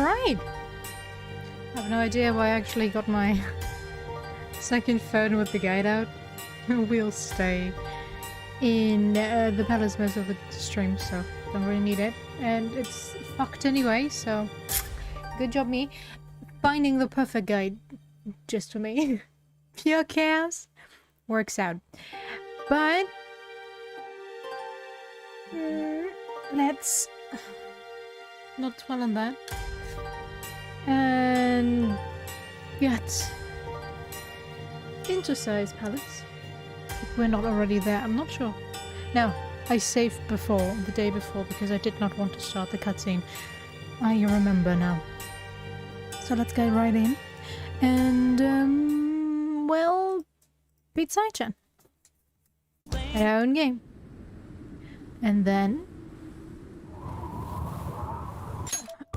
Alright. I have no idea why I actually got my second phone with the guide out. We'll stay in the palace most of the stream, so don't really need it. And it's fucked anyway, so good job me. Finding the perfect guide just for me. Pure chaos. Works out. But let's not dwell on that. And get into Sire's palace. If we're not already there, I'm not sure. No, I saved before, the day before, because I did not want to start the cutscene. I remember now. So let's get right in. And, well, beat Sai-chan. At our own game. And then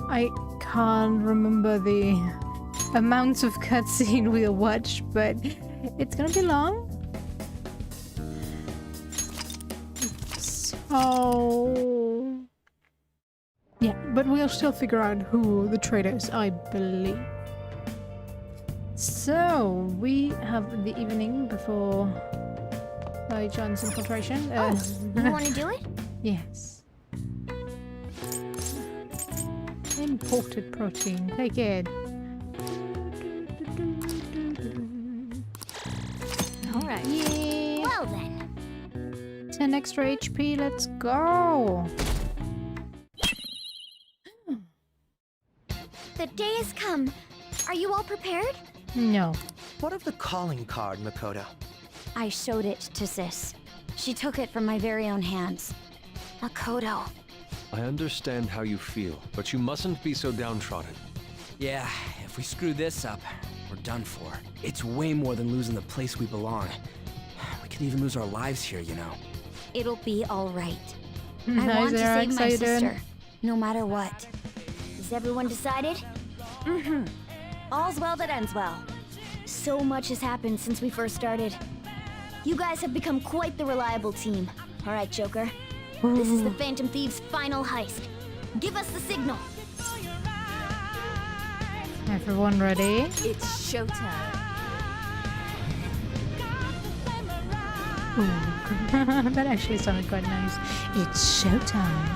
I can't remember the amount of cutscene we'll watch, but it's gonna be long. So yeah, but we'll still figure out who the traitor is, I believe. So we have the evening before John's infiltration. You want to do it? Yes. Imported protein. Take it. Alright. Yeah. Well then. 10 extra HP. Let's go. The day has come. Are you all prepared? No. What of the calling card, Makoto? I showed it to Sis. She took it from my very own hands. Makoto. I understand how you feel, but you mustn't be so downtrodden. Yeah, if we screw this up, we're done for. It's way more than losing the place we belong. We could even lose our lives here, you know. It'll be alright. I Hi, want to Zara. save my How you doing? sister, no matter what. Is everyone decided? Mm-hmm. All's well that ends well. So much has happened since we first started. You guys have become quite the reliable team. Alright, Joker. This is the Phantom Thieves' final heist. Give us the signal. Everyone ready? It's showtime. Ooh. That actually sounded quite nice. It's showtime.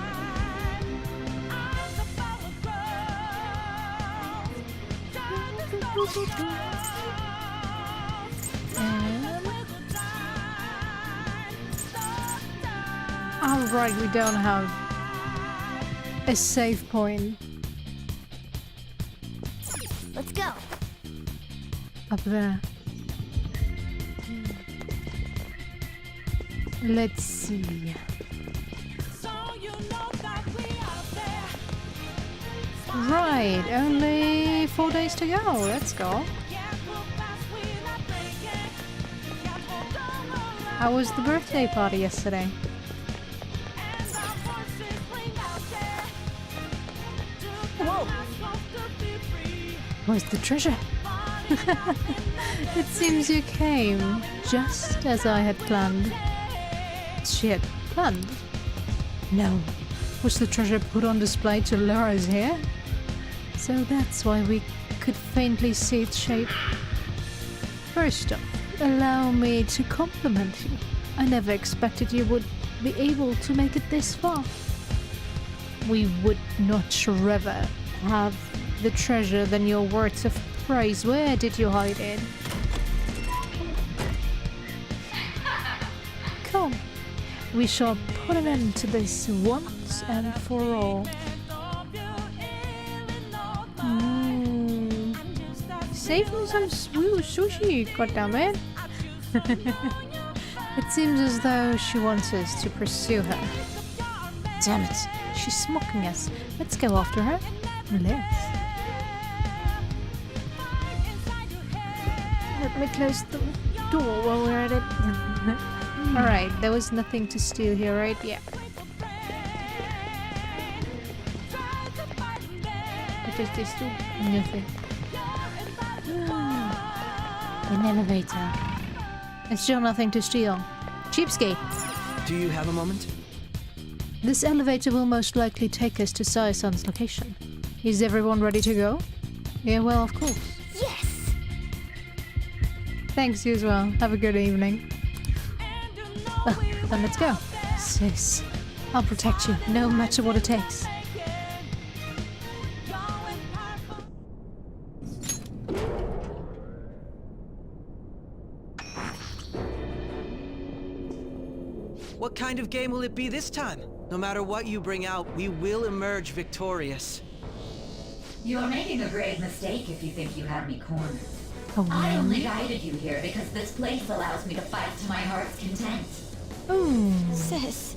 Alright, we don't have a save point Let's go. up there. Let's see. Right, only 4 days to go. Let's go. How was the birthday party yesterday? Whoa. Where's the treasure? It seems you came just as I had planned. She had planned? No. Was the treasure put on display to lure us here? So that's why we could faintly see its shape. First off, allow me to compliment you. I never expected you would be able to make it this far. We would not rather have the treasure than your words of praise. Where did you hide it? Come, we shall put an end to this once and for all. Save me some sushi, goddammit. It seems as though she wants us to pursue her. Damn it, she's mocking us. Let's go after her. Let's. Let me close the door while we're at it. Alright, there was nothing to steal here, right? Yeah. What does this do? Nothing. An elevator. There's still nothing to steal. Cheapskate. Do you have a moment? This elevator will most likely take us to Sae-san's location. Is everyone ready to go? Yeah, well, of course. Yes! Thanks, you as well. Have a good evening. Then let's go. Sis, I'll protect you, no matter what it takes. What kind of game will it be this time? No matter what you bring out, we will emerge victorious. You're making a grave mistake if you think you have me cornered. Oh, I only guided you here because this place allows me to fight to my heart's content. Ooh. Sis.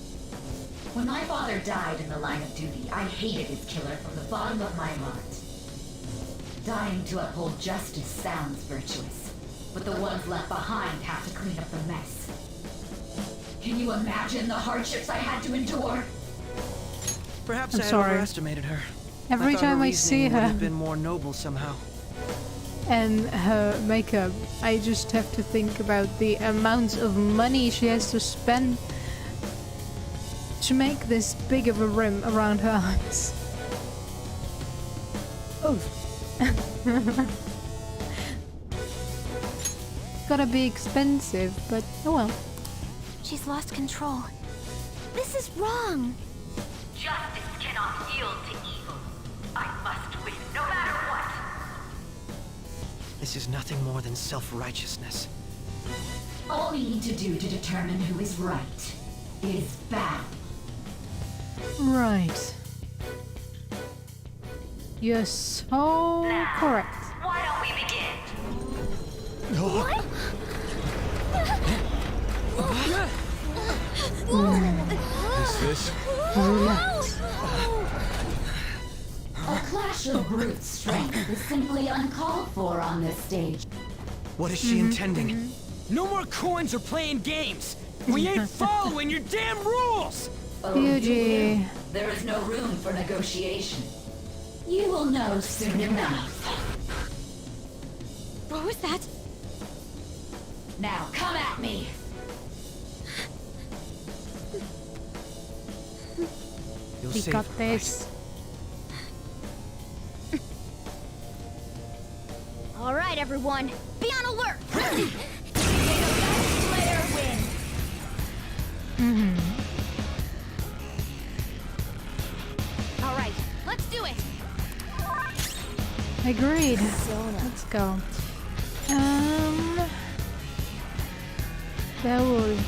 When my father died in the line of duty, I hated his killer from the bottom of my heart. Dying to uphold justice sounds virtuous, but the ones left behind have to clean up the mess. Can you imagine the hardships I had to endure? Perhaps I'm I had sorry. overestimated her. Every thought her time I see reasoning would her have been more noble somehow. and her makeup, I just have to think about the amount of money she has to spend to make this big of a rim around her eyes. Oh. Gotta be expensive, but oh well. She's lost control. This is wrong. Justice cannot yield to evil. I must win, no matter what. This is nothing more than self-righteousness. All we need to do to determine who is right is battle. Right. You're so correct. Why don't we begin? What? Is this? Roulette. A clash of brute strength is simply uncalled for on this stage. What is she intending? No more coins or playing games! We ain't following your damn rules! Oh, Yuji. there is no room for negotiation. You will know soon enough. What was that? Now come at me! You'll We save got her, this. All right, everyone. Be on alert. May the best player win! All right, let's do it. Agreed. Let's go. That was.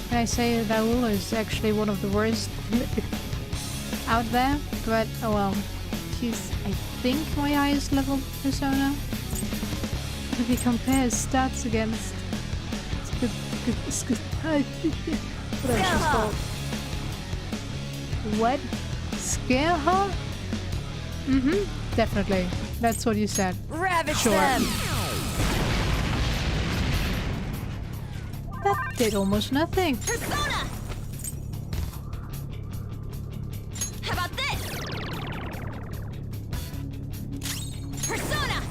Can I say Raul is actually one of the worst out there? But oh well. She's, I think, my highest level persona. If you compare stats against whatever she's called. What? Scare her? Mm-hmm. Definitely. That's what you said. Ravage Sure. them. That did almost nothing. Persona. How about this? Persona.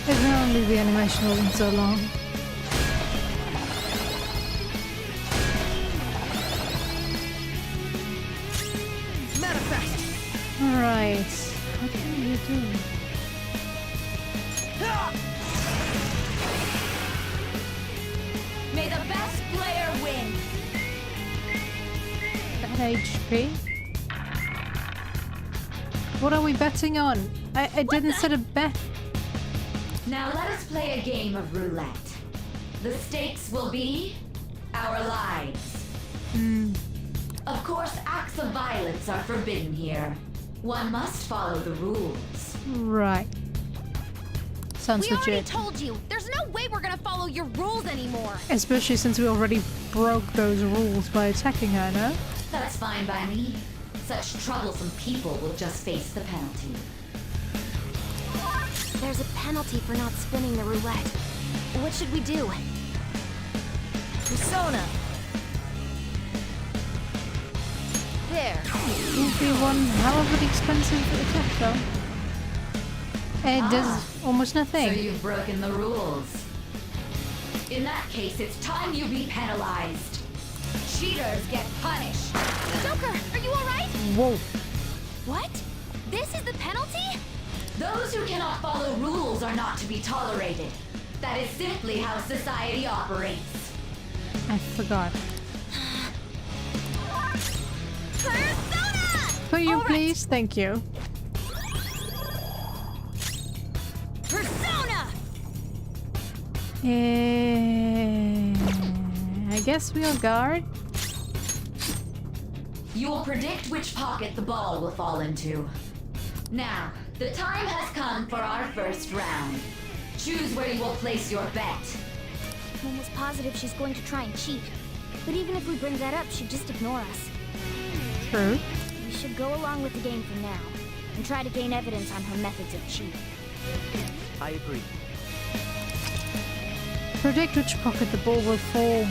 If only the animation wasn't so long. Manifest! Alright. What can you do? May the best player win! That HP? What are we betting on? I didn't set a bet. Now let us play a game of roulette. The stakes will be our lives. Of course, acts of violence are forbidden here. One must follow the rules. Right. Sounds We already legit. told you. There's no way we're gonna follow your rules anymore. Especially since we already broke those rules by attacking her, no? That's fine by me. Such troublesome people will just face the penalty. There's a penalty for not spinning the roulette. What should we do? Persona. There. would be one hell of an expensive attack though. It does almost nothing. So you've broken the rules. In that case, it's time you be penalized. Cheaters get punished. Joker, are you alright? Whoa. What? This is the penalty? Those who cannot follow rules are not to be tolerated. That is simply how society operates. I forgot. Persona! Could you All right. please? Thank you. Persona! I guess we'll guard. You will predict which pocket the ball will fall into. Now, the time has come for our first round. Choose where you will place your bet. I'm almost positive she's going to try and cheat. But even if we bring that up, she'd just ignore us. True. We should go along with the game for now, and try to gain evidence on her methods of cheating. I agree. Predict which pocket the ball will fall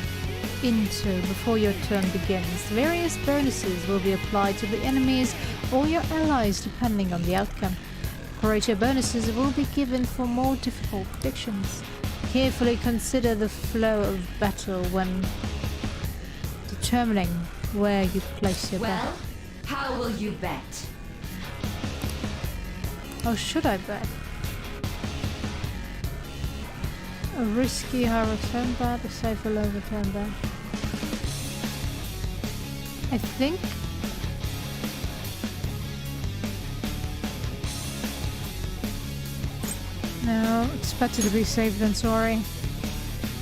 into before your turn begins. Various bonuses will be applied to the enemies or your allies depending on the outcome. Greater bonuses will be given for more difficult predictions. Carefully consider the flow of battle when determining where you place your bet. Well, how will you bet? Or should I bet? A risky high return bet, a safer low return bet. I think no, it's better to be safe than sorry.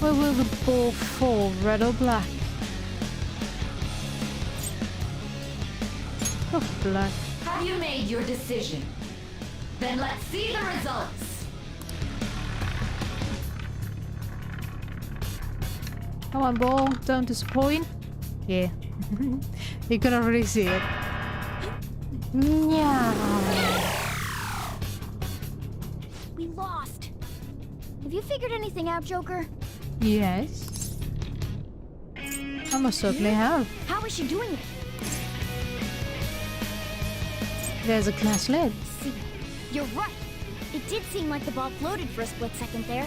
Where will the ball fall, red or black? Oh, black. Have you made your decision? Then let's see the results. Come on, ball, don't disappoint. Yeah. You can already see it. Yeah. We lost. Have you figured anything out, Joker? Yes. I most certainly have. How is she doing it? There's a glass lid. See, you're right. It did seem like the ball floated for a split second there.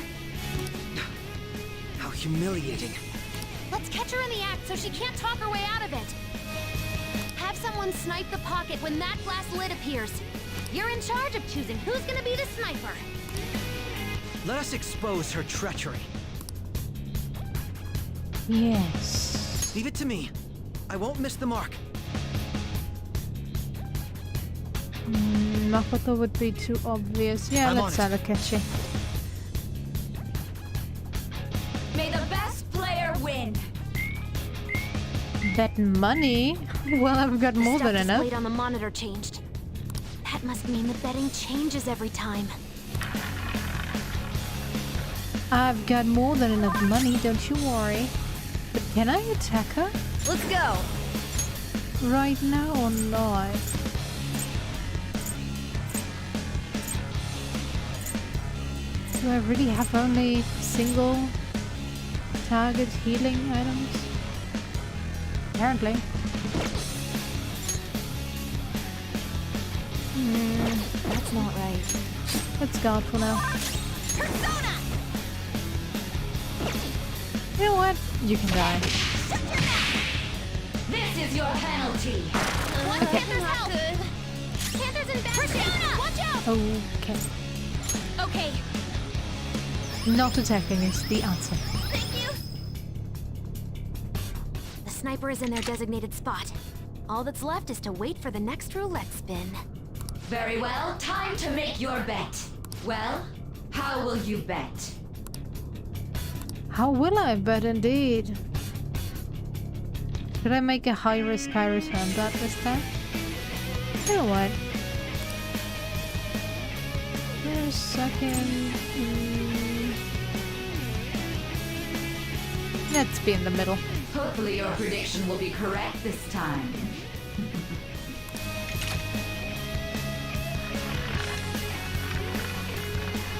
How humiliating. Let's catch her in the act so she can't talk her way out of it. Have someone snipe the pocket when that glass lid appears. You're in charge of choosing who's gonna be the sniper. Let us expose her treachery. Yes. Leave it to me. I won't miss the mark. Makoto would be too obvious. Yeah, I'm let's on have a catchy. May the best player win. Bet money? Well, I've got more Stuff than enough. displayed on the monitor changed. That must mean the betting changes every time. I've got more than enough money, don't you worry. But can I attack her? Let's go. Right now or not? Do I really have only single target healing items? Apparently. That's not right. Let's guard for now. Persona! You know what? You can die. This is your penalty. Want Panther's help? Panther's in bad shape. Watch out! Okay. Okay, Not attacking is the answer. thank you. The sniper is in their designated spot. All that's left is to wait for the next roulette spin. Very well, time to make your bet. Well, how will you bet? How will I bet indeed? Should I make a high risk, high return bet this time? You know what? Wait a second. Let's be in the middle. Hopefully your prediction will be correct this time.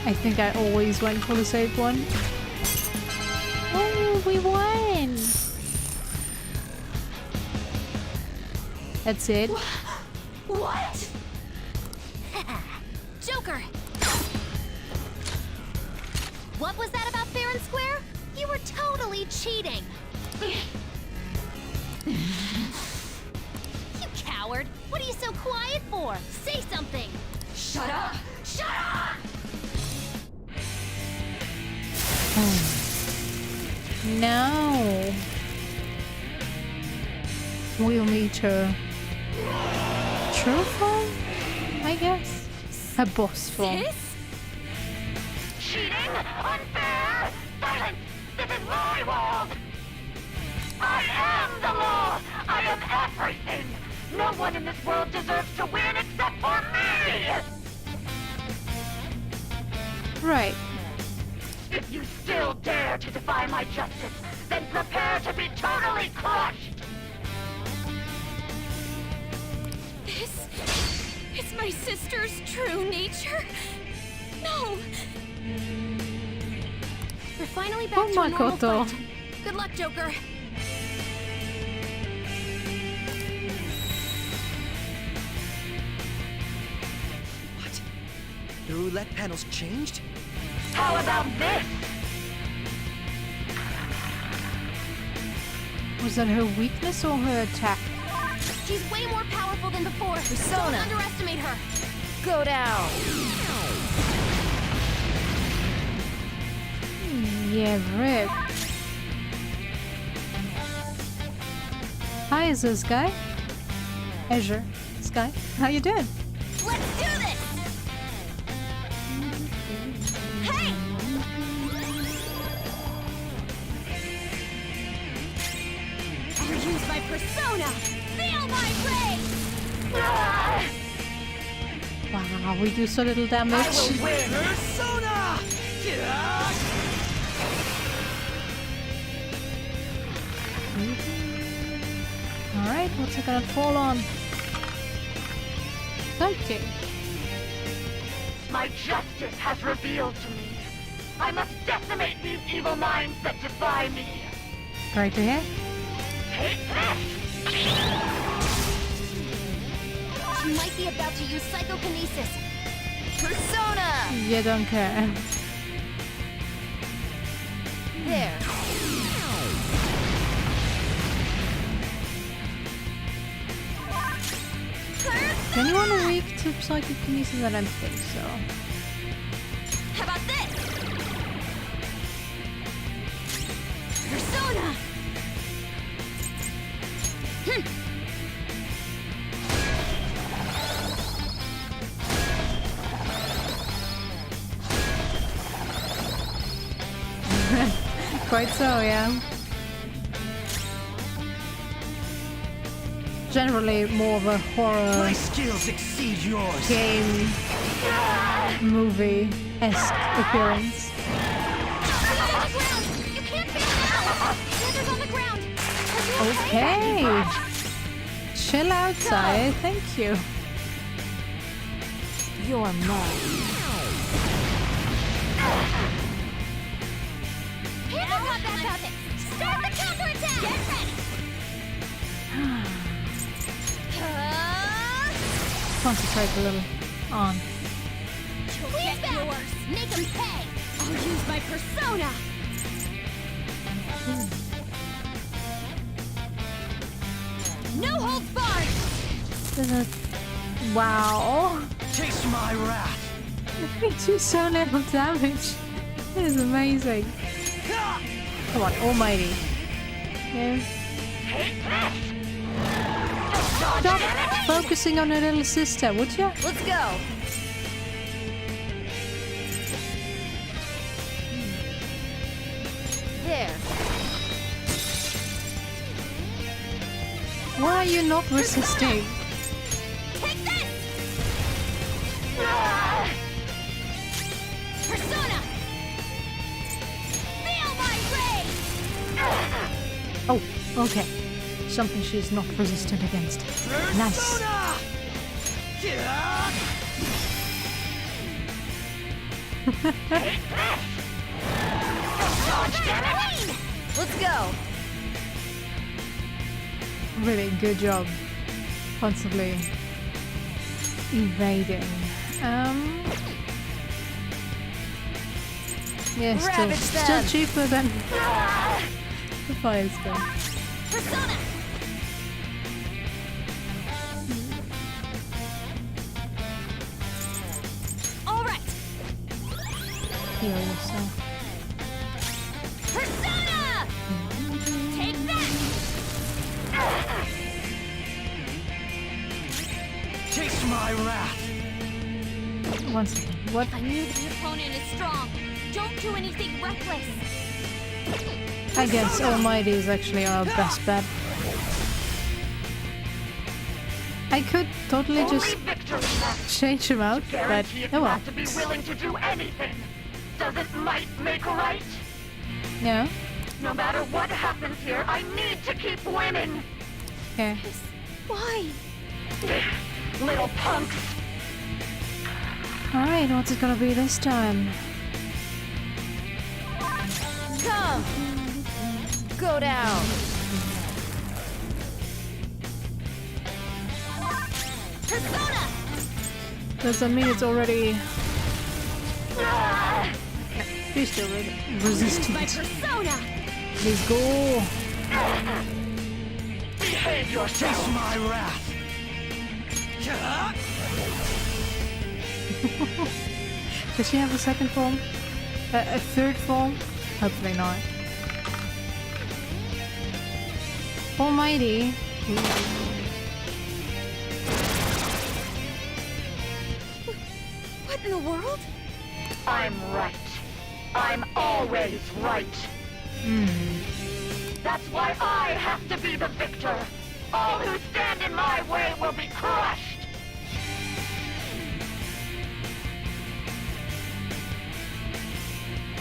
I think I always went for the safe one. Oh, we won! That's it. What? Joker! What was that about fair and square? You were totally cheating! You coward! What are you so quiet for? Say something! Shut up! Shut up! No. We'll meet her true form, I guess. Her boss form. This? Cheating? Unfair? Silence! This is my world! I am the law! I am everything! No one in this world deserves to win except for me! Right. If you still dare to defy my justice, then prepare to be totally crushed! This is my sister's true nature? No! We're finally back Oh, to a normal Makoto. fight. Good luck, Joker. What? The roulette panel's changed? How about this? Was that her weakness or her attack? She's way more powerful than before. Don't underestimate her. Go down. Yeah, rip. Hi, is this guy? Azure. Sky, how you doing? Let's do this! Hey! I'll use my persona! Feel my rage! Wow, we do so little damage. Persona! Alright, what's it gonna fall on? Okay. My justice has revealed to me. I must decimate these evil minds that defy me. Great to hear. Take this! She might be about to use psychokinesis. Persona! You don't care. There. Is anyone weak to psychokinesis? I don't think so. How about this? Persona! Quite so, yeah. Generally more of a horror My skills exceed yours. game movie-esque appearance. On the ground! You can't face now! Slither's on the ground! Are you Okay. Chill outside, thank you. You're mine. Here's a hot back out there! Start the counterattack! Get ready! Concentrate a little on. Please back! Yours. Make him pay! I'll use my persona! No holds barred! There's a... Wow. Taste my wrath. We do so little damage. It is amazing. Come on, almighty. Yeah. Stop focusing on her little sister, would you? Let's go. There. Why are you not resisting? Take this! Persona! Feel my rage! Oh, okay. Something she's not resistant against. Nice. Persona! Let's go. Really good job. Constantly evading. Yeah, still cheaper than the fire spell. Persona! All right. Heal yourself. Persona! Take that! Taste my wrath! One second. What? I knew the opponent is strong. Don't do anything reckless. I guess Almighty is actually our best bet. I could totally just change him out, but Guarantee if oh you well. have to be willing to do anything. Doesn't might make right? Yeah. No matter what happens here, I need to keep winning. Okay. Why? Little punks. All right. What's it gonna be this time? Come! Go down! Persona! Does that mean it's already? He's still My resistant. persona! Please go. Behave yourself. Taste my wrath! Does she have a second form? A third form? Hopefully not. Almighty. What in the world? I'm right. I'm always right. That's why I have to be the victor. All who stand in my way will be crushed.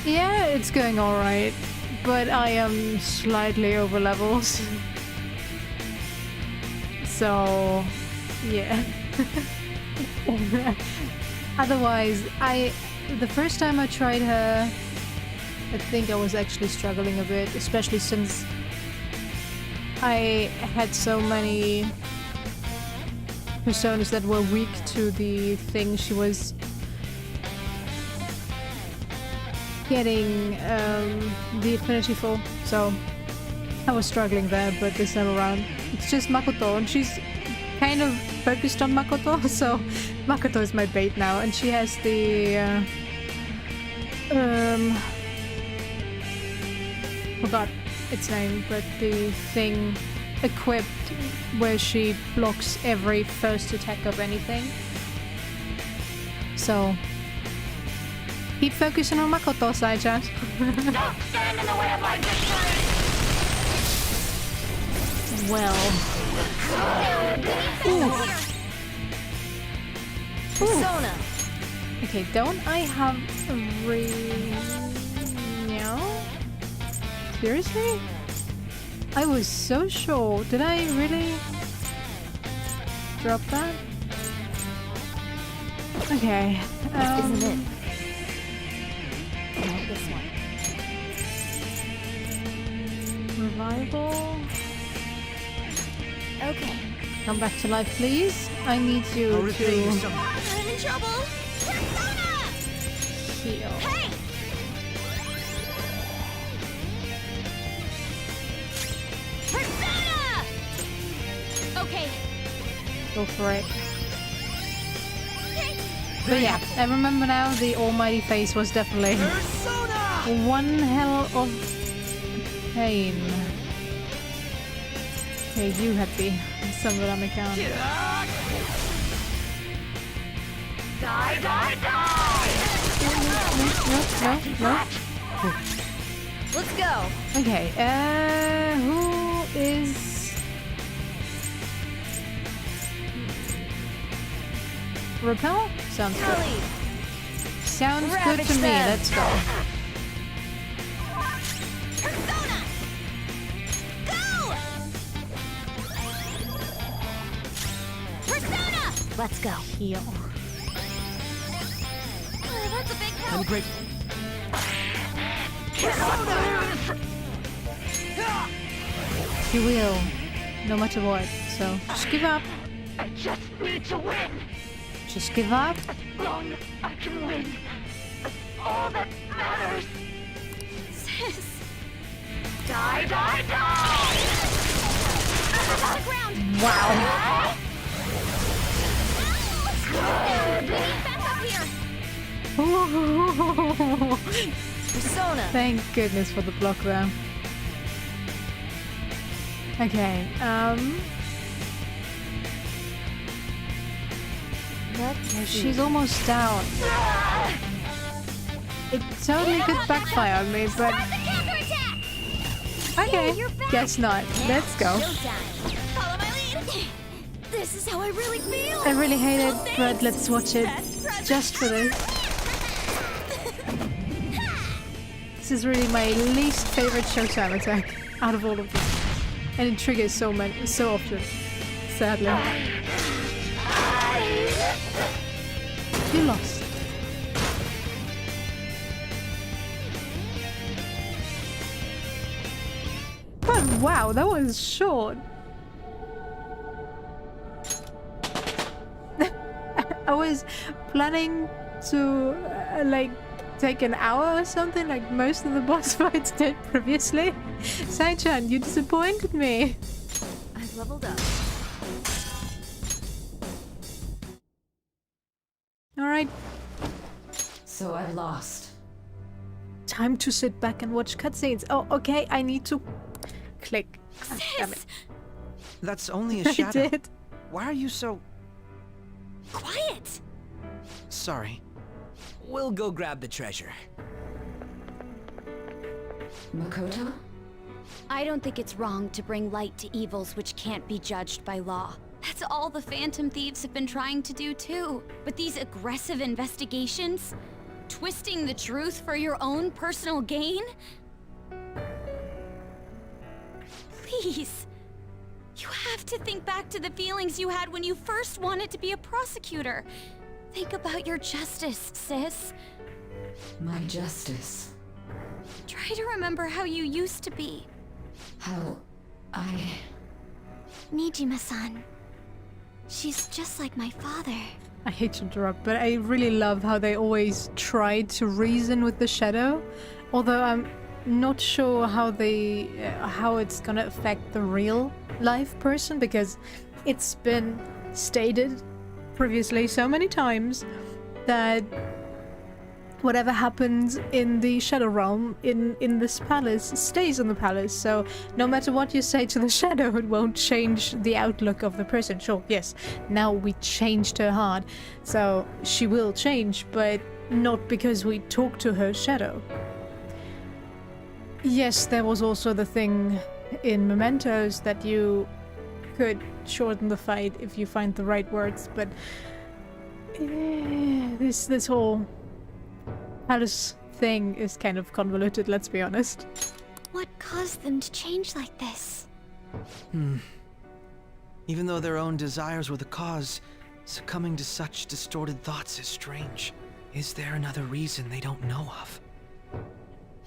Yeah, it's going alright. But I am slightly over levels. So, yeah. Otherwise, the first time I tried her, I think I was actually struggling a bit, especially since I had so many personas that were weak to the thing she was getting the affinity for. So I was struggling there, but this time around it's just Makoto, and she's kind of focused on Makoto, so Makoto is my bait now, and she has the forgot its name, but the thing equipped where she blocks every first attack of anything. So keep focusing on Makoto, Sai-chan. Don't stand in the way of my victory. Well. Persona! Okay, don't I have a no? Seriously? I was so sure. Did I really drop that? Okay. This isn't it. No, this one. Revival. Okay. Come back to life, please. I need you I'll repay you to somehow. I'm in trouble! Persona! heal. Hey! Persona! Okay. Go for it. But yeah, I remember now the almighty face was definitely Persona! one hell of pain. Okay, you happy. Somewhere on account. Die, die, die! No. Let's go! Okay, who is... Repel? Sounds good. Ellie! Sounds good Ravage to me, them. let's go. Persona! Go! Persona! Let's go. Heal. Oh, that's a big I'm help. grateful. You will, no matter what, so just give up. I just need to win. Just give up? As long as I can win. That's all that matters. Sis! Die, die, die! On the ground! Wow. We need backup here! Persona. Thank goodness for the block there. Okay, she's almost down. It totally could backfire on me, but okay, guess not. Let's go. Follow my lead. This is how I really feel. I really hate it, but let's watch it just for this. This is really my least favorite Showtime attack out of all of them, and it triggers so often. Sadly, you lost. But wow, that was short. I was planning to like take an hour or something, like most of the boss fights did previously. Sai-chan, you disappointed me. I've leveled up. Alright, So I lost. time to sit back and watch cutscenes. Oh, okay, I need to click. God damn it. That's only a I shadow. did. Why are you so... Quiet. Sorry. We'll go grab the treasure. Makoto? I don't think it's wrong to bring light to evils which can't be judged by law. That's all the Phantom Thieves have been trying to do too. But these aggressive investigations? Twisting the truth for your own personal gain? Please. You have to think back to the feelings you had when you first wanted to be a prosecutor. Think about your justice, sis. My justice. Try to remember how you used to be. How I... Nijima-san. She's just like my father. I hate to interrupt, but I really love how they always try to reason with the shadow. Although I'm not sure how it's gonna affect the real life person, because it's been stated previously so many times that whatever happens in the Shadow Realm, in this palace, stays in the palace. So no matter what you say to the Shadow, it won't change the outlook of the person. Sure, yes, now we changed her heart, so she will change, but not because we talk to her Shadow. Yes, there was also the thing in Mementos that you could shorten the fight if you find the right words, but this whole palace thing is kind of convoluted, let's be honest. What caused them to change like this? Even though their own desires were the cause, succumbing to such distorted thoughts is strange. Is there another reason they don't know of?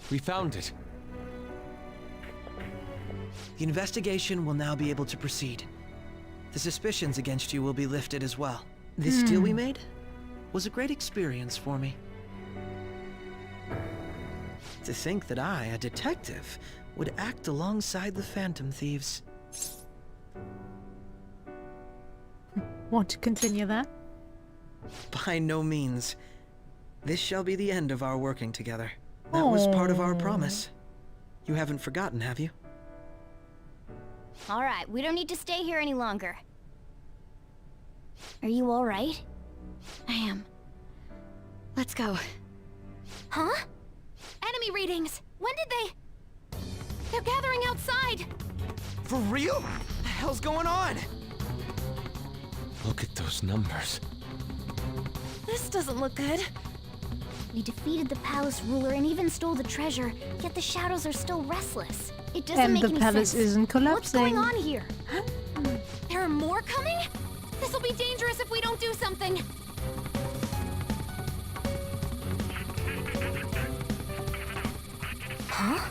We found it. The investigation will now be able to proceed. The suspicions against you will be lifted as well. This deal we made was a great experience for me. To think that I, a detective, would act alongside the Phantom Thieves. Want to continue that? By no means. This shall be the end of our working together. That was part of our promise. You haven't forgotten, have you? All right, we don't need to stay here any longer. Are you all right? I am. Let's go. Huh? Enemy readings! When did they... They're gathering outside! For real? What the hell's going on? Look at those numbers. This doesn't look good. We defeated the palace ruler and even stole the treasure, yet the shadows are still restless. It doesn't And make the any palace sense. isn't What's going collapsing. on here? There are more coming? This'll be dangerous if we don't do something. Huh?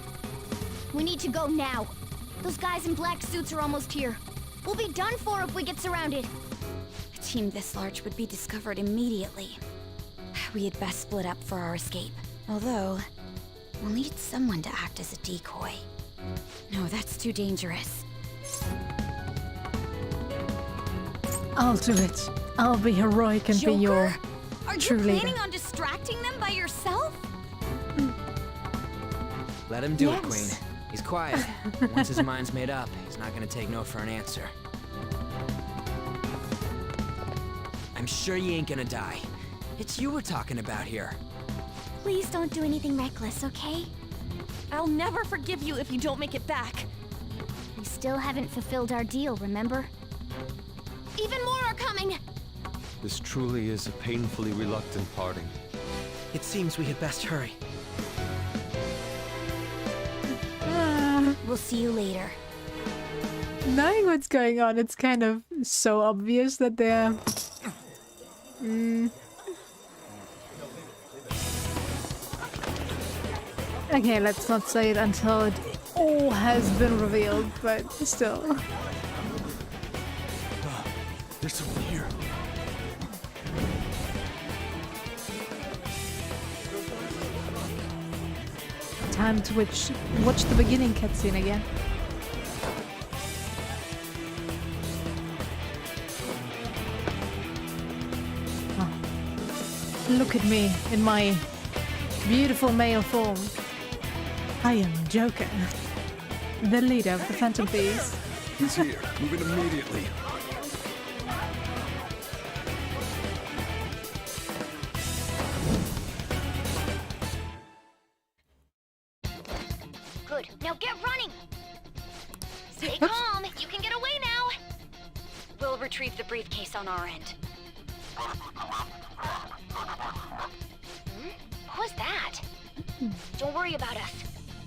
We need to go now. Those guys in black suits are almost here. We'll be done for if we get surrounded. It's team this large would be discovered immediately. We had best split up for our escape. Although, we'll need someone to act as a decoy. No, that's too dangerous. I'll do it. I'll be heroic and be your Are you true planning leader. on distracting them by yourself? Let him do it, Yes. Queen. He's quiet. Once his mind's made up, he's not gonna take no for an answer. I'm sure you ain't gonna die. It's you we're talking about here. Please don't do anything reckless, okay? I'll never forgive you if you don't make it back. We still haven't fulfilled our deal, remember? Even more are coming! This truly is a painfully reluctant parting. It seems we had best hurry. We'll see you later. Knowing what's going on, it's kind of so obvious that they're... Okay, let's not say it until it all has been revealed, but still. There's someone here. Time to watch the beginning cutscene again. Oh. Look at me in my beautiful male form. I am Joker, the leader of the Phantom Thieves. He's here. Move in immediately. Good. Now get running! Stay calm. You can get away now. We'll retrieve the briefcase on our end. What was that? Don't worry about us.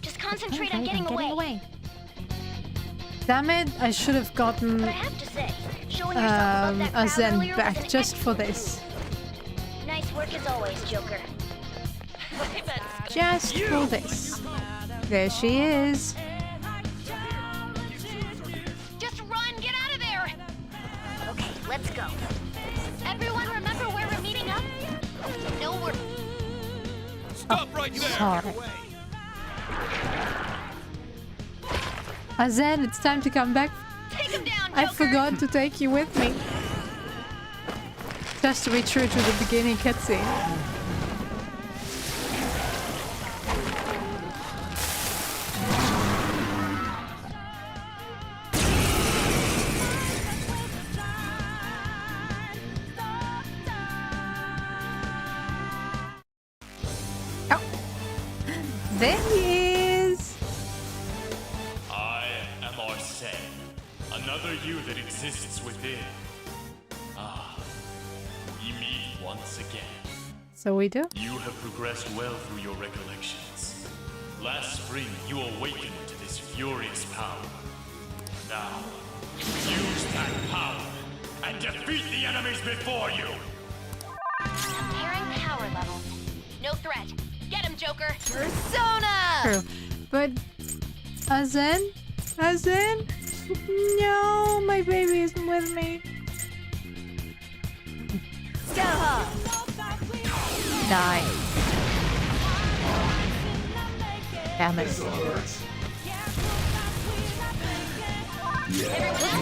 Just concentrate on getting away. Damn it, I should have gotten But I have to say, showing yourself above that crowd Zen earlier was back an just for excellent this. move. Nice work as always, Joker. Just for this. There she is. Just run! Get out of there! Okay, let's go. Everyone remember where we're meeting up? No, we're... Stop right there! Sorry. Zen, it's time to come back. Take him down, Joker! I forgot to take you with me. Just to be true to the beginning cutscene. Oh. There he is. I am Arsene, another you that exists within. Ah, we meet once again. So we do. You have progressed well through your recollections. Last spring, you awakened to this furious power. Now, use that power and defeat the enemies before you! Comparing power levels. No threat. Get him, Joker! Persona! True. But Zen? No, my baby isn't with me. Die. Damn it. Let's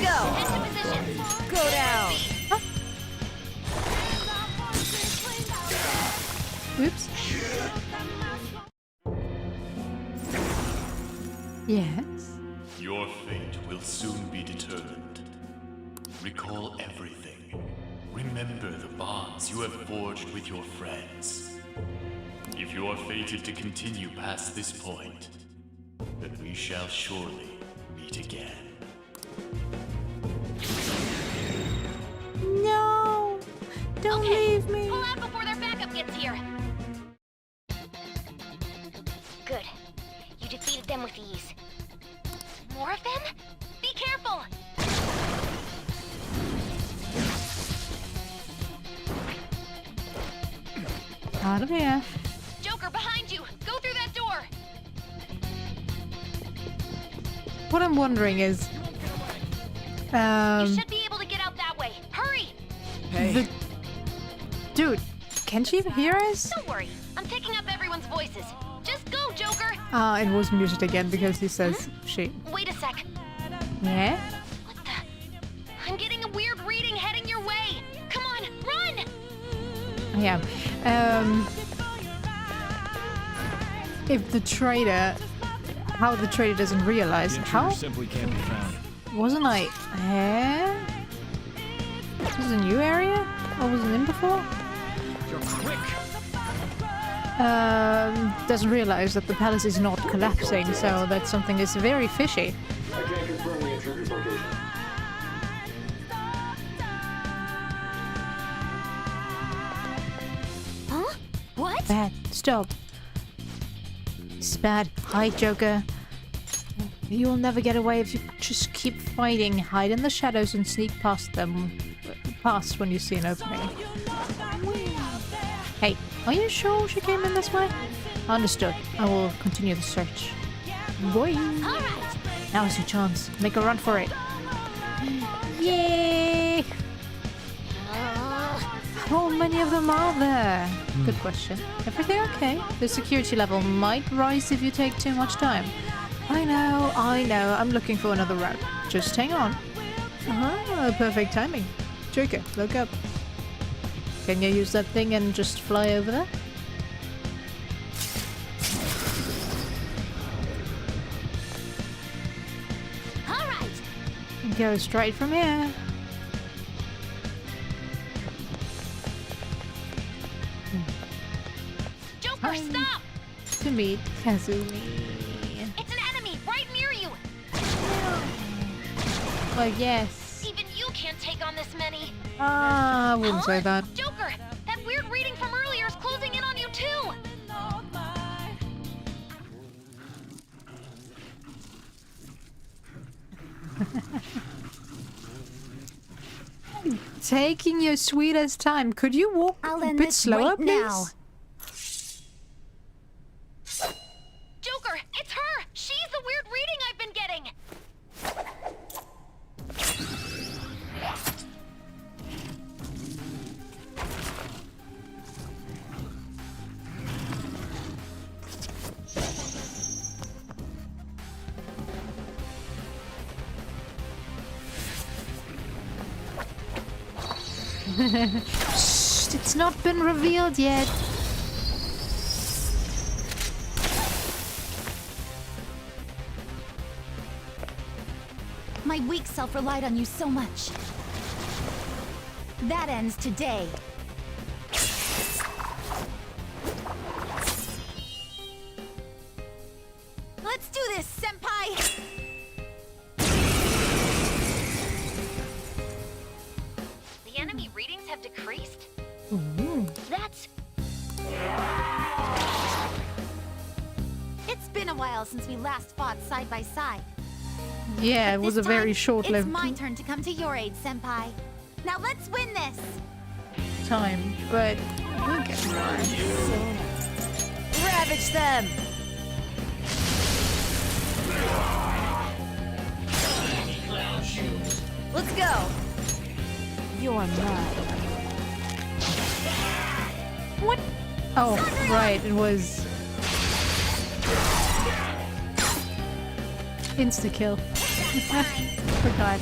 go! Into position! Go down! Oops. Yes. Your fate will soon be determined. Recall everything. Remember the bonds you have forged with your friends. If you are fated to continue past this point, then we shall surely meet again. No! Don't leave me! Pull out before their backup gets here! Good. You defeated them with ease. More of them? Be careful! Out of here. Joker, behind you! Go through that door! What I'm wondering is... You should be able to get out that way. Hurry! okay? Dude, can she hear us? Don't worry, I'm picking up everyone's voices. Just go, Joker! It was muted again because he says she. Wait a sec. Yeah? What the? I'm getting a weird reading heading your way. Come on, run! Yeah. If the traitor, how the traitor doesn't realize how simply can't be found. wasn't I? This is a new area? I wasn't in before. You're quick. Doesn't realize that the palace is not collapsing, so that something is very fishy. I can't confirm the intruder's location. Huh? What? Bad. Stop. It's bad. Hide, Joker. You will never get away if you just keep fighting. Hide in the shadows and sneak past them. Past when you see an opening. Hey, are you sure she came in this way? Understood. I will continue the search. Boy. Alright. Now is your chance. Make a run for it. Yay! How many of them are there? Good question. Everything okay? The security level might rise if you take too much time. I know. I'm looking for another route. Just hang on. Perfect timing. Joker, look up. Can you use that thing and just fly over there? Alright. Go straight from here. Joker, stop! To meet Kazumi. It's an enemy right near you! Well, yes. Even you can't take on this many. I wouldn't say that. Joker, that weird reading from earlier is closing in on you too! Taking your sweetest time. Could you walk I'll a end bit this slower, right please? now. Joker, it's her! She's the weird reading I've been getting! Shh, it's not been revealed yet. My weak self relied on you so much. That ends today. Let's do this, Senpai! The enemy readings have decreased? That's... It's been a while since we last fought side by side. Yeah, it was a This very time, short-lived It's my turn to come to your aid, Senpai. Now let's win this! time, but we'll get more. Ravage them! Let's go! You're mine. What? Oh, right, it was... Insta-kill. Forgot.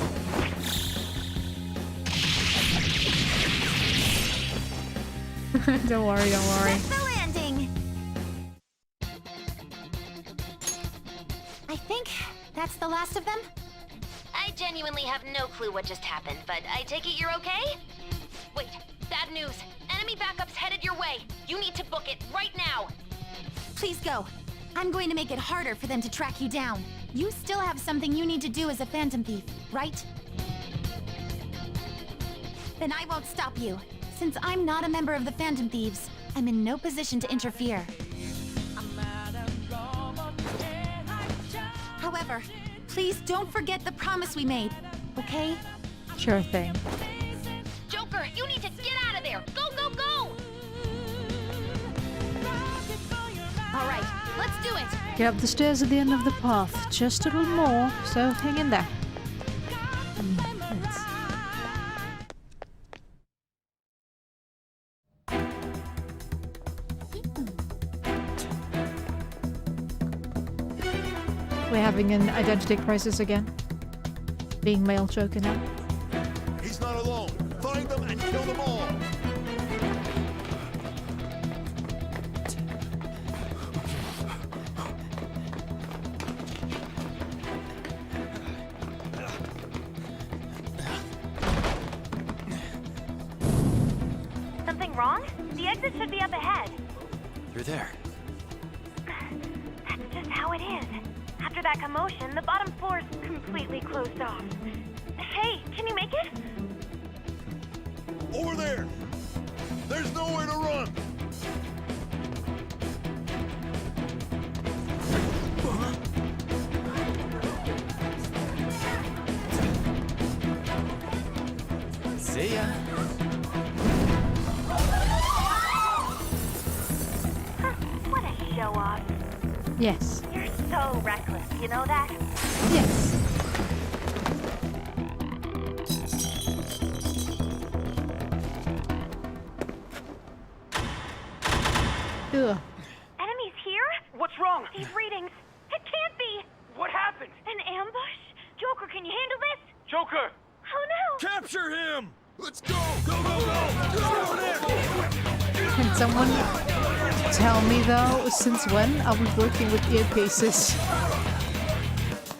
Don't worry, don't worry. That's the landing! I think that's the last of them? I genuinely have no clue what just happened, but I take it you're okay? Wait, bad news. Enemy backup's headed your way. You need to book it right now. Please go. I'm going to make it harder for them to track you down. You still have something you need to do as a Phantom Thief, right? Then I won't stop you. Since I'm not a member of the Phantom Thieves, I'm in no position to interfere. However, please don't forget the promise we made, okay? Sure thing. Joker, you need to get out of there. Go, go, go! All right, let's do it. Get up the stairs at the end of the path. Just a little more, so hang in there. We're having an identity crisis again. Being male joker now. He's not alone. Find them and kill them all. Something wrong? The exit should be up ahead. You're there. That's just how it is. After that commotion, the bottom floor's completely closed off. Hey, can you make it? Over there. There's nowhere to run. See ya. What a show off. Yes. You're so reckless, you know that? Yes. Ugh. Enemies here? What's wrong? These readings. It can't be. What happened? An ambush? Joker, can you handle this? Joker! Oh no! Capture him. Let's go. Go, go, go. Over there. Can someone tell me though, since when are we working with earpieces?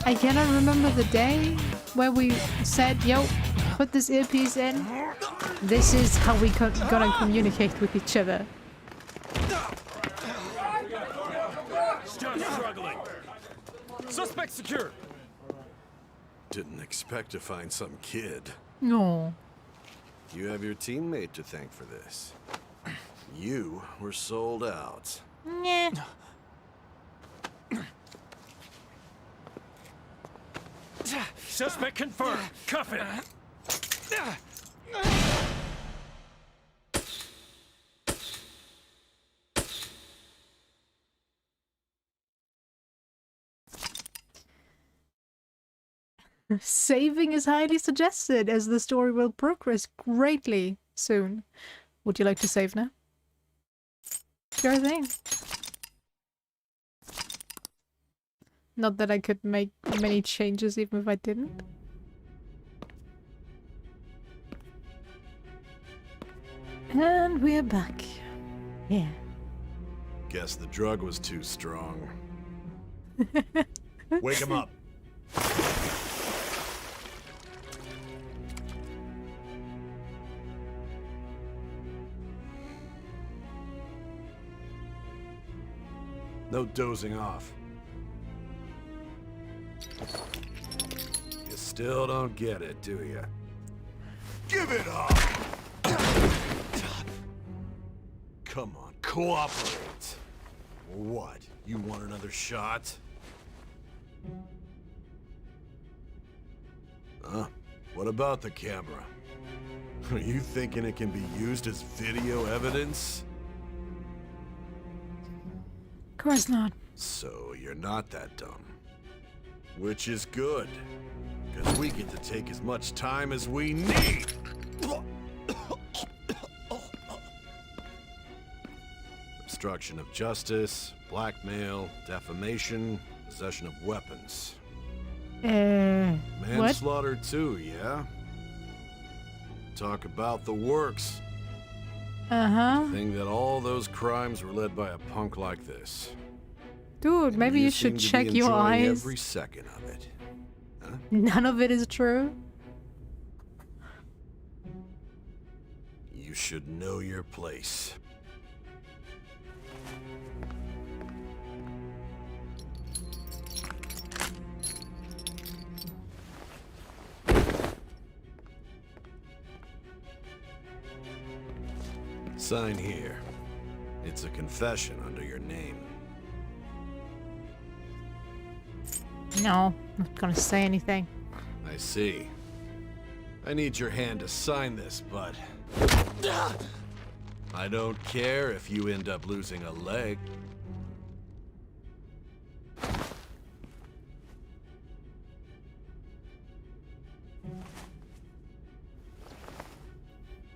I cannot remember the day where we said, yo, put this earpiece in. This is how we gonna communicate with each other. Still struggling. Suspect secured. Didn't expect to find some kid. No. You have your teammate to thank for this. You were sold out. Nah. Suspect confirmed. Cuff it. Saving is highly suggested as the story will progress greatly soon. Would you like to save now? Sure thing. Not that I could make many changes even if I didn't. And we're back. Yeah. Guess the drug was too strong. Wake him up. No dozing off. You still don't get it, do you? Give it up! Come on, cooperate. What? You want another shot? Huh? What about the camera? Are you thinking it can be used as video evidence? Of course not. So you're not that dumb. Which is good, because we get to take as much time as we need. Obstruction of justice, blackmail, defamation, possession of weapons. What? Manslaughter too, yeah? Talk about the works. Uh-huh. Think that all those crimes were led by a punk like this. Dude, maybe you should check your eyes. Every second of it. Huh? None of it is true. You should know your place. Sign here. It's a confession under your name. No, I'm not gonna say anything. I see. I need your hand to sign this, bud. I don't care if you end up losing a leg.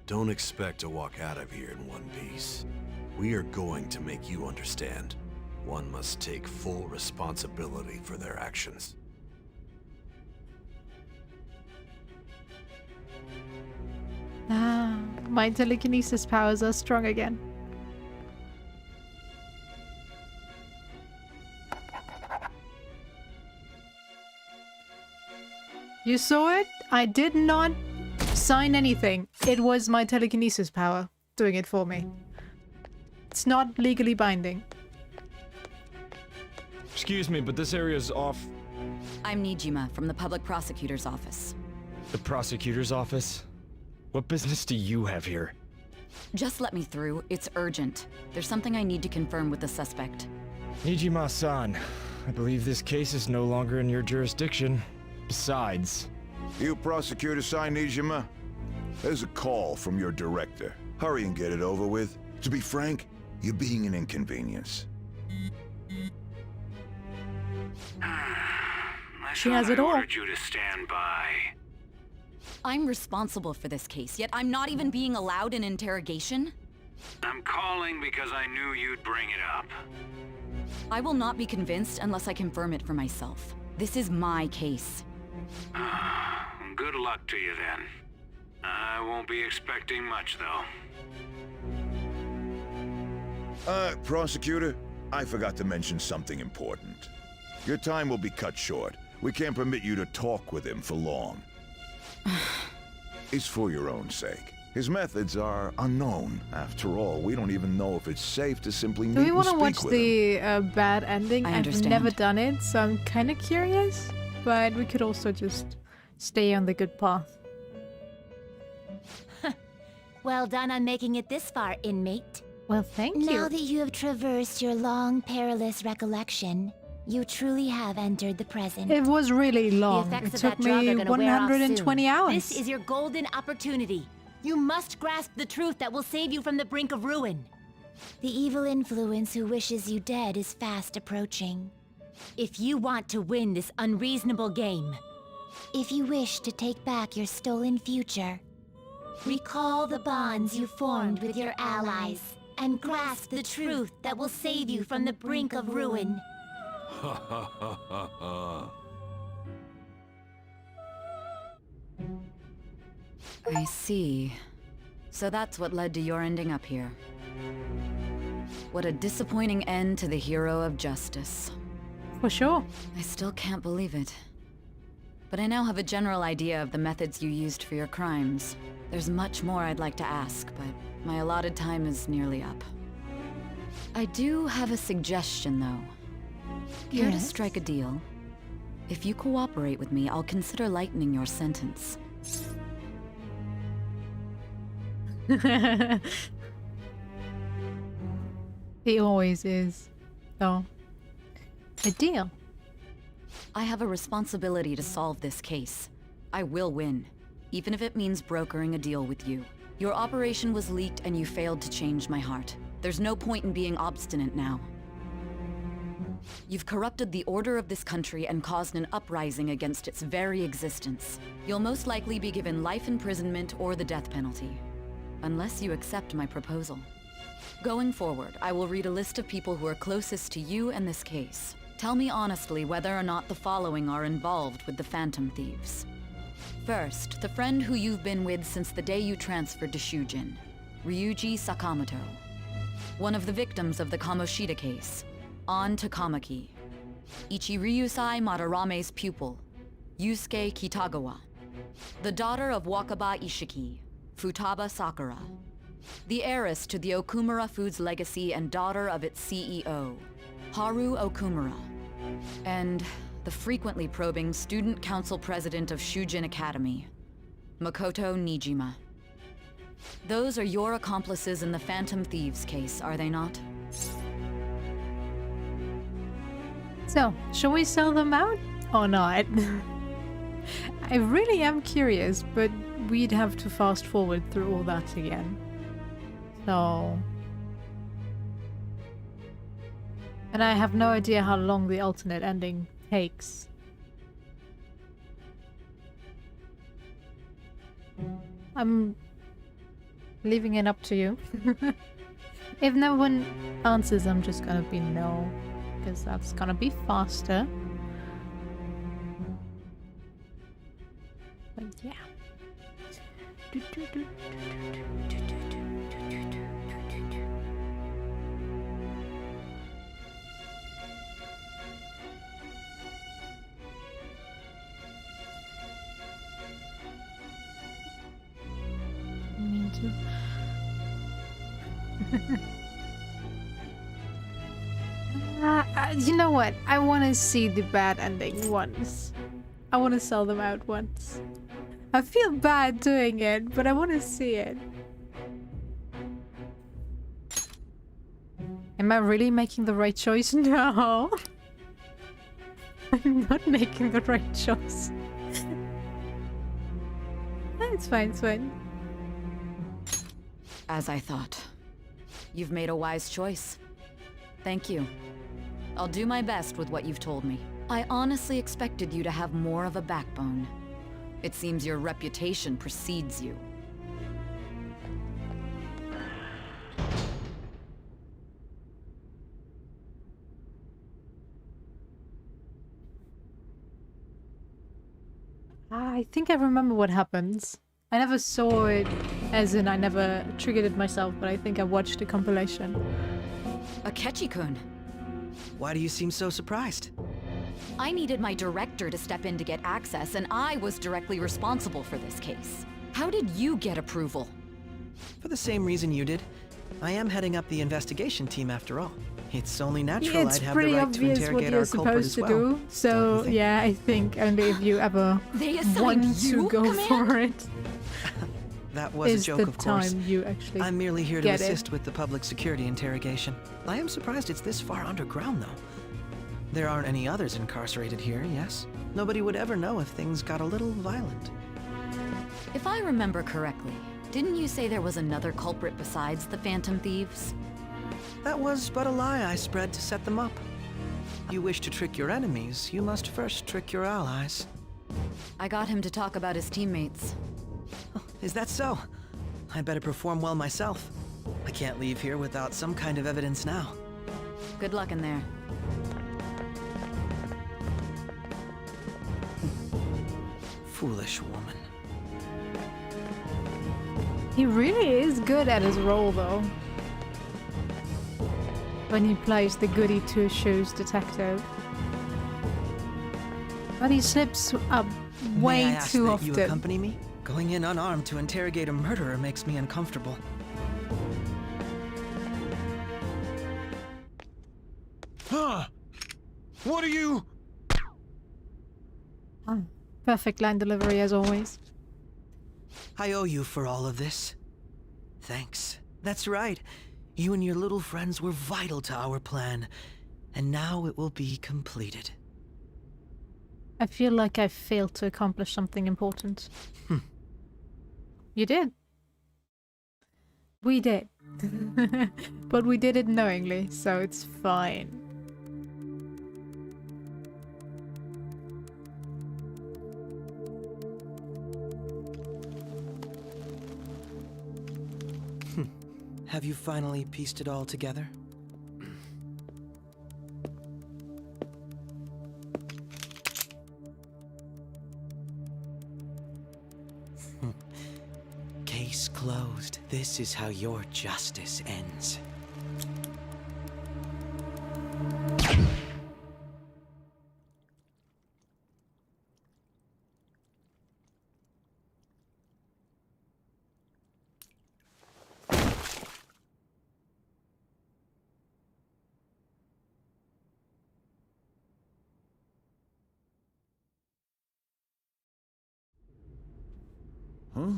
Don't expect to walk out of here in one piece. We are going to make you understand one must take full responsibility for their actions. Ah, my telekinesis powers are strong again. You saw it? I did not sign anything. It was my telekinesis power doing it for me. It's not legally binding. Excuse me, but this area's off. I'm Nijima from the public prosecutor's office. The prosecutor's office? What business do you have here? Just let me through. It's urgent. There's something I need to confirm with the suspect. Nijima-san, I believe this case is no longer in your jurisdiction. Besides... You prosecutor-san, Nijima? There's a call from your director. Hurry and get it over with. To be frank, you're being an inconvenience. She has it all. I ordered you to stand by. I'm responsible for this case, yet I'm not even being allowed an interrogation? I'm calling because I knew you'd bring it up. I will not be convinced unless I confirm it for myself. This is my case. Good luck to you then. I won't be expecting much, though. Prosecutor, I forgot to mention something important. Your time will be cut short. We can't permit you to talk with him for long. It's for your own sake. His methods are unknown. After all, we don't even know if it's safe to simply Do meet we want to and watch speak with him. the bad ending? I I've understand. never done it, so I'm kind of curious. But we could also just stay on the good path. Well done on making it this far, inmate. Well, thank you. Now that you have traversed your long, perilous recollection, you truly have entered the present. It was really long. The effects It of took that drug me are gonna wear off 120 soon. hours. This is your golden opportunity. You must grasp the truth that will save you from the brink of ruin. The evil influence who wishes you dead is fast approaching. If you want to win this unreasonable game, if you wish to take back your stolen future, recall the bonds you formed with your allies and grasp the truth that will save you from the brink of ruin. Ha ha ha ha ha. I see. So that's what led to your ending up here. What a disappointing end to the hero of justice. For sure. I still can't believe it. But I now have a general idea of the methods you used for your crimes. There's much more I'd like to ask, but my allotted time is nearly up. I do have a suggestion, though. Care to strike a deal? If you cooperate with me, I'll consider lightening your sentence. He always is. So, a deal. I have a responsibility to solve this case. I will win, even if it means brokering a deal with you. Your operation was leaked and you failed to change my heart. There's no point in being obstinate now. You've corrupted the order of this country and caused an uprising against its very existence. You'll most likely be given life imprisonment or the death penalty, unless you accept my proposal. Going forward, I will read a list of people who are closest to you and this case. Tell me honestly whether or not the following are involved with the Phantom Thieves. First, the friend who you've been with since the day you transferred to Shujin, Ryuji Sakamoto. One of the victims of the Kamoshida case, An Takamaki. Ichiryusai Madarame's pupil, Yusuke Kitagawa. The daughter of Wakaba Ishiki, Futaba Sakura. The heiress to the Okumura Foods legacy and daughter of its CEO, Haru Okumura. And the frequently probing student council president of Shujin Academy, Makoto Nijima. Those are your accomplices in the Phantom Thieves case, are they not? So, shall we sell them out or not? I really am curious, but we'd have to fast forward through all that again. So... And I have no idea how long the alternate ending takes. I'm leaving it up to you. If no one answers, I'm just gonna be no. because that's gonna be faster. But yeah. Me too. You know what? I want to see the bad ending once. I want to sell them out once. I feel bad doing it, but I want to see it. Am I really making the right choice? No. I'm not making the right choice. It's fine, it's fine. As I thought. You've made a wise choice. Thank you. I'll do my best with what you've told me. I honestly expected you to have more of a backbone. It seems your reputation precedes you. I think I remember what happens. I never saw it, as in I never triggered it myself, but I think I watched a compilation. Akechi-kun. Why do you seem so surprised? I needed my director to step in to get access, and I was directly responsible for this case. How did you get approval? For the same reason you did. I am heading up the investigation team after all. It's only natural I'd have the right to interrogate our culprit as well. Do. So yeah, I think only if you ever want to go for it. That was a joke, of course. Time you actually I'm merely here to assist with the public security interrogation. I am surprised it's this far underground, though. There aren't any others incarcerated here, yes? Nobody would ever know if things got a little violent. If I remember correctly, didn't you say there was another culprit besides the Phantom Thieves? That was but a lie I spread to set them up. You wish to trick your enemies, you must first trick your allies. I got him to talk about his teammates. Oh, is that so? I'd better perform well myself. I can't leave here without some kind of evidence now. Good luck in there. Foolish woman. He really is good at his role, though. When he plays the goody two-shoes detective. But he slips up way May I ask too that often. You accompany me? Going in unarmed to interrogate a murderer makes me uncomfortable. Huh? What are you? Oh, perfect line delivery as always. I owe you for all of this. Thanks. That's right. You and your little friends were vital to our plan, and now it will be completed. I feel like I failed to accomplish something important. You did. We did. But we did it knowingly, so it's fine. Have you finally pieced it all together? Case closed. This is how your justice ends. Huh?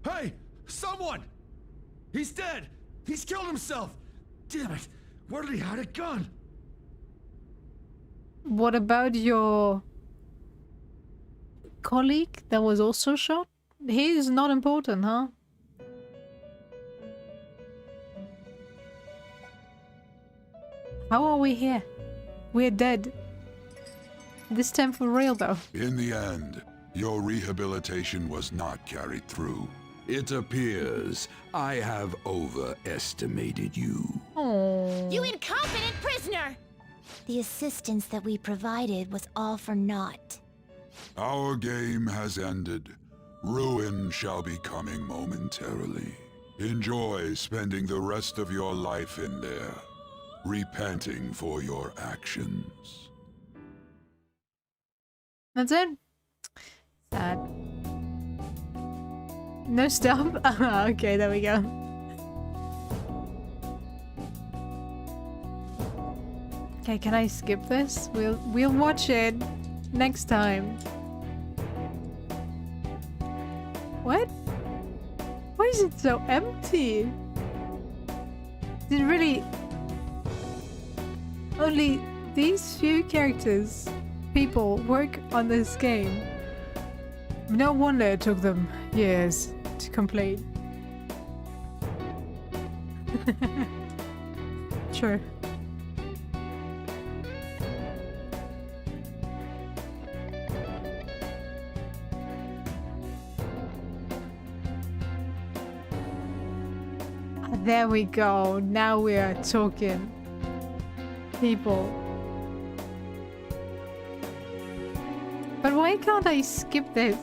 Hey! Someone! He's dead! He's killed himself! Damn it! Where did he hide a gun? What about your colleague that was also shot? He's not important, huh? How are we here? We're dead. This time for real, though. In the end, your rehabilitation was not carried through. It appears I have overestimated you. Oh. You incompetent prisoner! The assistance that we provided was all for naught. Our game has ended. Ruin shall be coming momentarily. Enjoy spending the rest of your life in there, repenting for your actions. That's it. Sad. No stop? Okay, there we go. Okay, can I skip this? We'll watch it next time. What? Why is it so empty? Did really only these few characters, people, work on this game? No wonder it took them years to complete. Sure. There we go. Now we are talking. People. But why can't I skip this?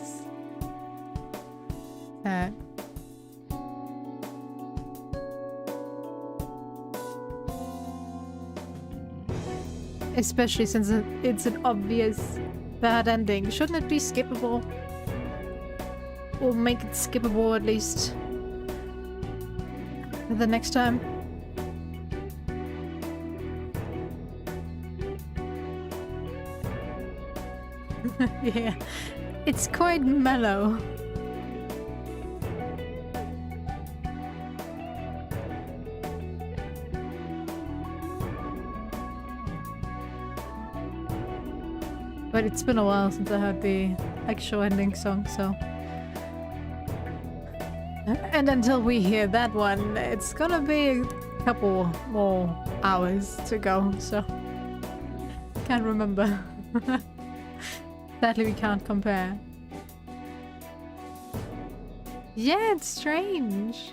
Especially since it's an obvious bad ending. Shouldn't it be skippable? Or make it skippable at least. The next time. Yeah, it's quite mellow. But it's been a while since I heard the actual ending song, so... And until we hear that one, it's gonna be a couple more hours to go, so... Can't remember. Sadly, we can't compare. Yeah, it's strange.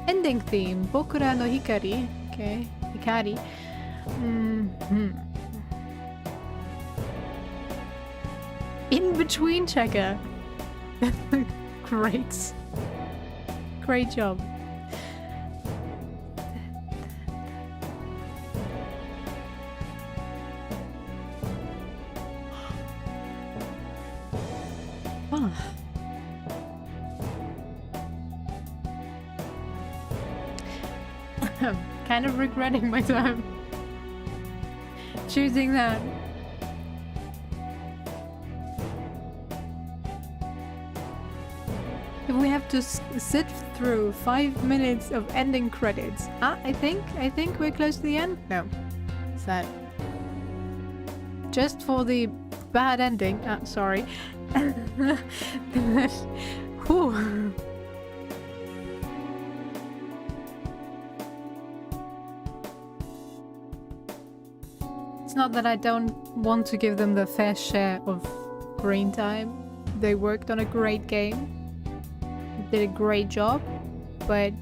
Ending theme, Bokura no Hikari. Okay, Hikari. In between checker. Great. Great job. Oh. I'm kind of regretting my time choosing that. If we have to sit through 5 minutes of ending credits. I think we're close to the end. No. Sad. Just for the bad ending. Sorry. Whew. It's not that I don't want to give them the fair share of screen time. They worked on a great game. Did a great job. But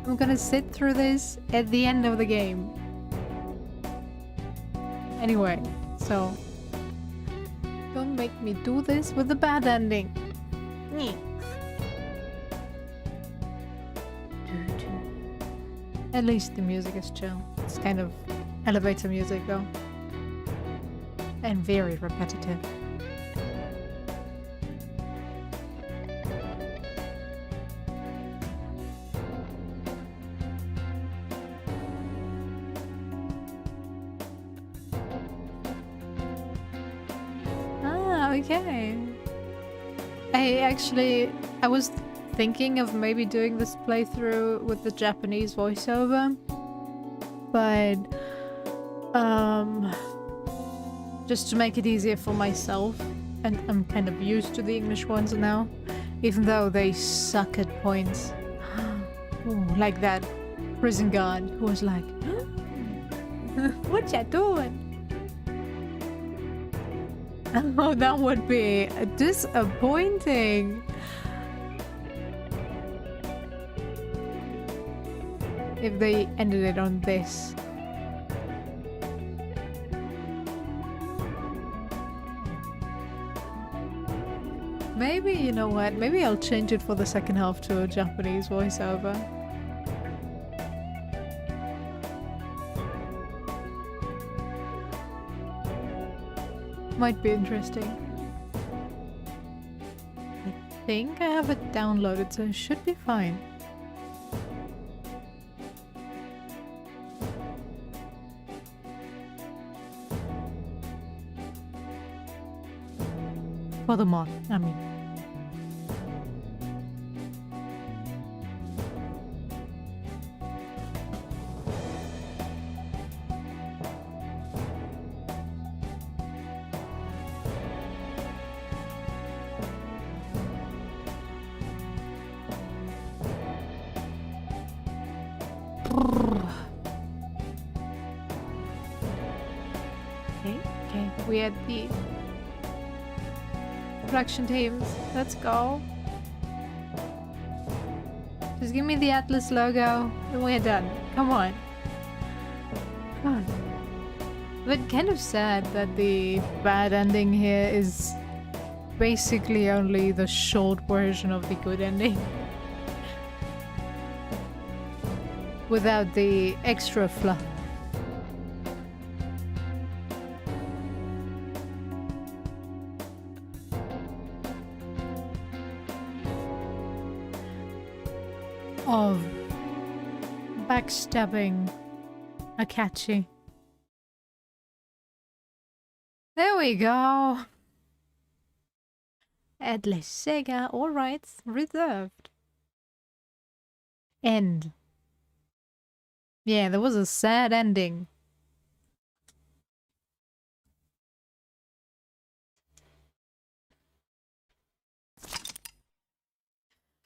I'm gonna sit through this at the end of the game. Anyway, so don't make me do this with the bad ending. At least the music is chill. It's kind of elevator music though. And very repetitive. Okay. I was thinking of maybe doing this playthrough with the Japanese voiceover, but just to make it easier for myself, and I'm kind of used to the English ones now, even though they suck at points. Ooh, like that prison guard who was like, "What ya doing?" Oh, that would be disappointing. If they ended it on this. Maybe, you know what? Maybe I'll change it for the second half to a Japanese voiceover. Might be interesting. I think I have it downloaded, so it should be fine. For the mod, I mean. Okay, we had the production teams. Let's go. Just give me the Atlas logo and we're done. Come on. God. But kind of sad that the bad ending here is basically only the short version of the good ending. Without the extra fluff. Of backstabbing Akachi. There we go. Atlas Sega, all rights reserved. End. Yeah, there was a sad ending.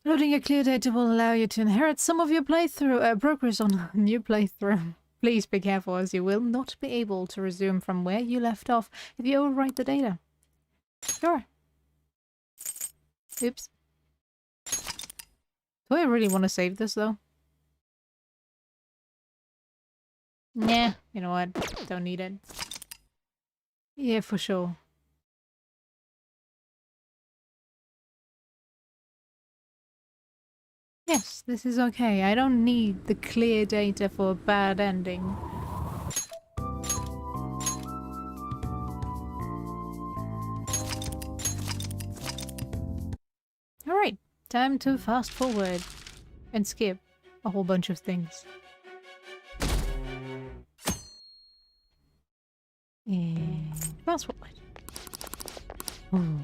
Loading a clear data will allow you to inherit some of your playthrough progress on a new playthrough. Please be careful, as you will not be able to resume from where you left off if you overwrite the data. Sure. Oops. Do I really want to save this though? Nah, you know what? Don't need it. Yeah, for sure. Yes, this is okay. I don't need the clear data for a bad ending. Alright, time to fast forward and skip a whole bunch of things. And fast forward. Ooh.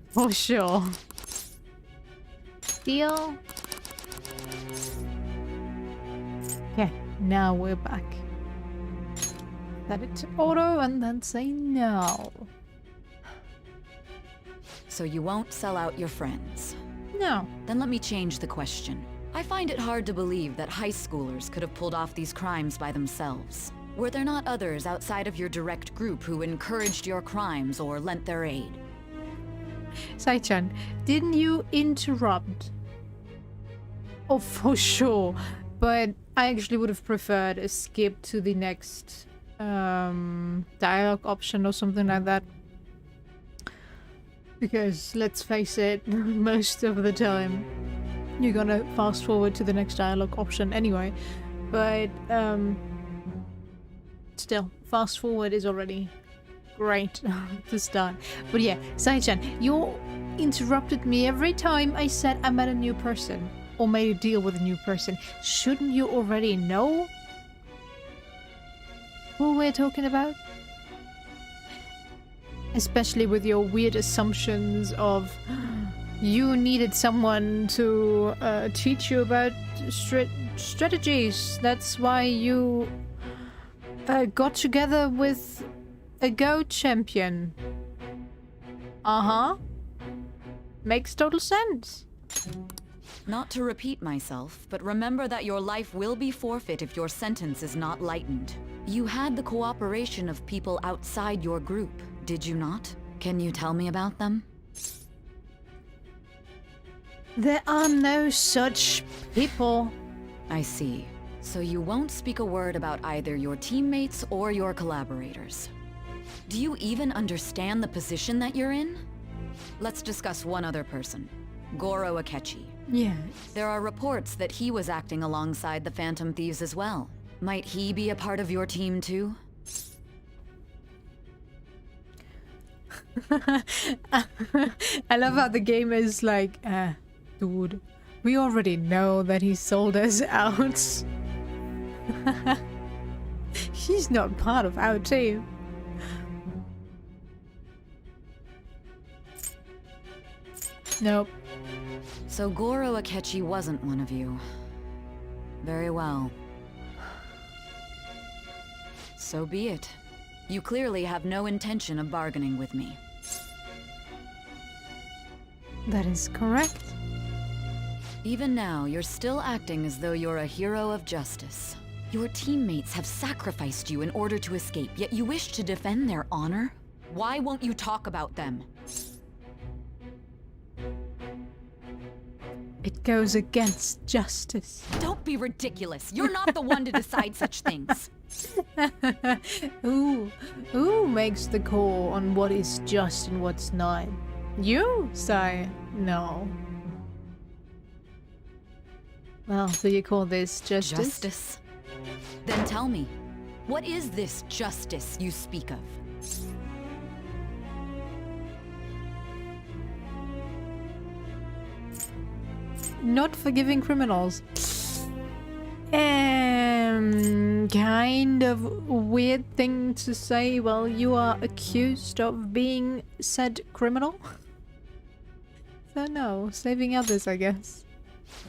For sure. Deal. Okay, now we're back. Set it to auto and then say no. So you won't sell out your friends? No. Then let me change the question. I find it hard to believe that high schoolers could have pulled off these crimes by themselves. Were there not others outside of your direct group who encouraged your crimes or lent their aid? Sai-chan, didn't you interrupt? Oh, for sure. But I actually would have preferred a skip to the next dialogue option or something like that. Because, let's face it, most of the time you're gonna fast forward to the next dialogue option anyway. But, still, fast forward is already great to start. But yeah, Sai-chan, you interrupted me every time I said I met a new person or made a deal with a new person. Shouldn't you already know who we're talking about? Especially with your weird assumptions of you needed someone to teach you about strategies. That's why you got together with a Go champion. Uh-huh. Makes total sense. Not to repeat myself, but remember that your life will be forfeit if your sentence is not lightened. You had the cooperation of people outside your group, did you not? Can you tell me about them? There are no such people. I see. So you won't speak a word about either your teammates or your collaborators. Do you even understand the position that you're in? Let's discuss one other person. Goro Akechi. Yes. There are reports that he was acting alongside the Phantom Thieves as well. Might he be a part of your team too? I love how the game is like, dude, we already know that he sold us out. He's not part of our team. Nope. So Goro Akechi wasn't one of you. Very well. So be it. You clearly have no intention of bargaining with me. That is correct. Even now, you're still acting as though you're a hero of justice. Your teammates have sacrificed you in order to escape, yet you wish to defend their honor? Why won't you talk about them? It goes against justice. Don't be ridiculous. You're not the one to decide such things. Who makes the call on what is just and what's not? You, sire? No. Well, do you call this justice? Justice? Then tell me, what is this justice you speak of? Not forgiving criminals. Kind of weird thing to say while you are accused of being said criminal. So no, saving others, I guess.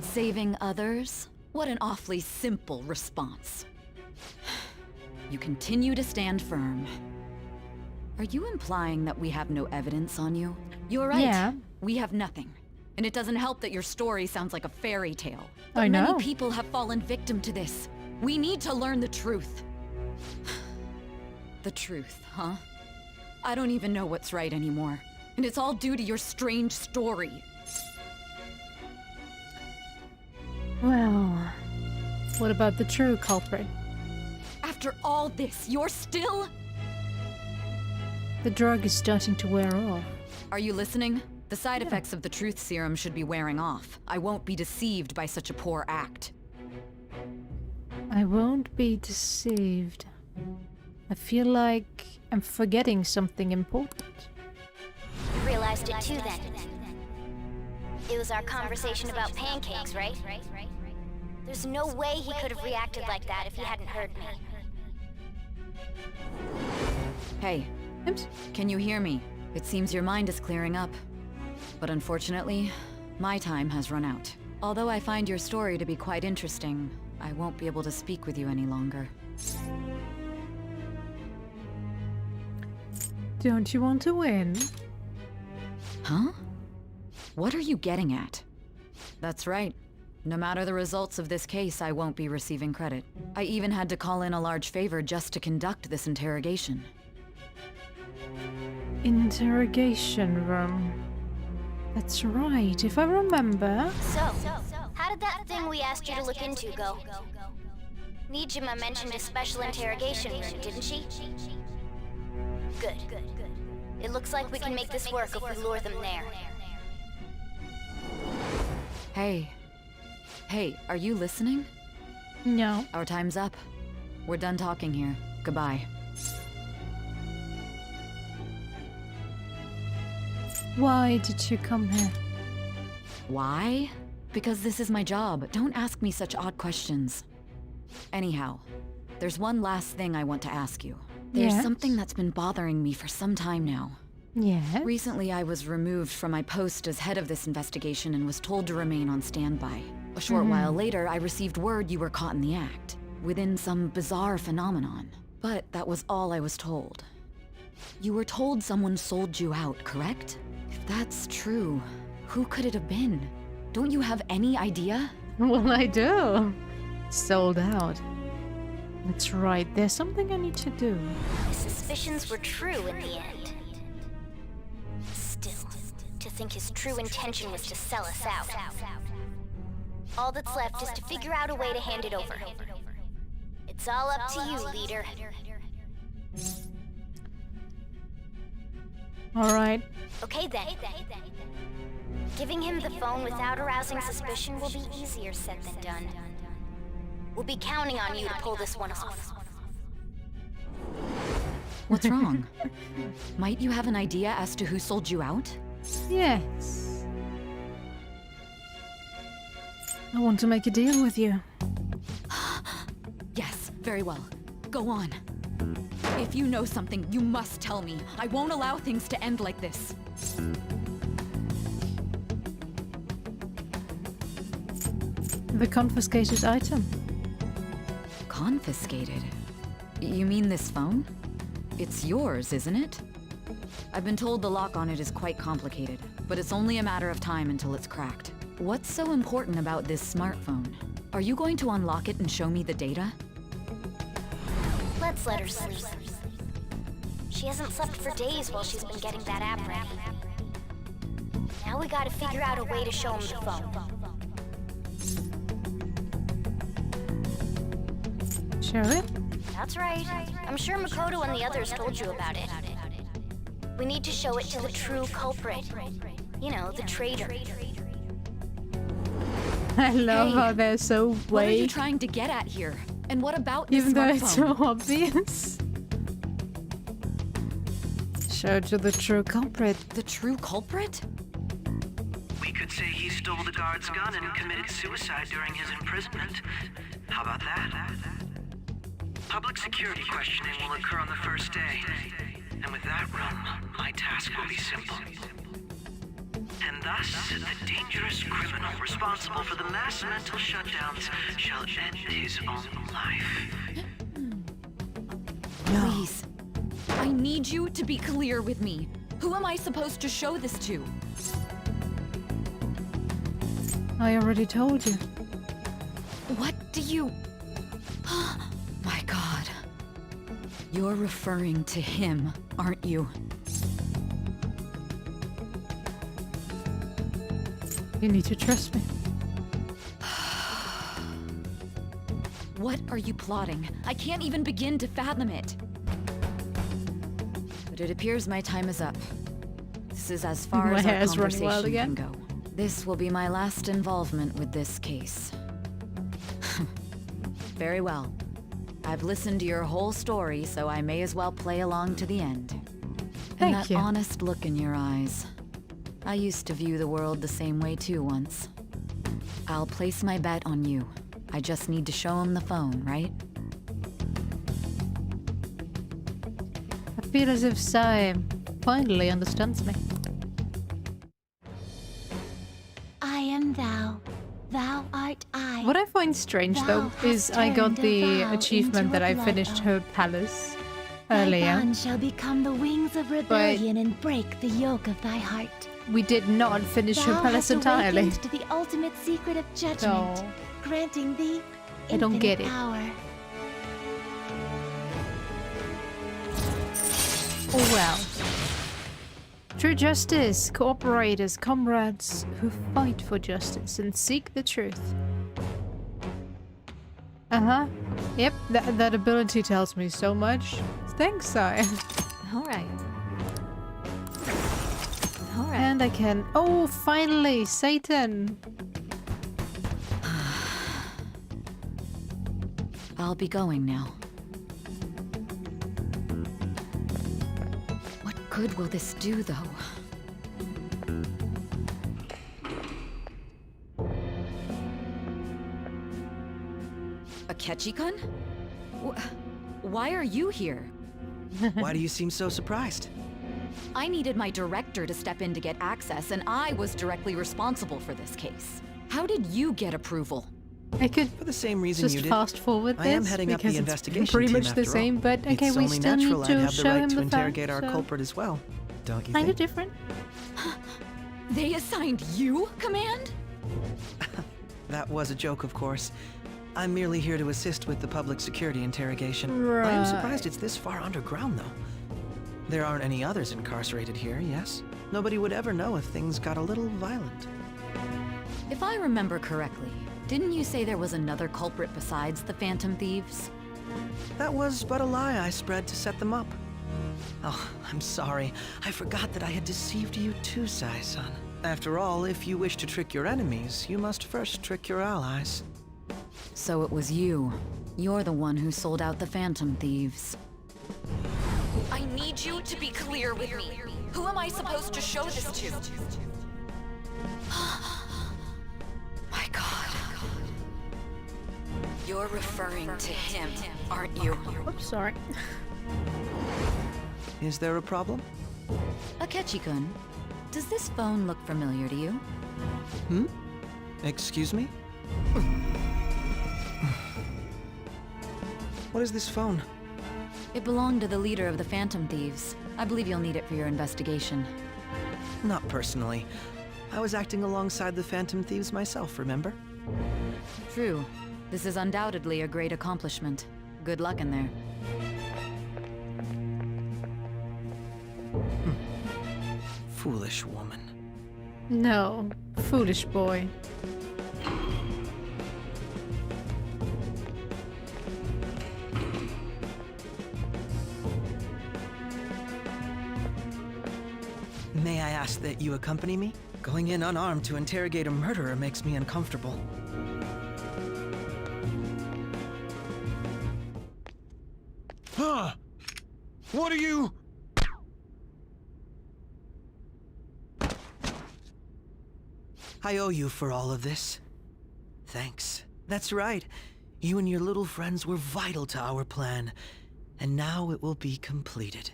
Saving others? What an awfully simple response. You continue to stand firm. Are you implying that we have no evidence on you? You're right. Yeah. We have nothing. And it doesn't help that your story sounds like a fairy tale. But I know. many people have fallen victim to this. We need to learn the truth. The truth, huh? I don't even know what's right anymore. And it's all due to your strange story. Well, what about the true culprit? After all this, you're still... The drug is starting to wear off. Are you listening? The side effects of the truth serum should be wearing off. I won't be deceived by such a poor act. I won't be deceived. I feel like I'm forgetting something important. You realized it too then. It was our conversation about pancakes, right? There's no way he could have reacted like that if he hadn't heard me. Hey, can you hear me? It seems your mind is clearing up. But unfortunately, my time has run out. Although I find your story to be quite interesting, I won't be able to speak with you any longer. Don't you want to win? Huh? What are you getting at? That's right. No matter the results of this case, I won't be receiving credit. I even had to call in a large favor just to conduct this interrogation. Interrogation room. That's right, if I remember. So, how did that thing we asked you to look into go? Nijima mentioned a special interrogation room, didn't she? Good. It looks like we can make this work if we lure them there. Hey, are you listening? No. Our time's up. We're done talking here. Goodbye. Why did you come here? Why? Because this is my job. Don't ask me such odd questions. Anyhow, there's one last thing I want to ask you. There's something that's been bothering me for some time now. Yes? Recently, I was removed from my post as head of this investigation and was told to remain on standby. A short while later, I received word you were caught in the act, within some bizarre phenomenon. But that was all I was told. You were told someone sold you out, correct? If that's true, who could it have been? Don't you have any idea? Well, I do. Sold out. That's right, there's something I need to do. My suspicions were true in the end. Still, to think his true intention was to sell us out. All that's left is to figure out a way to hand it over. It's all up to you, leader. Alright. Okay then. Giving him the phone without arousing suspicion will be easier said than done. We'll be counting on you to pull this one off. What's wrong? Might you have an idea as to who sold you out? Yes. I want to make a deal with you. Yes, very well. Go on. If you know something, you must tell me. I won't allow things to end like this. The confiscated item. Confiscated? You mean this phone? It's yours, isn't it? I've been told the lock on it is quite complicated, but it's only a matter of time until it's cracked. What's so important about this smartphone? Are you going to unlock it and show me the data? Let's let her sleep. She hasn't slept for days while she's been getting that app ready. Now we gotta figure out a way to show him the phone. Shall we? That's right. I'm sure Makoto and the others told you about it. We need to show it to the true culprit. You know, the traitor. I love how they're so vague. What are you trying to get at here? And what about this even though smartphone? It's so obvious. Show to the true culprit. The true culprit? We could say he stole the guard's gun and committed suicide during his imprisonment. How about that? Public security questioning will occur on the first day. And with that run, my task will be simple. And thus, the dangerous criminal responsible for the mass mental shutdowns shall end his own life. Please. I need you to be clear with me. Who am I supposed to show this to? I already told you. What do you... My God. You're referring to him, aren't you? You need to trust me. What are you plotting? I can't even begin to fathom it. But it appears my time is up. This is as far My as our hair's running conversation wild can again. go. This will be my last involvement with this case. Very well. I've listened to your whole story, so I may as well play along to the end. And that honest look in your eyes. I used to view the world the same way too once. I'll place my bet on you. I just need to show him the phone, right? I feel as if Sai finally understands me. I am thou, thou art I. What I find strange though is I got the achievement that I finished her palace earlier. Thy bond shall become the wings of rebellion and break the yoke of thy heart. We did not finish her Thou palace hast entirely. awakened to the ultimate secret of judgment, So, granting thee I don't get it. power. Oh well. True justice, cooperators, comrades who fight for justice and seek the truth. Uh-huh. Yep, that ability tells me so much. Thanks, Sai. Alright. And I can... Oh, finally! Satan! I'll be going now. What good will this do, though? Akechi-kun? Why are you here? Why do you seem so surprised? I needed my director to step in to get access, and I was directly responsible for this case. How did you get approval? I could for the same reason just you did. fast forward this I am heading up the because it's investigation pretty team much the after same, all. but okay, it's we only still need natural I'd to have the show right him to the interrogate facts, our so... culprit as well. Don't you Kinda think? different. They assigned you command? That was a joke, of course. I'm merely here to assist with the public security interrogation. I Right. am surprised it's this far underground, though. There aren't any others incarcerated here, yes? Nobody would ever know if things got a little violent. If I remember correctly, didn't you say there was another culprit besides the Phantom Thieves? That was but a lie I spread to set them up. Oh, I'm sorry. I forgot that I had deceived you too, Sai-san. After all, if you wish to trick your enemies, you must first trick your allies. So it was you. You're the one who sold out the Phantom Thieves. I need you to be clear with me. Who am I supposed to show this to? My God. You're referring to him, aren't you? Oops, sorry. Is there a problem? Akechi-kun, does this phone look familiar to you? Hmm? Excuse me? What is this phone? It belonged to the leader of the Phantom Thieves. I believe you'll need it for your investigation. Not personally. I was acting alongside the Phantom Thieves myself, remember? True. This is undoubtedly a great accomplishment. Good luck in there. Foolish woman. No, foolish boy. May I ask that you accompany me? Going in unarmed to interrogate a murderer makes me uncomfortable. Huh? What are you? I owe you for all of this. Thanks. That's right. You and your little friends were vital to our plan, and now it will be completed.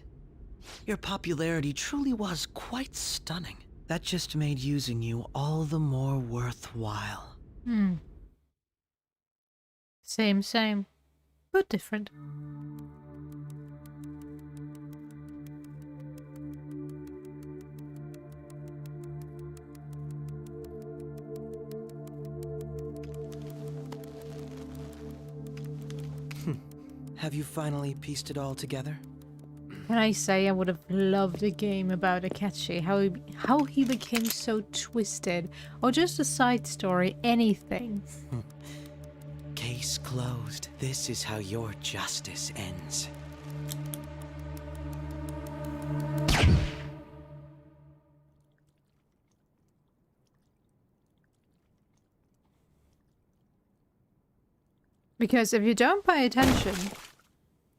Your popularity truly was quite stunning. That just made using you all the more worthwhile. Same, but different. Have you finally pieced it all together? Can I say I would have loved a game about Akechi, how he became so twisted, or just a side story, anything. Case closed. This is how your justice ends. Because if you don't pay attention,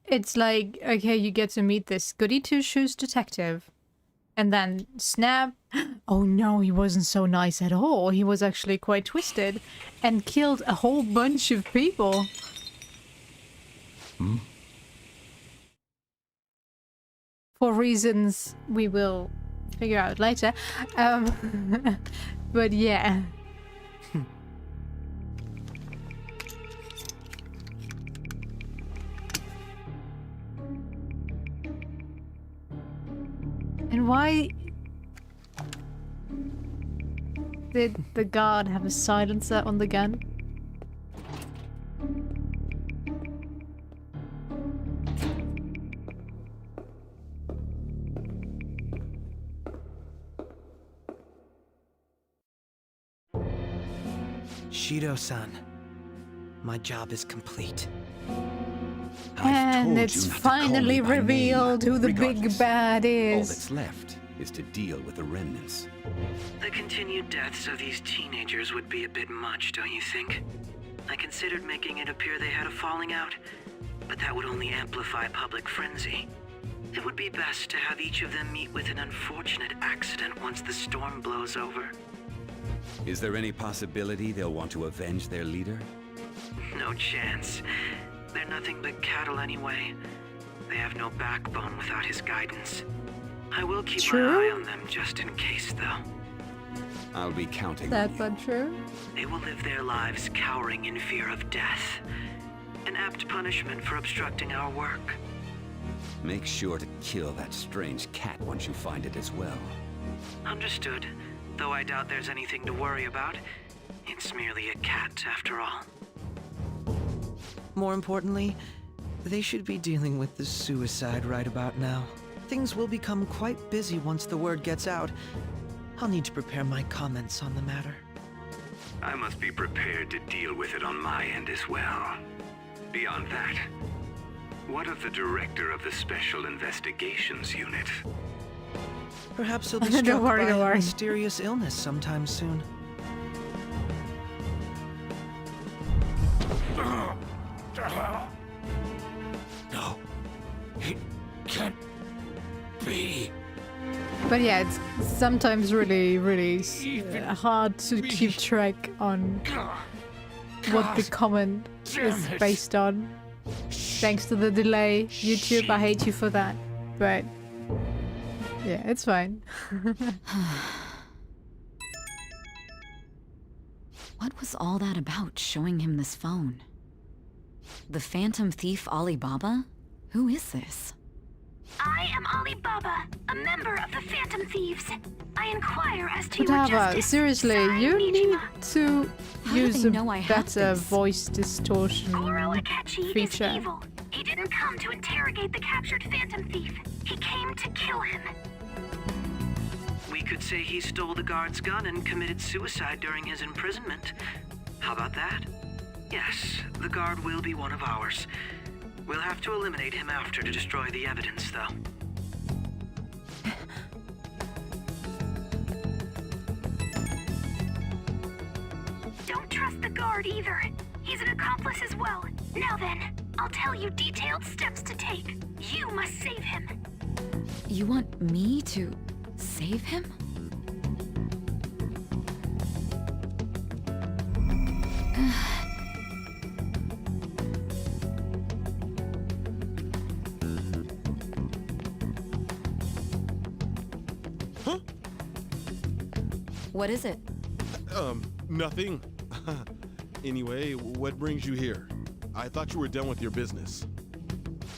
it's like, okay, you get to meet this goody two-shoes detective, and then snap, oh no, he wasn't so nice at all. He was actually quite twisted and killed a whole bunch of people. For reasons we will figure out later. But yeah. And why did the guard have a silencer on the gun? Shido-san, my job is complete. And it's finally revealed who the big bad All is. that's left is to deal with the remnants. The continued deaths of these teenagers would be a bit much, don't you think? I considered making it appear they had a falling out, but that would only amplify public frenzy. It would be best to have each of them meet with an unfortunate accident once the storm blows over. Is there any possibility they'll want to avenge their leader? No chance. They're nothing but cattle anyway. They have no backbone without his guidance. I will keep my eye on them just in case, though. I'll be counting on That you. but true? They will live their lives cowering in fear of death. An apt punishment for obstructing our work. Make sure to kill that strange cat once you find it as well. Understood. Though I doubt there's anything to worry about. It's merely a cat, after all. More importantly, they should be dealing with the suicide right about now. Things will become quite busy once the word gets out. I'll need to prepare my comments on the matter. I must be prepared to deal with it on my end as well. Beyond that, what of the director of the Special Investigations Unit? Perhaps he'll be struck Don't worry, by don't a worry. mysterious illness sometime soon. No, it can't be. But yeah, it's sometimes really hard to keep track on what the comment is based on. Thanks to the delay, YouTube, I hate you for that. But yeah, it's fine. What was all that about, showing him this phone? The Phantom Thief Alibaba? Who is this? I am Alibaba, a member of the Phantom Thieves. I inquire as to your But justice. seriously, you need to use they a know I have better this? voice distortion Akechi is feature. evil. He didn't come to interrogate the captured Phantom Thief. He came to kill him. We could say he stole the guard's gun and committed suicide during his imprisonment. How about that? Yes, the guard will be one of ours. We'll have to eliminate him after to destroy the evidence, though. Don't trust the guard either. He's an accomplice as well. Now then, I'll tell you detailed steps to take. You must save him. You want me to save him? What is it? Nothing. Anyway, what brings you here? I thought you were done with your business.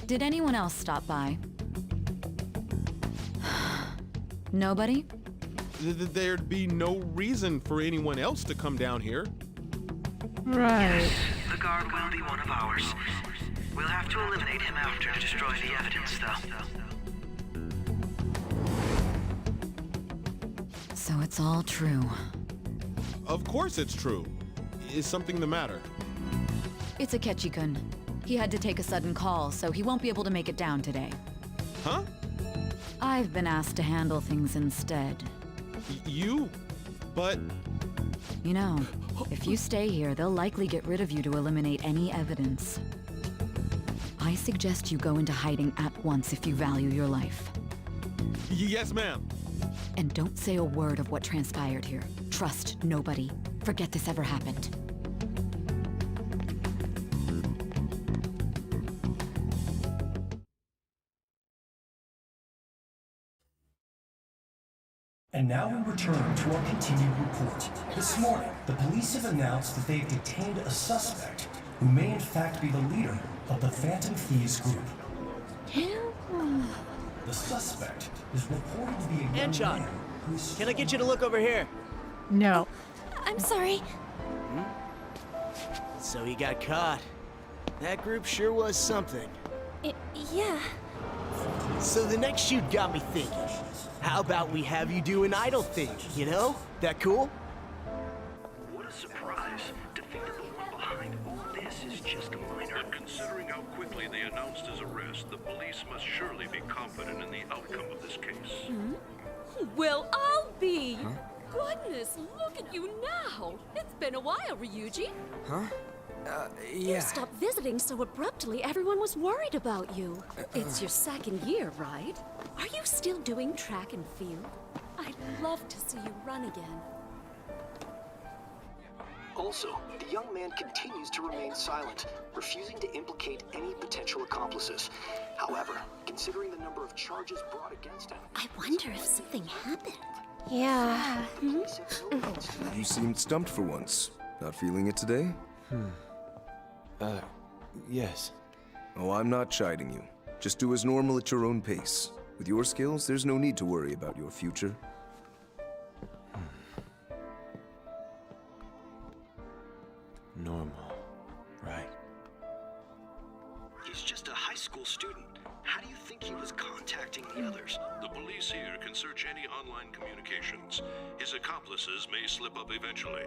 Did anyone else stop by? Nobody? There'd be no reason for anyone else to come down here. Right. The guard will be one of ours. We'll have to eliminate him after to destroy the evidence, though. So it's all true. Of course it's true. Is something the matter? It's Akechi-kun. He had to take a sudden call, so he won't be able to make it down today. Huh? I've been asked to handle things instead. You? But... You know, if you stay here, they'll likely get rid of you to eliminate any evidence. I suggest you go into hiding at once if you value your life. Yes, ma'am. And don't say a word of what transpired here. Trust nobody. Forget this ever happened. And now we return to our continued report. This morning, the police have announced that they've detained a suspect who may in fact be the leader of the Phantom Thieves group. The suspect is reported to be a young Anchon, man who's... can I get you to look over here? No. I'm sorry. So he got caught. That group sure was something. Yeah. So the next shoot got me thinking. How about we have you do an idol thing, you know? That cool? What a surprise. Defeated the one behind all this is just a minor. But considering how quickly they announced his arrest, the police must surely be confident in the outcome of this case. Well, I'll be. Goodness, look at you now. It's been a while, Ryuji. Huh? You stopped visiting so abruptly, everyone was worried about you. It's your second year, right? Are you still doing track and field? I'd love to see you run again. Also, the young man continues to remain silent, refusing to implicate any potential accomplices. However, considering the number of charges brought against him... I wonder if something happened. Yeah. You seemed stumped for once. Not feeling it today? Yes. Oh, I'm not chiding you. Just do as normal at your own pace. With your skills, there's no need to worry about your future. normal, right? He's just a high school student. How do you think he was contacting the others? The police here can search any online communications. His accomplices may slip up eventually.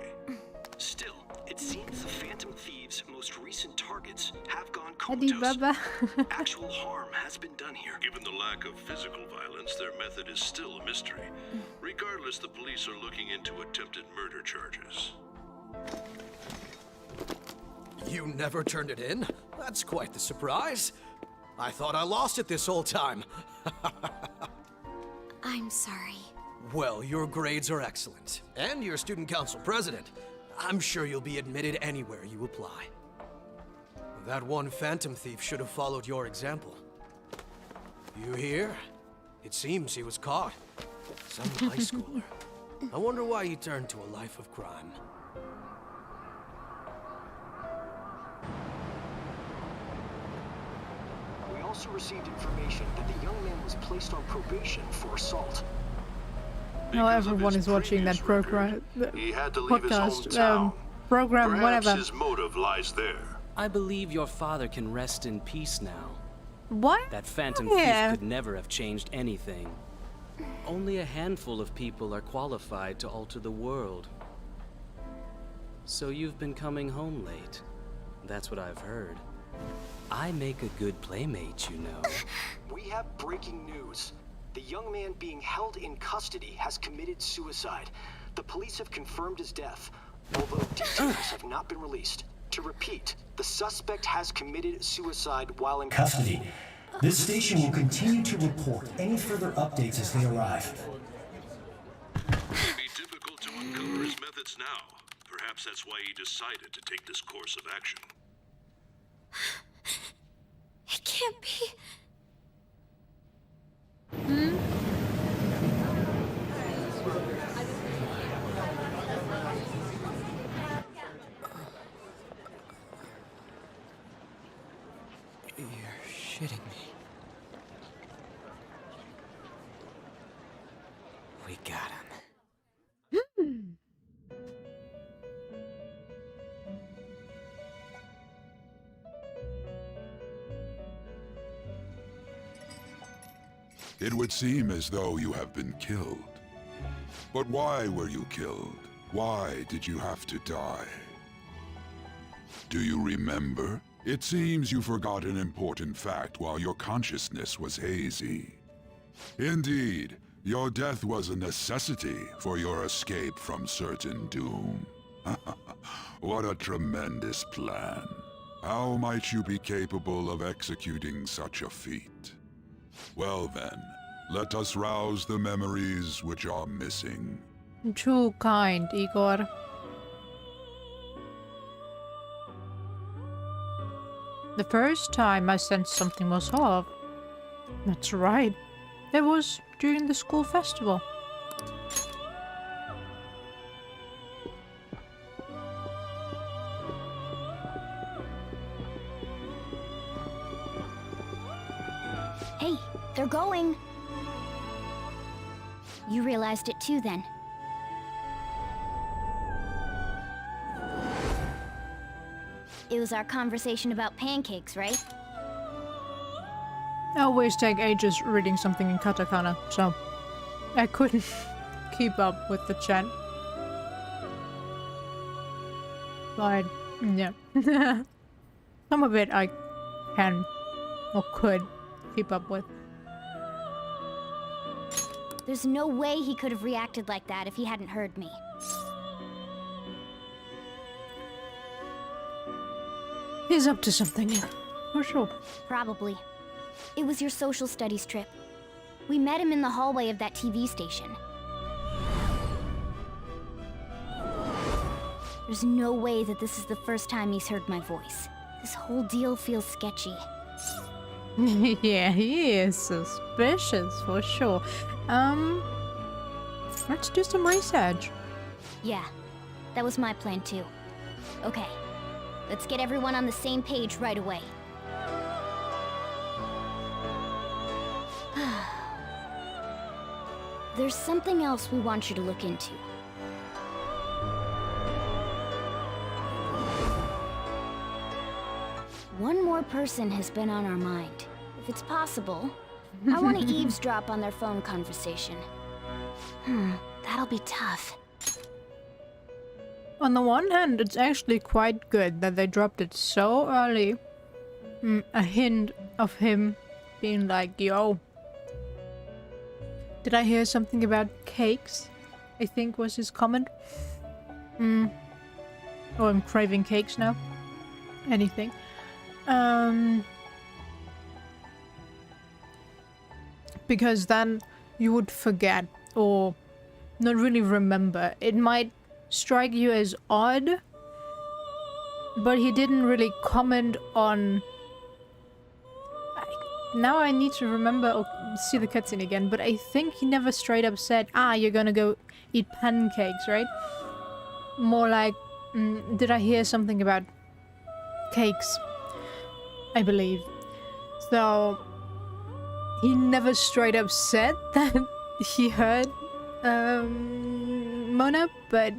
Still, it seems the Phantom Thieves' most recent targets have gone Adi comatose. Baba. Actual harm has been done here. Given the lack of physical violence, their method is still a mystery. Regardless, the police are looking into attempted murder charges. You never turned it in? That's quite the surprise. I thought I lost it this whole time. I'm sorry. Well, your grades are excellent. And you're student council president. I'm sure you'll be admitted anywhere you apply. That one phantom thief should have followed your example. You hear? It seems he was caught. Some high schooler. I wonder why he turned to a life of crime. We also received information that the young man was placed on probation for assault. No, everyone is watching that program, He had to leave his podcast, hometown. program, Perhaps whatever. his motive lies there. I believe your father can rest in peace now. What? That phantom Yeah. thief could never have changed anything. Only a handful of people are qualified to alter the world. So you've been coming home late. That's what I've heard. I make a good playmate, you know. We have breaking news. The young man being held in custody has committed suicide. The police have confirmed his death, although details have not been released. To repeat, the suspect has committed suicide while in Custody. This station will continue to report any further updates as they arrive. It would be difficult to uncover his methods now. Perhaps that's why he decided to take this course of action. It can't be. You're shitting me. We got him. It would seem as though you have been killed. But why were you killed? Why did you have to die? Do you remember? It seems you forgot an important fact while your consciousness was hazy. Indeed, your death was a necessity for your escape from certain doom. What a tremendous plan. How might you be capable of executing such a feat? Well then, let us rouse the memories which are missing. Too kind, Igor. The first time I sensed something was off. That's right. It was during the school festival. Hey, they're going. You realized it too then. It was our conversation about pancakes, right? I always take ages reading something in katakana, so I couldn't keep up with the chat. But, yeah. Some of it I can or could keep up with. There's no way he could have reacted like that if he hadn't heard me. He's up to something, for sure. Probably. It was your social studies trip. We met him in the hallway of that TV station. There's no way that this is the first time he's heard my voice. This whole deal feels sketchy. Yeah, he is suspicious, for sure. Let's do some research. Yeah, that was my plan too. Okay, let's get everyone on the same page right away. There's something else we want you to look into. One more person has been on our mind. If it's possible, I want to eavesdrop on their phone conversation. That'll be tough. On the one hand, it's actually quite good that they dropped it so early. A hint of him being like, yo. Did I hear something about cakes? I think was his comment. Oh, I'm craving cakes now. Anything. Because then you would forget or not really remember. It might strike you as odd, but he didn't really comment on... Now I need to remember or see the cutscene again, but I think he never straight up said, you're gonna go eat pancakes, right? More like, did I hear something about cakes? I believe. So, he never straight up said that he heard Mona, but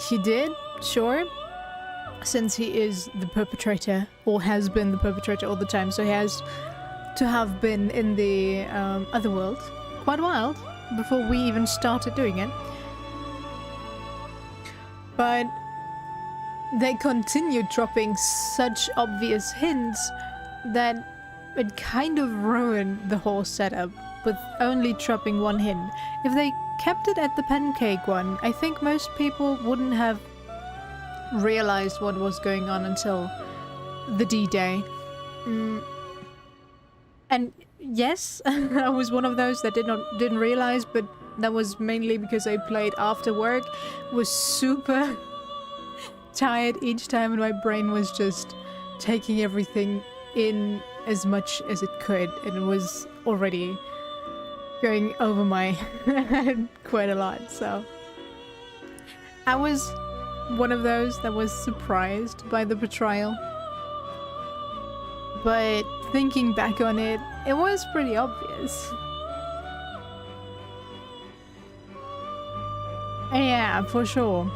he did, sure. Since he is the perpetrator, or has been the perpetrator all the time, so he has to have been in the other world quite a while before we even started doing it. But they continued dropping such obvious hints that it kind of ruined the whole setup with only dropping one hint. If they kept it at the pancake one, I think most people wouldn't have realized what was going on until the D-Day. And yes, I was one of those that didn't realize, but that was mainly because I played after work, was super tired each time, and my brain was just taking everything in as much as it could, and it was already going over my head quite a lot, so I was one of those that was surprised by the betrayal. But thinking back on it, it was pretty obvious. Yeah, for sure.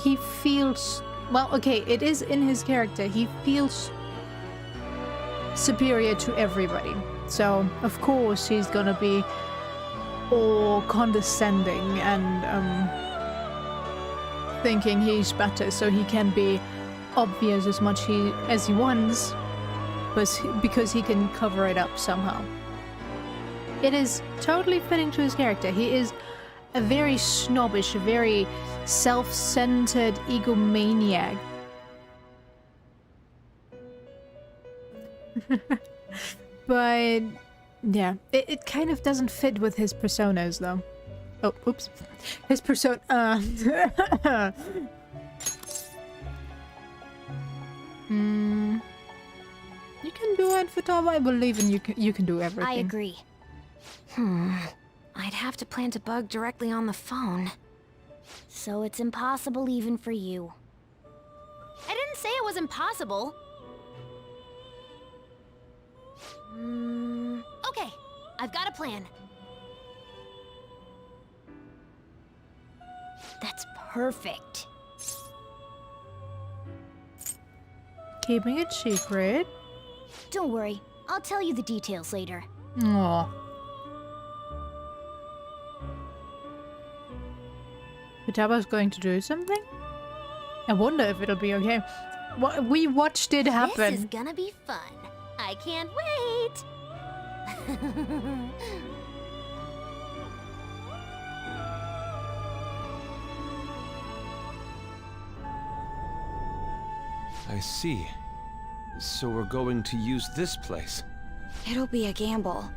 He feels... Well, okay, it is in his character. He feels superior to everybody. So, of course, he's gonna be all condescending and thinking he's better, so he can be obvious as much as he wants, but because he can cover it up somehow. It is totally fitting to his character. He is a very snobbish, a very self-centered egomaniac. But yeah, it kind of doesn't fit with his personas though. Oh, oops. His persona... You can do it, Futaba. I believe in you. You can do everything. I agree. I'd have to plant a bug directly on the phone. So it's impossible even for you. I didn't say it was impossible. Okay, I've got a plan. That's perfect. Keeping it secret? Don't worry, I'll tell you the details later. Aww. Futaba's going to do something? I wonder if it'll be okay. We watched it happen. This is gonna be fun. I can't wait! I see. So we're going to use this place. It'll be a gamble.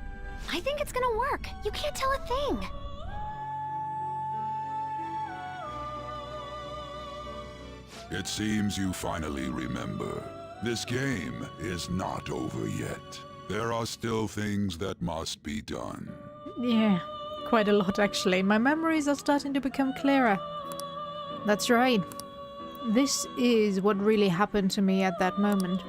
I think it's gonna work. You can't tell a thing. It seems you finally remember. This game is not over yet. There are still things that must be done. Yeah, quite a lot actually. My memories are starting to become clearer. That's right. This is what really happened to me at that moment.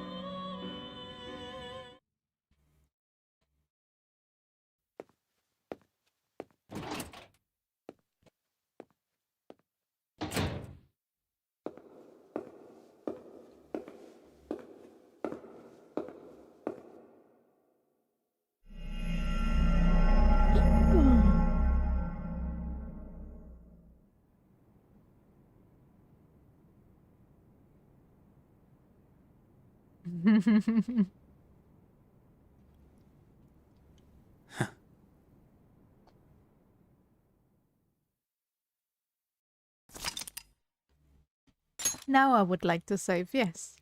Now I would like to save, yes.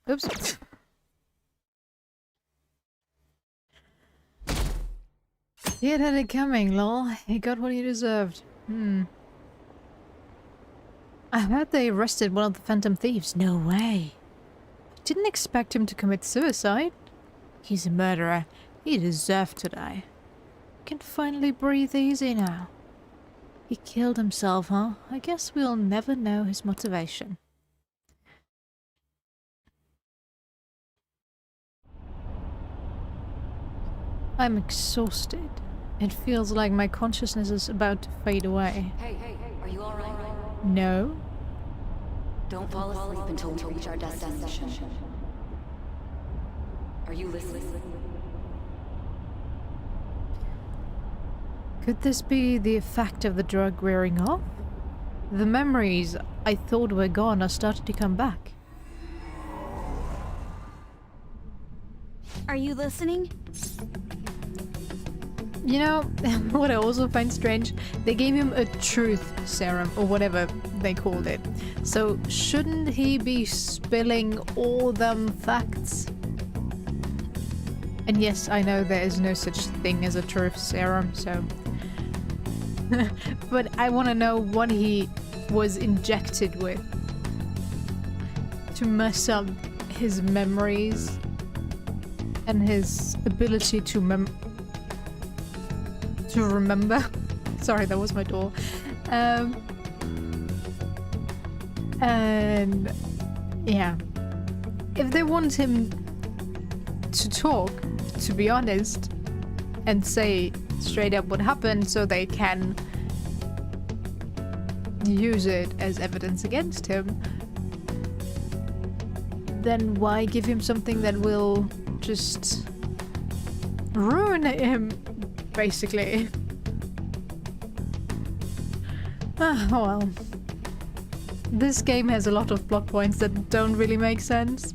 Oops. He had it coming, lol. He got what he deserved. I heard they arrested one of the Phantom Thieves. No way. I didn't expect him to commit suicide. He's a murderer. He deserved to die. Can finally breathe easy now. He killed himself, huh? I guess we'll never know his motivation. I'm exhausted. It feels like my consciousness is about to fade away. Hey, are you alright? No? Don't fall asleep until we reach our destination. Are you listening? Could this be the effect of the drug wearing off? The memories I thought were gone are starting to come back. Are you listening? You know, what I also find strange, they gave him a truth serum, or whatever they called it. So shouldn't he be spilling all them facts? And yes, I know there is no such thing as a truth serum, so... but I want to know what he was injected with to mess up his memories and his ability to remember. Sorry, that was my door. And yeah, if they want him to talk, to be honest, and say straight up what happened so they can use it as evidence against him, then why give him something that will just ruin him, basically? Ah, well. This game has a lot of plot points that don't really make sense.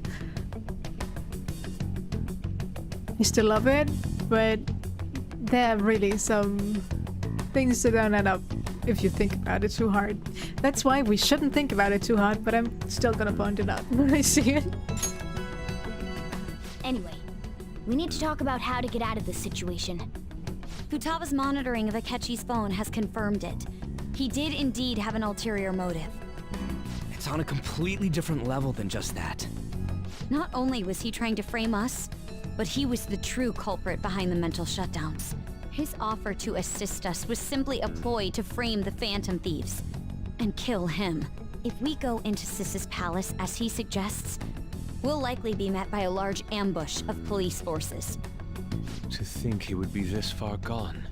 I still love it, but there are really some things that don't add up if you think about it too hard. That's why we shouldn't think about it too hard, but I'm still gonna point it out when I see it. Anyway, we need to talk about how to get out of this situation. Futaga's monitoring of Akechi's phone has confirmed it. He did indeed have an ulterior motive. It's on a completely different level than just that. Not only was he trying to frame us, but he was the true culprit behind the mental shutdowns. His offer to assist us was simply a ploy to frame the Phantom Thieves and kill him. If we go into Sis's palace as he suggests, we'll likely be met by a large ambush of police forces. To think he would be this far gone.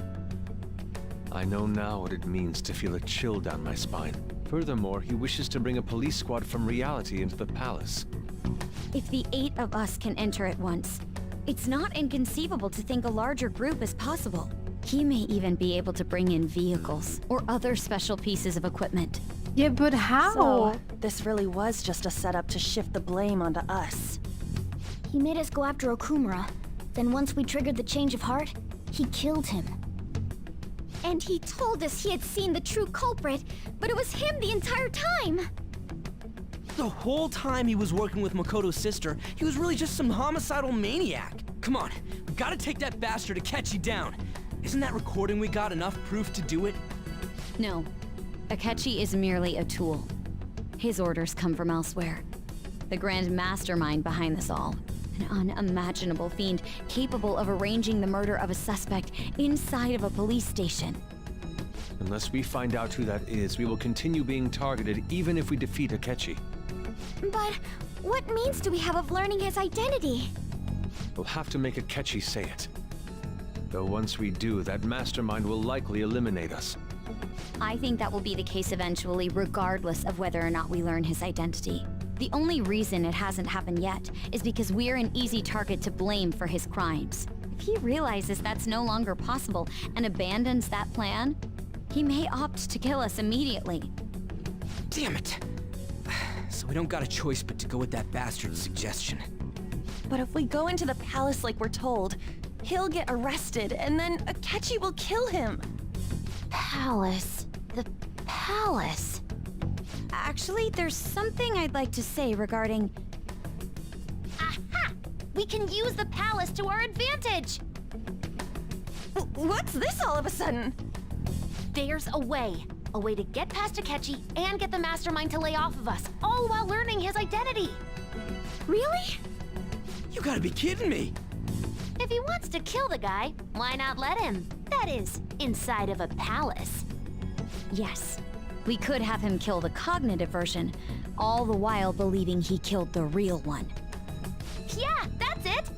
I know now what it means to feel a chill down my spine. Furthermore, he wishes to bring a police squad from reality into the palace. If the 8 of us can enter at once, it's not inconceivable to think a larger group is possible. He may even be able to bring in vehicles or other special pieces of equipment. Yeah, but how? So, this really was just a setup to shift the blame onto us. He made us go after Okumura. Then once we triggered the change of heart, he killed him. And he told us he had seen the true culprit, but it was him the entire time! The whole time he was working with Makoto's sister, he was really just some homicidal maniac. Come on, we gotta take that bastard Akechi down. Isn't that recording we got enough proof to do it? No. Akechi is merely a tool. His orders come from elsewhere. The grand mastermind behind this all. An unimaginable fiend capable of arranging the murder of a suspect inside of a police station. Unless we find out who that is, we will continue being targeted even if we defeat Akechi. But what means do we have of learning his identity? We'll have to make Akechi say it. Though once we do, that mastermind will likely eliminate us. I think that will be the case eventually, regardless of whether or not we learn his identity. The only reason it hasn't happened yet is because we're an easy target to blame for his crimes. If he realizes that's no longer possible and abandons that plan, he may opt to kill us immediately. Damn it! So we don't got a choice but to go with that bastard's suggestion. But if we go into the palace like we're told, he'll get arrested, and then Akechi will kill him. Palace. The palace. Actually, there's something I'd like to say regarding... Aha! We can use the palace to our advantage! What's this all of a sudden? There's a way. A way to get past Akechi and get the mastermind to lay off of us, all while learning his identity. Really? You gotta be kidding me! If he wants to kill the guy, why not let him? That is, inside of a palace. Yes, we could have him kill the cognitive version, all the while believing he killed the real one. Yeah, that's it!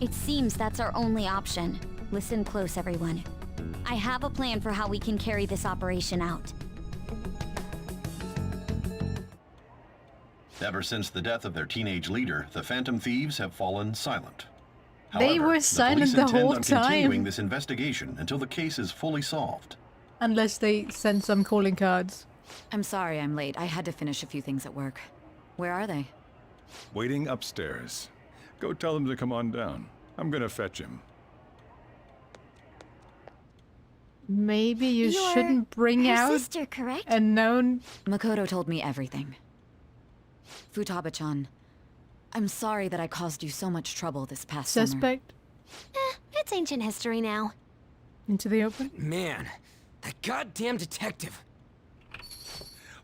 It seems that's our only option. Listen close, everyone. I have a plan for how we can carry this operation out. Ever since the death of their teenage leader, the Phantom Thieves have fallen silent. They were silent the whole on continuing time. this investigation until the case is fully solved. Unless they send some calling cards. I'm sorry I'm late. I had to finish a few things at work. Where are they? Waiting upstairs. Go tell them to come on down. I'm gonna fetch him. Maybe you You're shouldn't bring her out sister, correct? a known... Makoto told me everything. Futaba-chan, I'm sorry that I caused you so much trouble this past summer. suspect It's ancient history now. into the open. Man, that goddamn detective.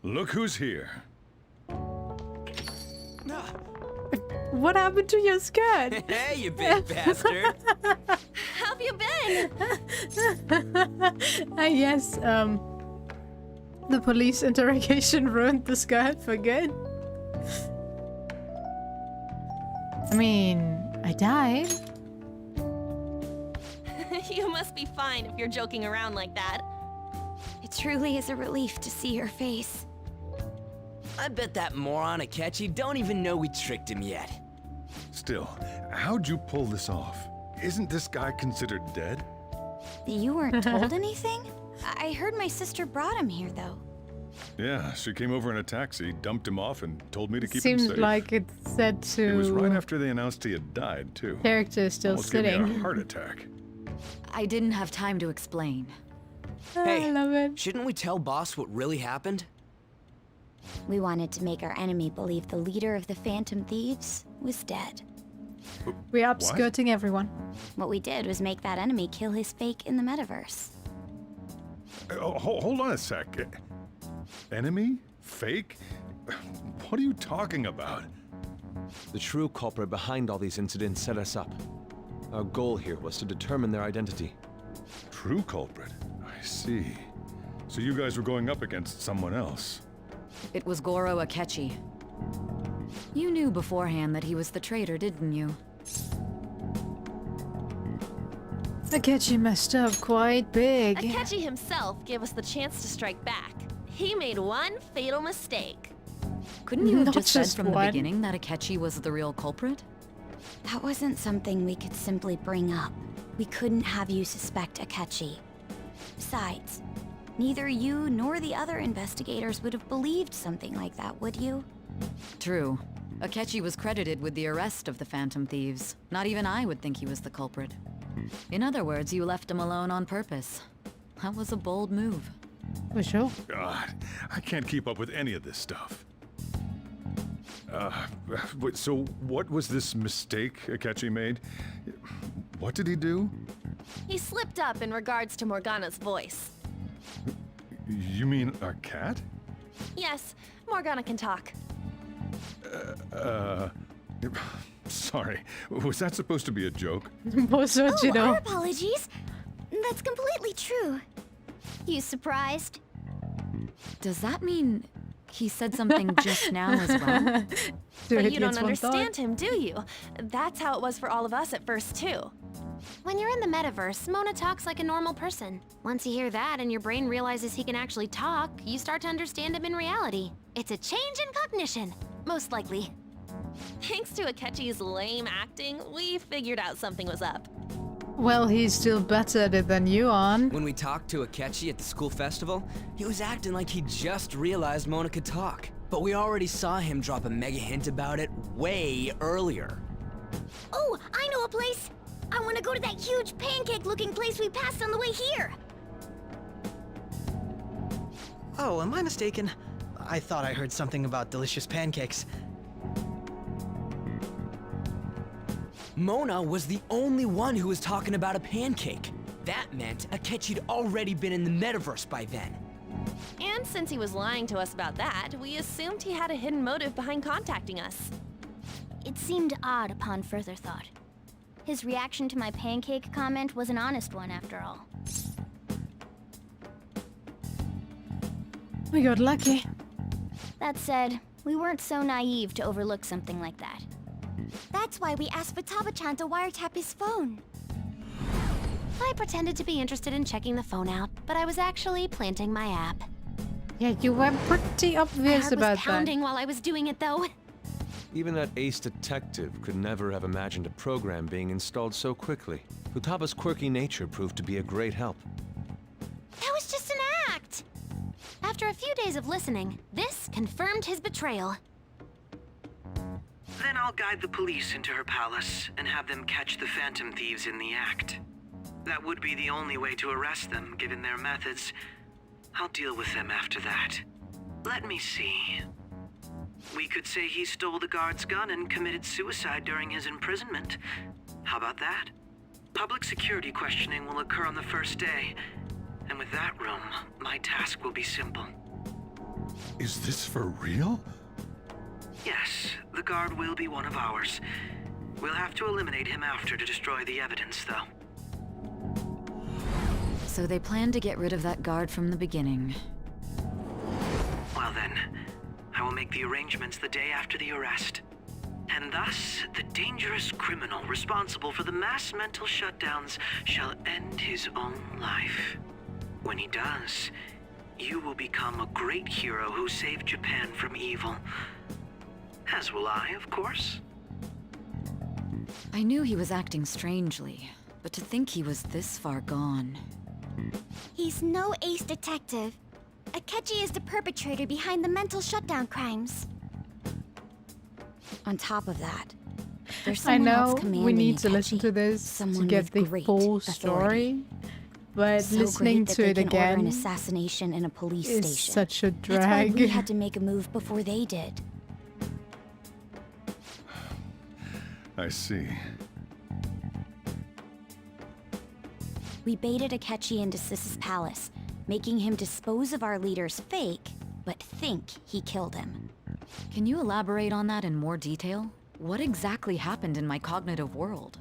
Look who's here. What happened to your skirt? Hey, you big bastard. How have you been? Yes, the police interrogation ruined the skirt for good. I mean, I died. You must be fine if you're joking around like that. It truly is a relief to see your face. I bet that moron Akechi don't even know we tricked him yet. Still, how'd you pull this off? Isn't this guy considered dead? You weren't told anything? I heard my sister brought him here, though. Yeah, she came over in a taxi, dumped him off, and told me to keep him Seems safe. like it's said to... It was right after they announced he had died, too. Character is still Almost gave me sitting. a heart attack. I didn't have time to explain. Hey, I love it. shouldn't we tell boss what really happened? We wanted to make our enemy believe the leader of the Phantom Thieves was dead. We're upskirting everyone. What we did was make that enemy kill his fake in the metaverse. Hold on a sec. Enemy? Fake? What are you talking about? The true culprit behind all these incidents set us up. Our goal here was to determine their identity. True culprit? I see. So you guys were going up against someone else. It was Goro Akechi. You knew beforehand that he was the traitor, didn't you? Akechi messed up quite big. Akechi himself gave us the chance to strike back. He made one fatal mistake. Couldn't you have Not just said just from the one. beginning that Akechi was the real culprit? That wasn't something we could simply bring up. We couldn't have you suspect Akechi. Besides, neither you nor the other investigators would have believed something like that, would you? True. Akechi was credited with the arrest of the Phantom Thieves. Not even I would think he was the culprit. In other words, you left him alone on purpose. That was a bold move. For sure. God, I can't keep up with any of this stuff. So what was this mistake Akechi made? What did he do? He slipped up in regards to Morgana's voice. You mean our cat? Yes, Morgana can talk. Sorry, was that supposed to be a joke? Our apologies. That's completely true. You surprised? Does that mean he said something just now as well? But you don't understand him, do you? That's how it was for all of us at first, too. When you're in the metaverse, Mona talks like a normal person. Once you hear that and your brain realizes he can actually talk, you start to understand him in reality. It's a change in cognition, most likely. Thanks to Akechi's lame acting, we figured out something was up. Well, he's still better at it than you are. When we talked to Akechi at the school festival, he was acting like he just realized Mona could talk. But we already saw him drop a mega hint about it way earlier. Oh, I know a place! I want to go to that huge pancake-looking place we passed on the way here! Oh, am I mistaken? I thought I heard something about delicious pancakes. Mona was the only one who was talking about a pancake. That meant Akechi'd already been in the metaverse by then. And since he was lying to us about that, we assumed he had a hidden motive behind contacting us. It seemed odd upon further thought. His reaction to my pancake comment was an honest one, after all. We got lucky. That said, we weren't so naive to overlook something like that. That's why we asked Futaba-chan to wiretap his phone. I pretended to be interested in checking the phone out, but I was actually planting my app. Yeah, you were pretty obvious My about heart was pounding that. while I was doing it, though. Even that ace detective could never have imagined a program being installed so quickly. Futaba's quirky nature proved to be a great help. That was just an act! After a few days of listening, this confirmed his betrayal. Then I'll guide the police into her palace and have them catch the Phantom Thieves in the act. That would be the only way to arrest them, given their methods. I'll deal with them after that. Let me see. We could say he stole the guard's gun and committed suicide during his imprisonment. How about that? Public security questioning will occur on the first day. And with that room, my task will be simple. Is this for real? Yes, the guard will be one of ours. We'll have to eliminate him after to destroy the evidence, though. So they planned to get rid of that guard from the beginning. Well then, I will make the arrangements the day after the arrest. And thus, the dangerous criminal responsible for the mass mental shutdowns shall end his own life. When he does, you will become a great hero who saved Japan from evil. As will I, of course. I knew he was acting strangely, but to think he was this far gone. He's no ace detective. Akechi is the perpetrator behind the mental shutdown crimes. On top of that, there's I someone know else commanding we need to Akechi. listen to this to Someone get with the great full authority. story, but So listening great that to they it can order an again assassination in a police is station. such a That's why we drag. had to make a move before they did. I see. We baited Akechi into Sis's palace, making him dispose of our leader's fake, but think he killed him. Can you elaborate on that in more detail? What exactly happened in my cognitive world?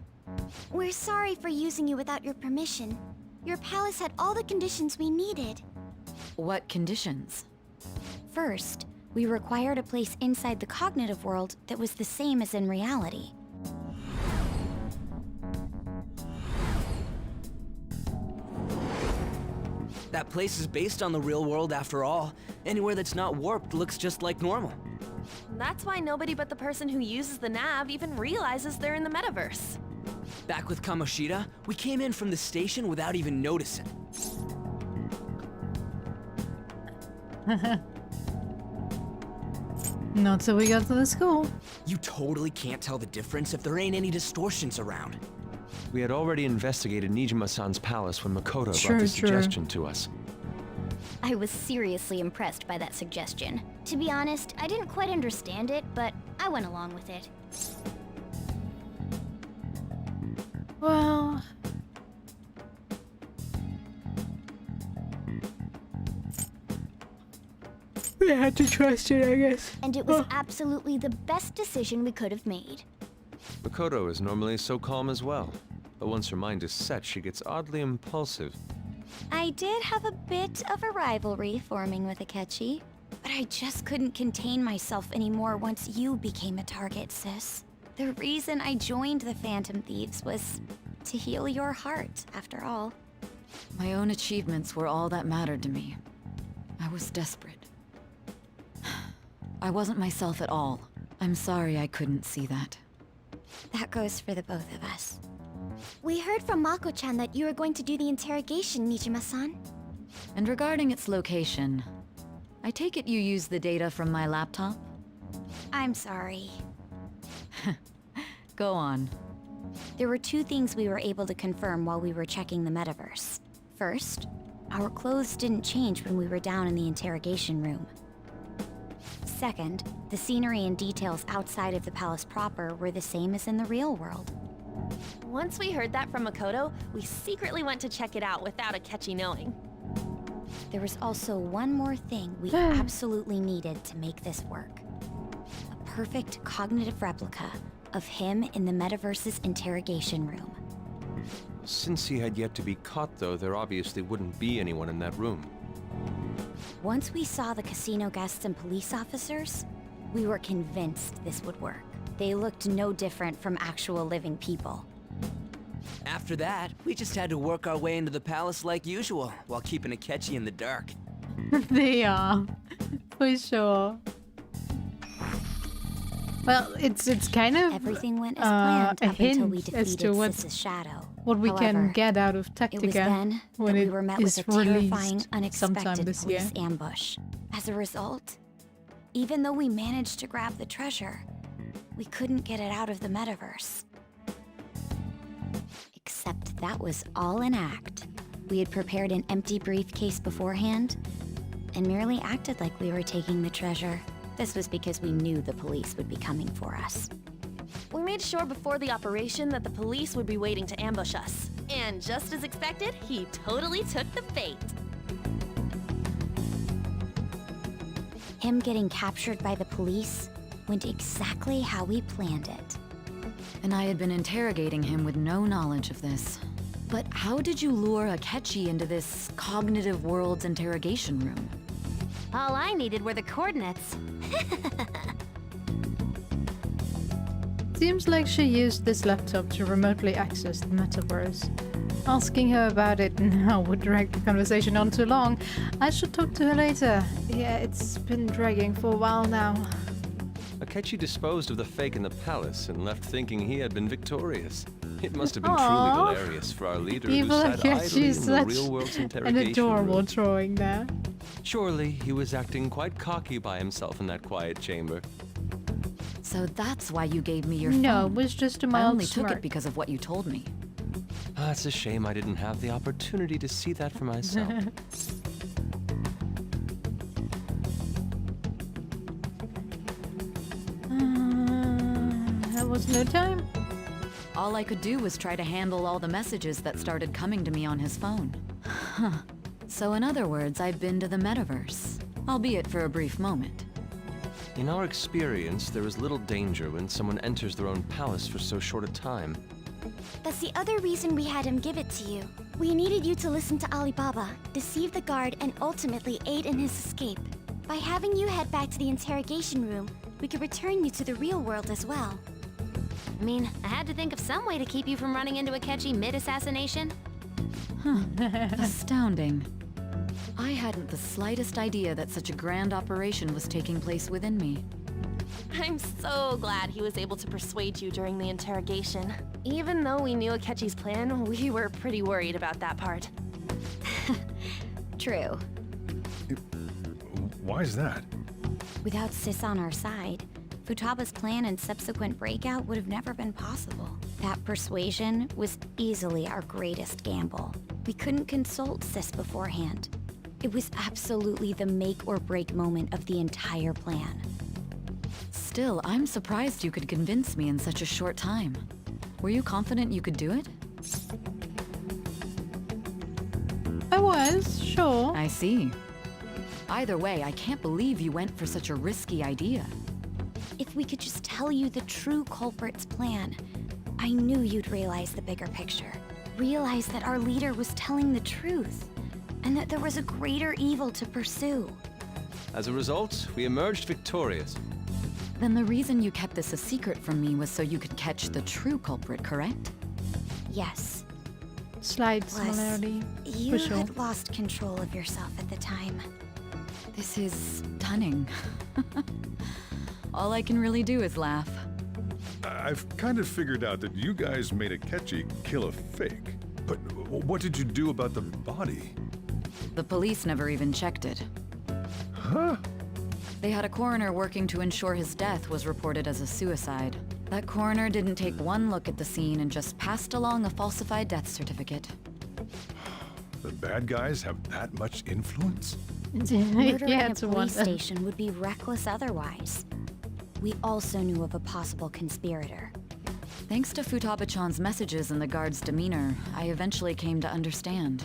We're sorry for using you without your permission. Your palace had all the conditions we needed. What conditions? First, we required a place inside the cognitive world that was the same as in reality. That place is based on the real world after all. Anywhere that's not warped looks just like normal. That's why nobody but the person who uses the nav even realizes they're in the metaverse. Back with Kamoshida, we came in from the station without even noticing. Not till we got to the school. You totally can't tell the difference if there ain't any distortions around. We had already investigated Nijima-san's palace when Makoto True, brought this true. suggestion to us. I was seriously impressed by that suggestion. To be honest, I didn't quite understand it, but I went along with it. Well, we had to trust it, I guess. And it was absolutely the best decision we could have made. Makoto is normally so calm as well, but once her mind is set, she gets oddly impulsive. I did have a bit of a rivalry forming with Akechi, but I just couldn't contain myself anymore once you became a target, sis. The reason I joined the Phantom Thieves was to heal your heart, after all. My own achievements were all that mattered to me. I was desperate. I wasn't myself at all. I'm sorry I couldn't see that. That goes for the both of us. We heard from Mako-chan that you were going to do the interrogation, Nijima-san. And regarding its location, I take it you use the data from my laptop? I'm sorry. Go on. There were two things we were able to confirm while we were checking the metaverse. First, our clothes didn't change when we were down in the interrogation room. Second, the scenery and details outside of the palace proper were the same as in the real world. Once we heard that from Makoto, we secretly went to check it out without Akechi knowing. There was also one more thing we absolutely needed to make this work. A perfect cognitive replica of him in the metaverse's interrogation room. Since he had yet to be caught, though, there obviously wouldn't be anyone in that room. Once we saw the casino guests and police officers, we were convinced this would work. They looked no different from actual living people. After that, we just had to work our way into the palace like usual, while keeping Akechi in the dark. They are, for sure. Well, it's kind of everything went as planned a up until we hint as defeated to Sis's shadow. what we However, can get out of Tactica it was then when that it we were met is with a terrifying, released sometime unexpected this year. police ambush. As a result, even though we managed to grab the treasure, we couldn't get it out of the metaverse. Except that was all an act. We had prepared an empty briefcase beforehand and merely acted like we were taking the treasure. This was because we knew the police would be coming for us. We made sure before the operation that the police would be waiting to ambush us. And just as expected, he totally took the bait. Him getting captured by the police went exactly how we planned it. And I had been interrogating him with no knowledge of this. But how did you lure Akechi into this cognitive world's interrogation room? All I needed were the coordinates. Seems like she used this laptop to remotely access the metaverse. Asking her about it now would drag the conversation on too long. I should talk to her later. Yeah, it's been dragging for a while now. Akechi disposed of the fake in the palace and left thinking he had been victorious. It must have been Aww. truly hilarious for our leader who Evil sat idly Akechi's in the such real world's an interrogation adorable room. drawing there. Surely he was acting quite cocky by himself in that quiet chamber. So that's why you gave me your No, phone. it was just a I mild only took smirk. it because of what you told me. It's a shame I didn't have the opportunity to see that for myself. There was no time. All I could do was try to handle all the messages that started coming to me on his phone. Huh. So in other words, I've been to the metaverse, albeit for a brief moment. In our experience, there is little danger when someone enters their own palace for so short a time. That's the other reason we had him give it to you. We needed you to listen to Alibaba, deceive the guard, and ultimately aid in his escape. By having you head back to the interrogation room, we could return you to the real world as well. I mean, I had to think of some way to keep you from running into Akechi mid-assassination. Astounding. I hadn't the slightest idea that such a grand operation was taking place within me. I'm so glad he was able to persuade you during the interrogation. Even though we knew Akechi's plan, we were pretty worried about that part. True. Why is that? Without Sis on our side, Futaba's plan and subsequent breakout would have never been possible. That persuasion was easily our greatest gamble. We couldn't consult Sis beforehand. It was absolutely the make or break moment of the entire plan. Still, I'm surprised you could convince me in such a short time. Were you confident you could do it? I was, sure. I see. Either way, I can't believe you went for such a risky idea. If we could just tell you the true culprit's plan, I knew you'd realize the bigger picture. Realize that our leader was telling the truth, and that there was a greater evil to pursue. As a result, we emerged victorious. Then the reason you kept this a secret from me was so you could catch the true culprit, correct? Yes. Slight Plus, similarity. you for sure. had lost control of yourself at the time. This is stunning. All I can really do is laugh. I've kind of figured out that you guys made Akechi kill a fake. But what did you do about the body? The police never even checked it. Huh? They had a coroner working to ensure his death was reported as a suicide. That coroner didn't take one look at the scene and just passed along a falsified death certificate. The bad guys have that much influence? Murdering Yeah, in it's a a police wonder. station would be reckless otherwise. We also knew of a possible conspirator. Thanks to Futaba-chan's messages and the guard's demeanor, I eventually came to understand.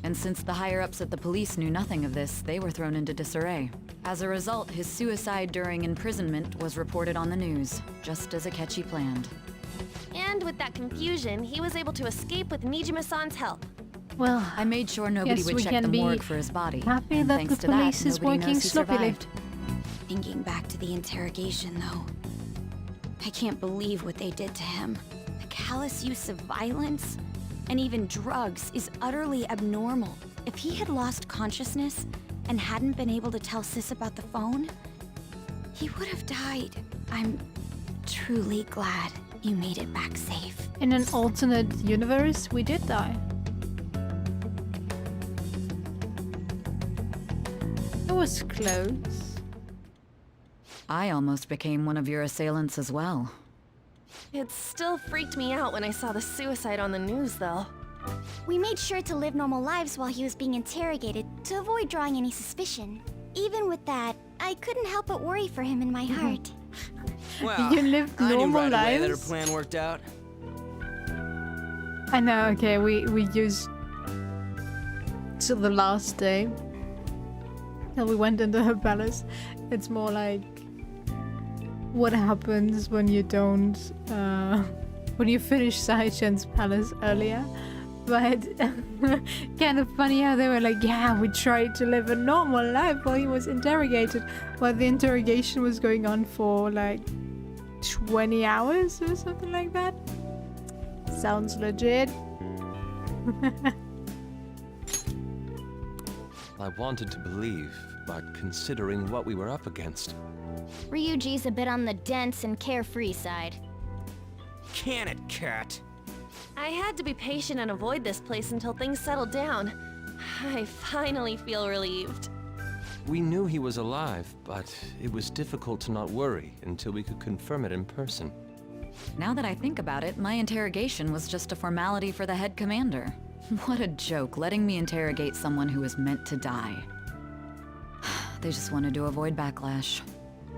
And since the higher-ups at the police knew nothing of this, they were thrown into disarray. As a result, his suicide during imprisonment was reported on the news, just as Akechi planned. And with that confusion, he was able to escape with Mijima-san's help. Well, I made sure nobody yes, would we check can the be morgue for his body. happy and that thanks the to that, police is nobody working knows he sloppily. survived. Thinking back to the interrogation, though, I can't believe what they did to him. The callous use of violence and even drugs is utterly abnormal. If he had lost consciousness and hadn't been able to tell Sis about the phone, he would have died. I'm truly glad you made it back safe. In an alternate universe, we did die. It was close. I almost became one of your assailants as well. It still freaked me out when I saw the suicide on the news, though. We made sure to live normal lives while he was being interrogated to avoid drawing any suspicion. Even with that, I couldn't help but worry for him in my heart. Well, You lived I knew normal right away that her lives? plan worked out. I know, okay, we used till the last day. Till we went into her palace. It's more like what happens when you don't when you finish Saichen's palace earlier. But kind of funny how they were like, yeah, we tried to live a normal life while he was interrogated. While the interrogation was going on for like 20 hours or something like that. Sounds legit. I wanted to believe, but considering what we were up against. Ryuji's a bit on the dense and carefree side. Can it, cat? I had to be patient and avoid this place until things settled down. I finally feel relieved. We knew he was alive, but it was difficult to not worry until we could confirm it in person. Now that I think about it, my interrogation was just a formality for the head commander. What a joke, letting me interrogate someone who was meant to die. They just wanted to avoid backlash.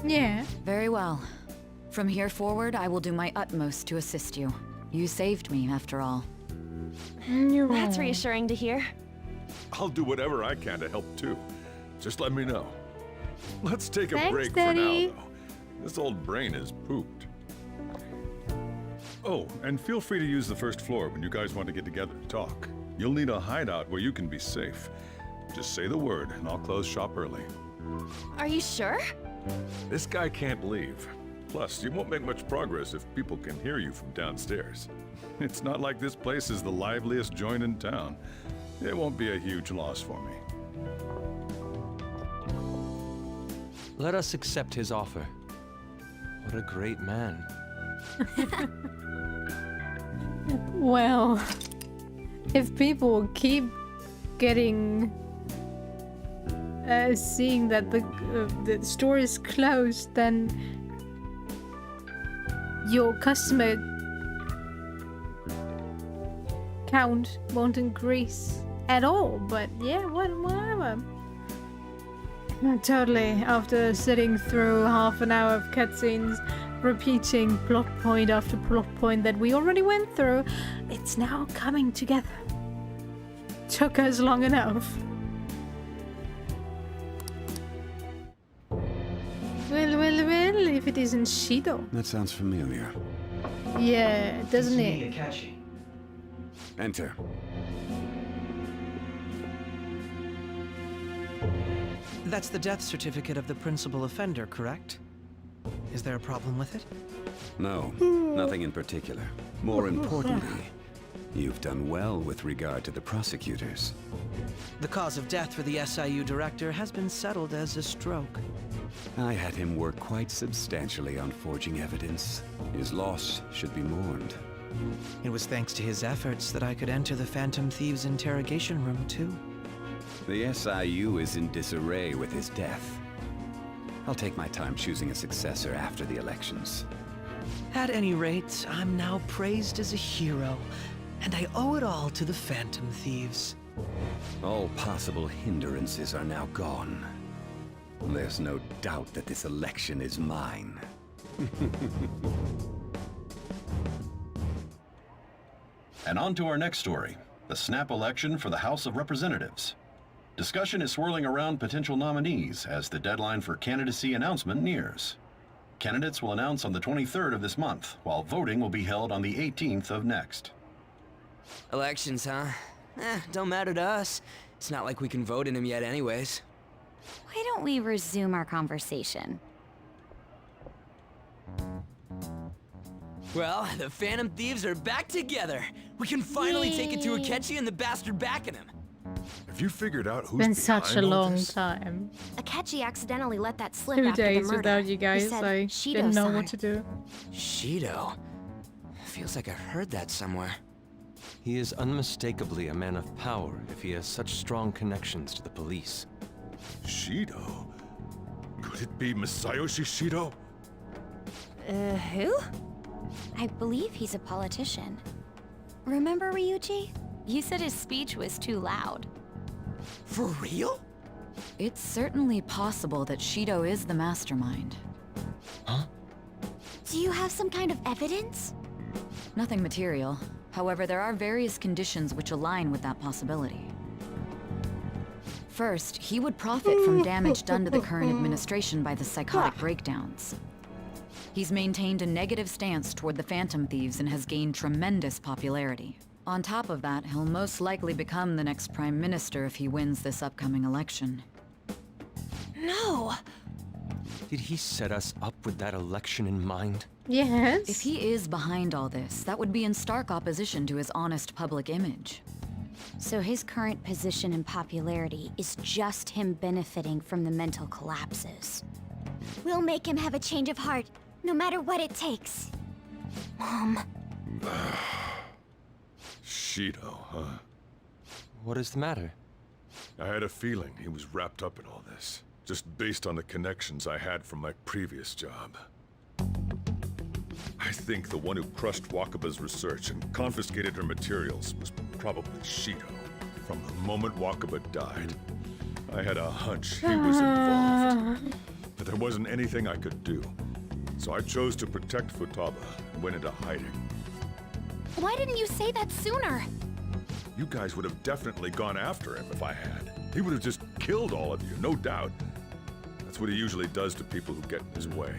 Yeah. Very well. From here forward, I will do my utmost to assist you. You saved me, after all. That's reassuring to hear. I'll do whatever I can to help too. Just let me know. Let's take a Thanks, break Daddy. for now, though. This old brain is pooped. Oh, and feel free to use the first floor when you guys want to get together to talk. You'll need a hideout where you can be safe. Just say the word, and I'll close shop early. Are you sure? This guy can't leave. Plus, you won't make much progress if people can hear you from downstairs. It's not like this place is the liveliest joint in town. It won't be a huge loss for me. Let us accept his offer. What a great man. Well, if people keep getting seeing that the store is closed, then your customer count won't increase at all. But yeah, whatever. Totally. After sitting through half an hour of cutscenes, repeating plot point after plot point that we already went through, it's now coming together. Took us long enough. Well, if it isn't Shido. That sounds familiar. Yeah, doesn't it? Enter. That's the death certificate of the principal offender, correct? Is there a problem with it? No, nothing in particular. More importantly, you've done well with regard to the prosecutors. The cause of death for the SIU director has been settled as a stroke. I had him work quite substantially on forging evidence. His loss should be mourned. It was thanks to his efforts that I could enter the Phantom Thieves' interrogation room, too. The SIU is in disarray with his death. I'll take my time choosing a successor after the elections. At any rate, I'm now praised as a hero, and I owe it all to the Phantom Thieves. All possible hindrances are now gone. There's no doubt that this election is mine. And on to our next story, the snap election for the House of Representatives. Discussion is swirling around potential nominees as the deadline for candidacy announcement nears. Candidates will announce on the 23rd of this month, while voting will be held on the 18th of next. Elections, huh? Don't matter to us. It's not like we can vote in them yet anyways. Why don't we resume our conversation? Well, the Phantom Thieves are back together. We can finally take it to Akechi and the bastard backing him. Have you figured out who's Been behind such a all long this? time. Akechi accidentally let that slip 2 after the days murder. without you He guys, said I Shido didn't know san. what to do. Shido? Feels like I heard that somewhere. He is unmistakably a man of power if he has such strong connections to the police. Shido? Could it be Masayoshi Shido? Who? I believe he's a politician. Remember Ryuji? You said his speech was too loud. For real? It's certainly possible that Shido is the mastermind. Huh? Do you have some kind of evidence? Nothing material. However, there are various conditions which align with that possibility. First, he would profit from damage done to the current administration by the psychotic breakdowns. He's maintained a negative stance toward the Phantom Thieves and has gained tremendous popularity. On top of that, he'll most likely become the next Prime Minister if he wins this upcoming election. No! Did he set us up with that election in mind? Yes. If he is behind all this, that would be in stark opposition to his honest public image. So his current position and popularity is just him benefiting from the mental collapses. We'll make him have a change of heart, no matter what it takes. Mom. Shido, huh? What is the matter? I had a feeling he was wrapped up in all this, just based on the connections I had from my previous job. I think the one who crushed Wakaba's research and confiscated her materials was probably Shido. From the moment Wakaba died, I had a hunch he was involved. But there wasn't anything I could do. So I chose to protect Futaba and went into hiding. Why didn't you say that sooner? You guys would have definitely gone after him if I had. He would have just killed all of you, no doubt. That's what he usually does to people who get in his way.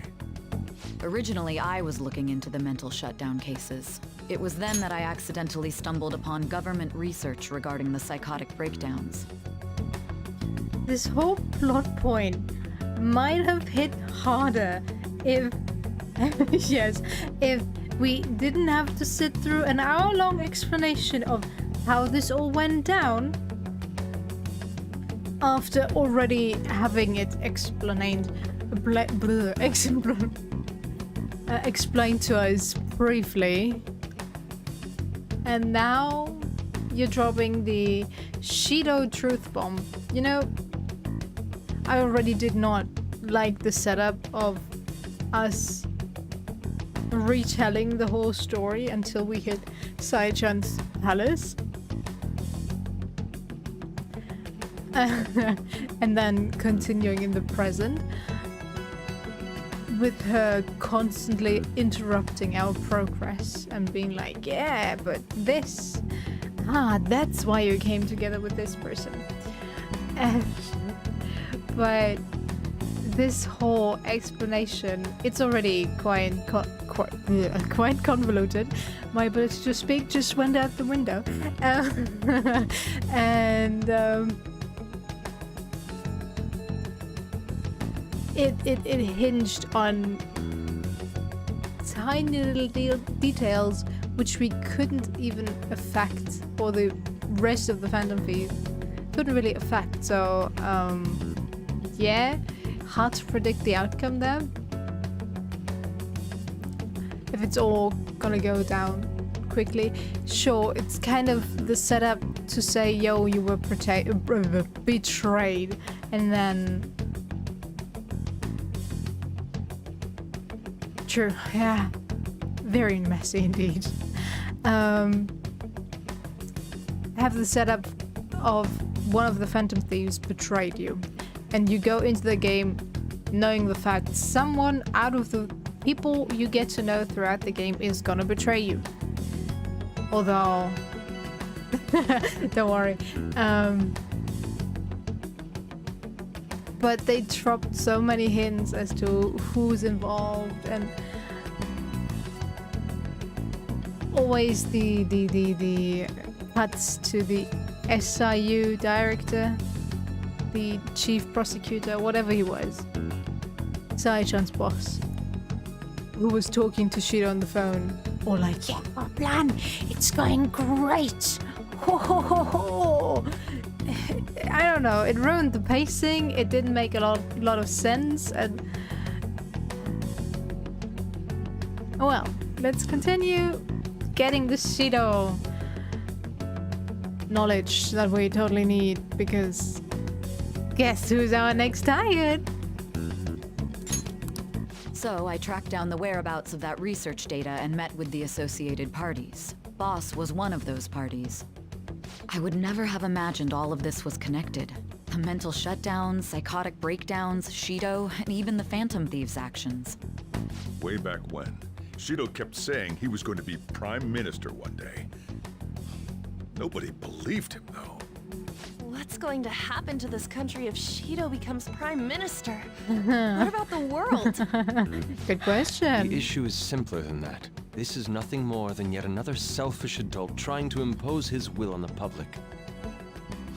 Originally, I was looking into the mental shutdown cases. It was then that I accidentally stumbled upon government research regarding the psychotic breakdowns. This whole plot point might have hit harder if... yes, if we didn't have to sit through an hour-long explanation of how this all went down after already having it explained to us briefly. And now you're dropping the Shido truth bomb. You know, I already did not like the setup of us retelling the whole story until we hit Sai-chan's palace. And then continuing in the present with her constantly interrupting our progress and being like, yeah, but this, that's why you came together with this person. But this whole explanation, it's already quite convoluted. My ability to speak just went out the window. It hinged on tiny little details which we couldn't even affect, or the rest of the Phantom Thieves couldn't really affect. So yeah, hard to predict the outcome there. If it's all gonna go down quickly. Sure, it's kind of the setup to say, yo, you were betrayed, and then... True, yeah. Very messy indeed. Have the setup of one of the Phantom Thieves betrayed you, and you go into the game knowing the fact someone out of the people you get to know throughout the game is gonna betray you. Although, don't worry. But they dropped so many hints as to who's involved, and always the cuts to the SIU director, the chief prosecutor, whatever he was, Sai-chan's boss, who was talking to Shido on the phone, or like, yeah, our plan, it's going great. Ho ho ho ho. I don't know, it ruined the pacing, it didn't make a lot of sense, and... Oh well, let's continue getting the Shido knowledge that we totally need, because guess who's our next target? So I tracked down the whereabouts of that research data and met with the associated parties. Boss was one of those parties. I would never have imagined all of this was connected. The mental shutdowns, psychotic breakdowns, Shido, and even the Phantom Thieves' actions. Way back when, Shido kept saying he was going to be Prime Minister one day. Nobody believed him, though. What's going to happen to this country if Shido becomes Prime Minister? What about the world? Good question. The issue is simpler than that. This is nothing more than yet another selfish adult trying to impose his will on the public.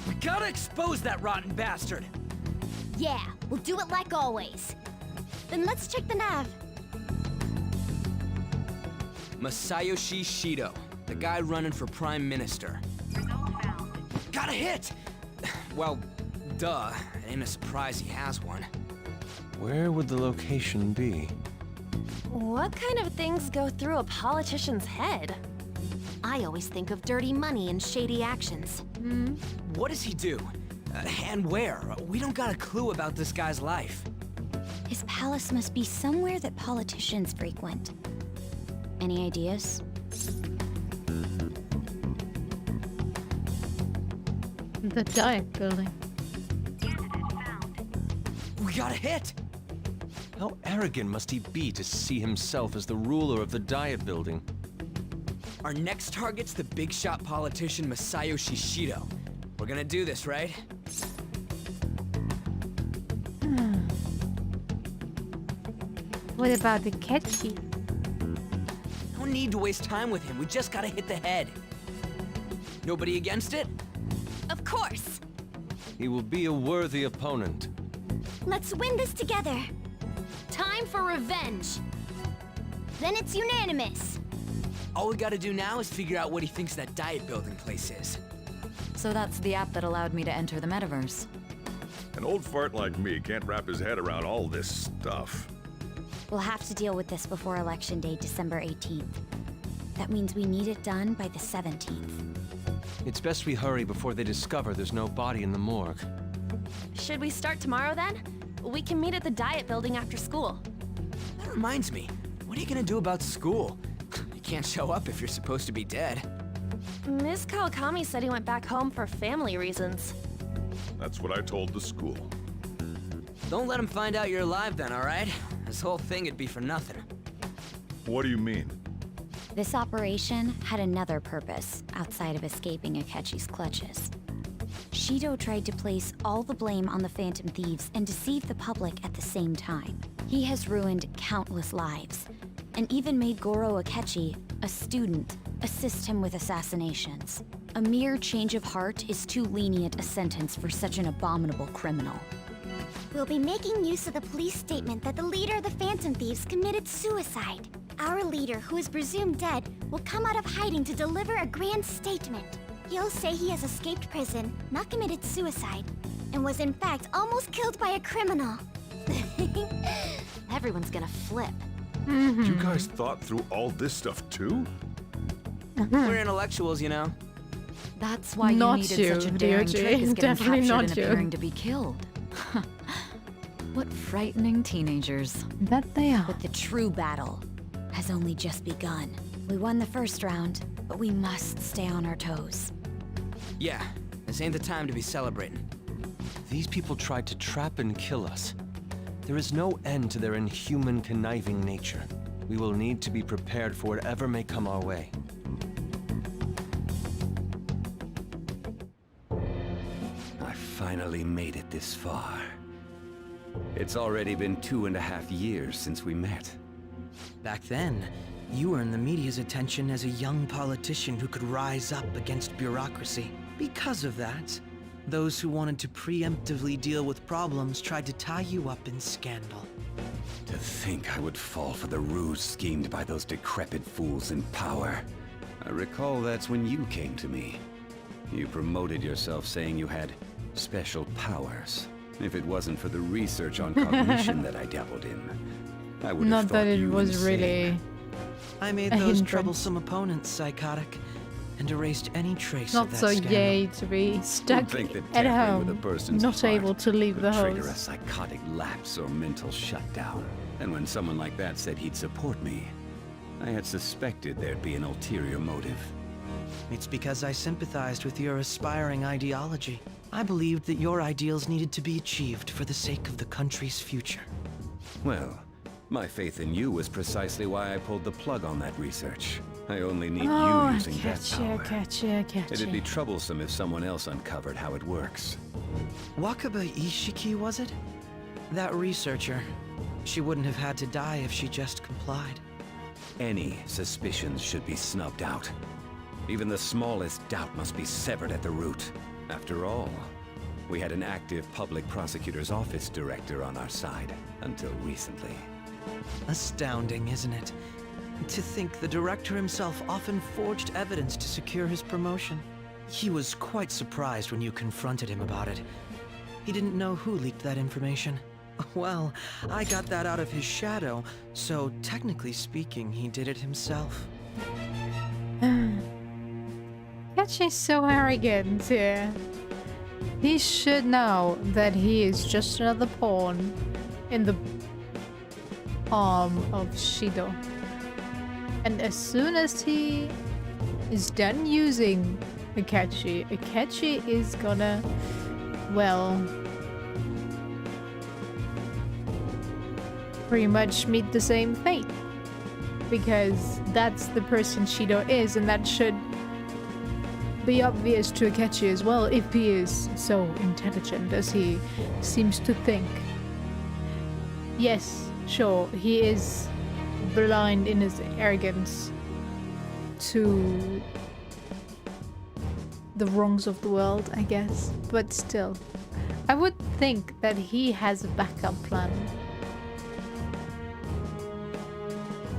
We gotta expose that rotten bastard! Yeah, we'll do it like always. Then let's check the nav. Masayoshi Shido, the guy running for Prime Minister. Got a hit! Well, duh. It ain't a surprise he has one. Where would the location be? What kind of things go through a politician's head? I always think of dirty money and shady actions. What does he do? And where? We don't got a clue about this guy's life. His palace must be somewhere that politicians frequent. Any ideas? The Diet Building. We got a hit! How arrogant must he be to see himself as the ruler of the Diet Building? Our next target's the big shot politician Masayoshi Shido. We're gonna do this, right? What about the Ketchy? No need to waste time with him, we just gotta hit the head. Nobody against it? Of course! He will be a worthy opponent. Let's win this together. Time for revenge. Then it's unanimous. All we gotta do now is figure out what he thinks that Diet Building place is. So that's the app that allowed me to enter the metaverse. An old fart like me can't wrap his head around all this stuff. We'll have to deal with this before Election Day, December 18th. That means we need it done by the 17th. It's best we hurry before they discover there's no body in the morgue. Should we start tomorrow then? We can meet at the Diet Building after school. That reminds me, what are you gonna do about school? You can't show up if you're supposed to be dead. Miss Kawakami said he went back home for family reasons. That's what I told the school. Don't let him find out you're alive then, alright? This whole thing would be for nothing. What do you mean? This operation had another purpose outside of escaping Akechi's clutches. Shido tried to place all the blame on the Phantom Thieves and deceive the public at the same time. He has ruined countless lives, and even made Goro Akechi, a student, assist him with assassinations. A mere change of heart is too lenient a sentence for such an abominable criminal. We'll be making use of the police statement that the leader of the Phantom Thieves committed suicide. Our leader, who is presumed dead, will come out of hiding to deliver a grand statement. He'll say he has escaped prison, not committed suicide, and was in fact almost killed by a criminal. Everyone's gonna flip. You guys thought through all this stuff too? We're intellectuals, you know. That's why Not you needed you, such a daring DOJ. trick as getting Definitely captured not and you. appearing to be killed. What frightening teenagers. That they are. But the true battle has only just begun. We won the first round, but we must stay on our toes. Yeah, this ain't the time to be celebrating. These people tried to trap and kill us. There is no end to their inhuman, conniving nature. We will need to be prepared for whatever may come our way. I finally made it this far. It's already been 2.5 years since we met. Back then, you earned the media's attention as a young politician who could rise up against bureaucracy. Because of that, those who wanted to preemptively deal with problems tried to tie you up in scandal. To think I would fall for the ruse schemed by those decrepit fools in power. I recall that's when you came to me. You promoted yourself saying you had special powers. If it wasn't for the research on cognition that I dabbled in, I would have Not thought that it you was insane. really I made a those hindrance. troublesome opponents psychotic and erased any trace Not of that so scandal. yay to be stuck You'd think that at tampering with a home, person's not heart able to leave the could trigger a house. psychotic lapse or mental shutdown. And when someone like that said he'd support me, I had suspected there'd be an ulterior motive. It's because I sympathized with your aspiring ideology. I believed that your ideals needed to be achieved for the sake of the country's future. Well, my faith in you was precisely why I pulled the plug on that research. I only need Oh, you using that catch power. you, catch you, catch It'd you. be troublesome if someone else uncovered how it works. Wakaba Ishiki, was it? That researcher. She wouldn't have had to die if she just complied. Any suspicions should be snubbed out. Even the smallest doubt must be severed at the root. After all, we had an active public prosecutor's office director on our side until recently. Astounding, isn't it? To think the director himself often forged evidence to secure his promotion. He was quite surprised when you confronted him about it. He didn't know who leaked that information. Well, I got that out of his shadow, so technically speaking, he did it himself. Kachi's so arrogant here. He should know that he is just another pawn in the arm of Shido. And as soon as he is done using Akechi is gonna, well, pretty much meet the same fate. Because that's the person Shido is, and that should be obvious to Akechi as well, if he is so intelligent as he seems to think. Yes, sure, he is blind in his arrogance to the wrongs of the world, I guess. But still, I would think that he has a backup plan.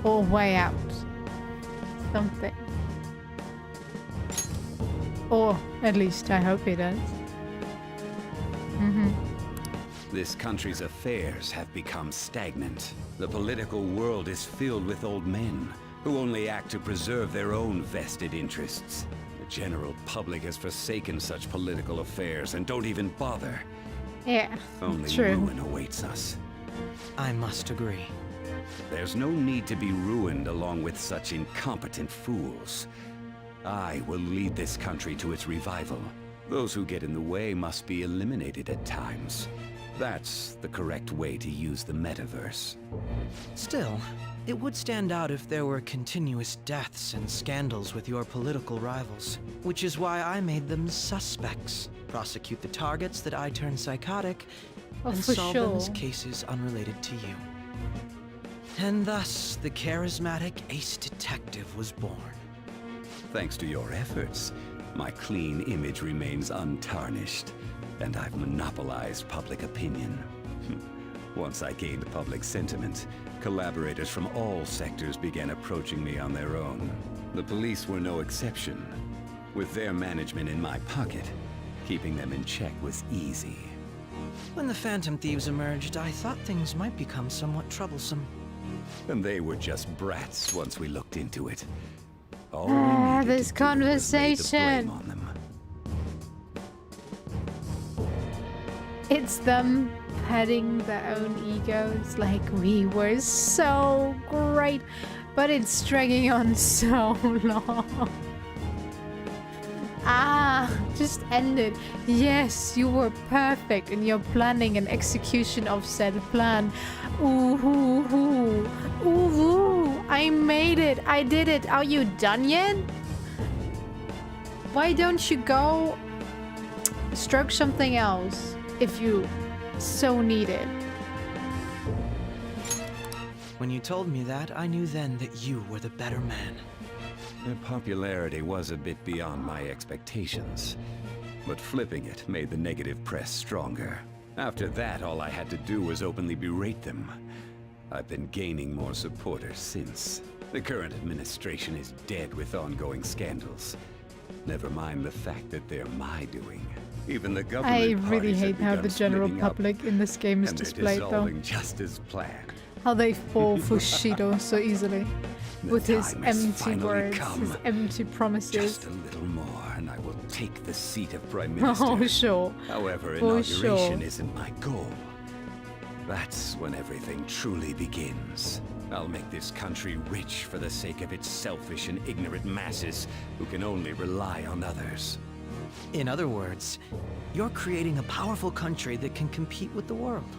Or way out. Something. Or at least I hope he does. This country's affairs have become stagnant. The political world is filled with old men who only act to preserve their own vested interests. The general public has forsaken such political affairs and don't even bother. Yeah, Only true. ruin awaits us. I must agree. There's no need to be ruined along with such incompetent fools. I will lead this country to its revival. Those who get in the way must be eliminated at times. That's the correct way to use the metaverse. Still, it would stand out if there were continuous deaths and scandals with your political rivals, which is why I made them suspects. Prosecute the targets that I turn psychotic, Oh, and for solve them as sure. cases unrelated to you. And thus, the charismatic ace detective was born. Thanks to your efforts, my clean image remains untarnished, and I've monopolized public opinion. Once I gained public sentiment, collaborators from all sectors began approaching me on their own. The police were no exception. With their management in my pocket, keeping them in check was easy. When the Phantom Thieves emerged, I thought things might become somewhat troublesome. And they were just brats once we looked into it. All we needed This to do was lay the conversation. blame on them. It's them petting their own egos like we were so great, but it's dragging on so long. Just end it. Yes, you were perfect in your planning and execution of said plan. Ooh, ooh, ooh, ooh, ooh. I made it. I did it. Are you done yet? Why don't you go stroke something else if you so need it? When you told me that, I knew then that you were the better man. Their popularity was a bit beyond my expectations, but flipping it made the negative press stronger. After that, all I had to do was openly berate them. I've been gaining more supporters since. The current administration is dead with ongoing scandals. Never mind the fact that they're my doing. Even the government I really parties hate have how begun the general splitting up, public in this game is and they're displayed though. dissolving just as planned. How they fall for Shido so easily. With his time has empty finally words, come. his empty promises. Just a little more, and I will take the seat of Prime Minister. Oh, sure. However, For inauguration sure. isn't my goal. That's when everything truly begins. I'll make this country rich for the sake of its selfish and ignorant masses who can only rely on others. In other words, you're creating a powerful country that can compete with the world.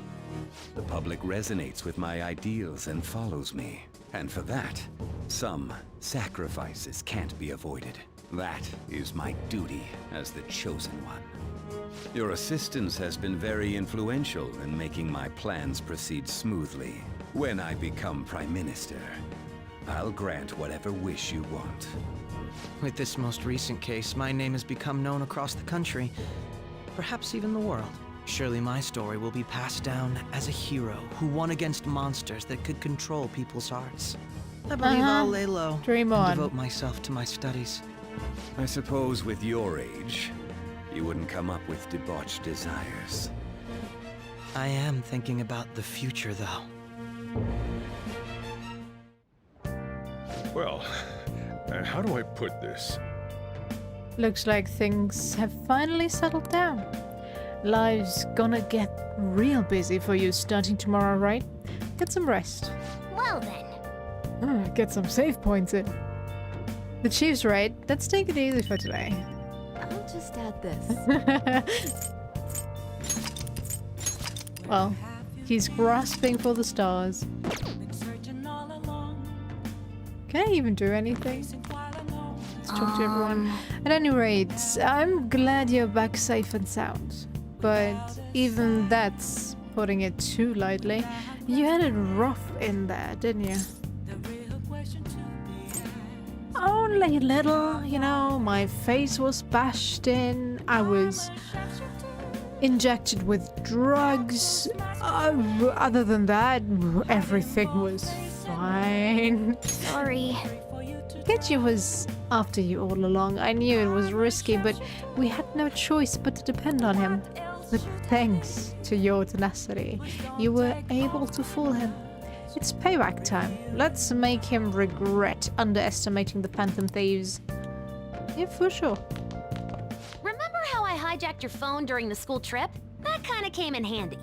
The public resonates with my ideals and follows me. And for that, some sacrifices can't be avoided. That is my duty as the chosen one. Your assistance has been very influential in making my plans proceed smoothly. When I become Prime Minister, I'll grant whatever wish you want. With this most recent case, my name has become known across the country, perhaps even the world. Surely my story will be passed down as a hero who won against monsters that could control people's hearts. I believe I'll lay low Dream and on. devote myself to my studies. I suppose with your age, you wouldn't come up with debauched desires. I am thinking about the future, though. Well, how do I put this? Looks like things have finally settled down. Life's gonna get real busy for you starting tomorrow, right? Get some rest. Well then. Get some save points in. The chief's right. Let's take it easy for today. I'll just add this. Well, he's grasping for the stars. Can I even do anything? Let's talk to everyone. At any rate, I'm glad you're back safe and sound. But even that's putting it too lightly. You had it rough in there, didn't you? Only little, you know, my face was bashed in, I was injected with drugs. Other than that, everything was fine. Sorry. Kechi was after you all along. I knew it was risky, but we had no choice but to depend on him. But thanks to your tenacity, you were able to fool him. It's payback time. Let's make him regret underestimating the Phantom Thieves. Yeah, for sure. Remember how I hijacked your phone during the school trip? That kinda came in handy.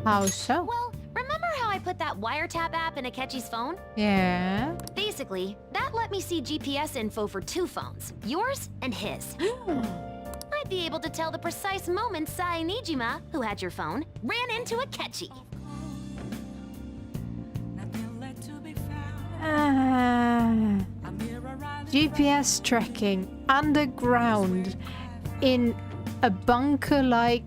How so? Well, remember how I put that wiretap app in Akechi's phone? Yeah. Basically, that let me see GPS info for 2 phones, yours and his. I'd be able to tell the precise moment Sai Nijima, who had your phone, ran into Akechi. GPS tracking underground in a bunker-like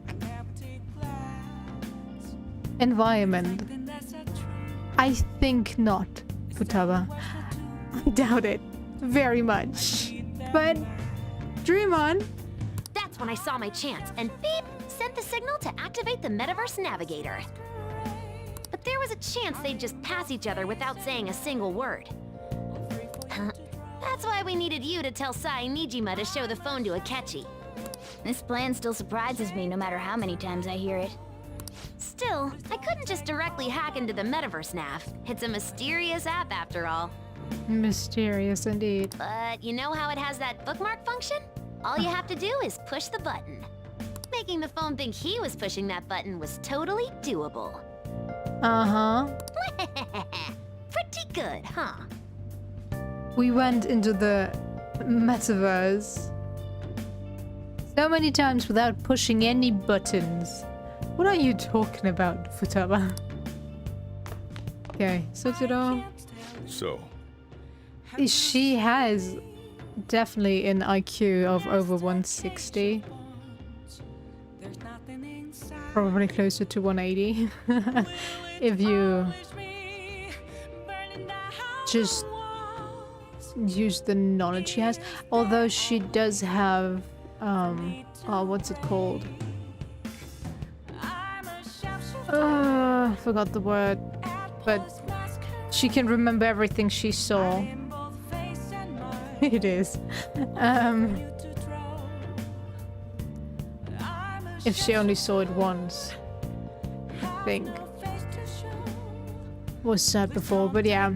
environment. I think not, Futaba. I doubt it very much. But dream on. That's when I saw my chance, and beep, sent the signal to activate the Metaverse Navigator. But there was a chance they'd just pass each other without saying a single word. That's why we needed you to tell Sai Nijima to show the phone to Akechi. This plan still surprises me no matter how many times I hear it. Still, I couldn't just directly hack into the metaverse nav. It's a mysterious app after all. Mysterious indeed. But you know how it has that bookmark function? All you have to do is push the button. Making the phone think he was pushing that button was totally doable. Uh-huh. Pretty good, huh? We went into the metaverse so many times without pushing any buttons. What are you talking about, Futaba? Okay, Sotoro. So, She has definitely an IQ of over 160. Probably closer to 180. If you just use the knowledge she has. Although she does have, oh, what's it called? Forgot the word. But she can remember everything she saw. It is. If she only saw it once, I think. Was said before, but yeah.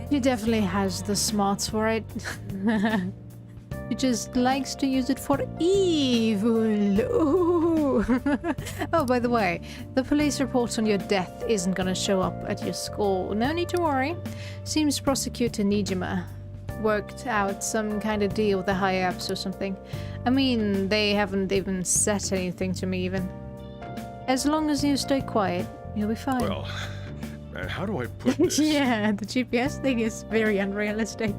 She definitely has the smarts for it. She just likes to use it for evil. Ooh. Oh, by the way, the police report on your death isn't gonna show up at your school. No need to worry. Seems Prosecutor Nijima worked out some kind of deal with the higher ups or something. I mean, they haven't even said anything to me even. As long as you stay quiet, you'll be fine. Well, how do I put this? Yeah, the GPS thing is very unrealistic.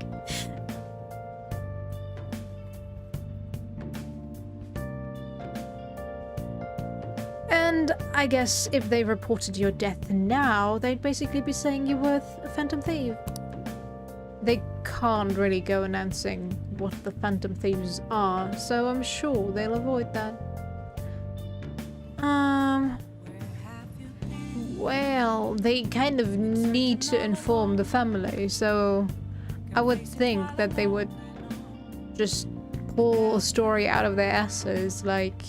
And I guess if they reported your death now, they'd basically be saying you were a Phantom Thief. They can't really go announcing what the Phantom Thieves are, so I'm sure they'll avoid that. Well, they kind of need to inform the family, so I would think that they would just pull a story out of their asses, like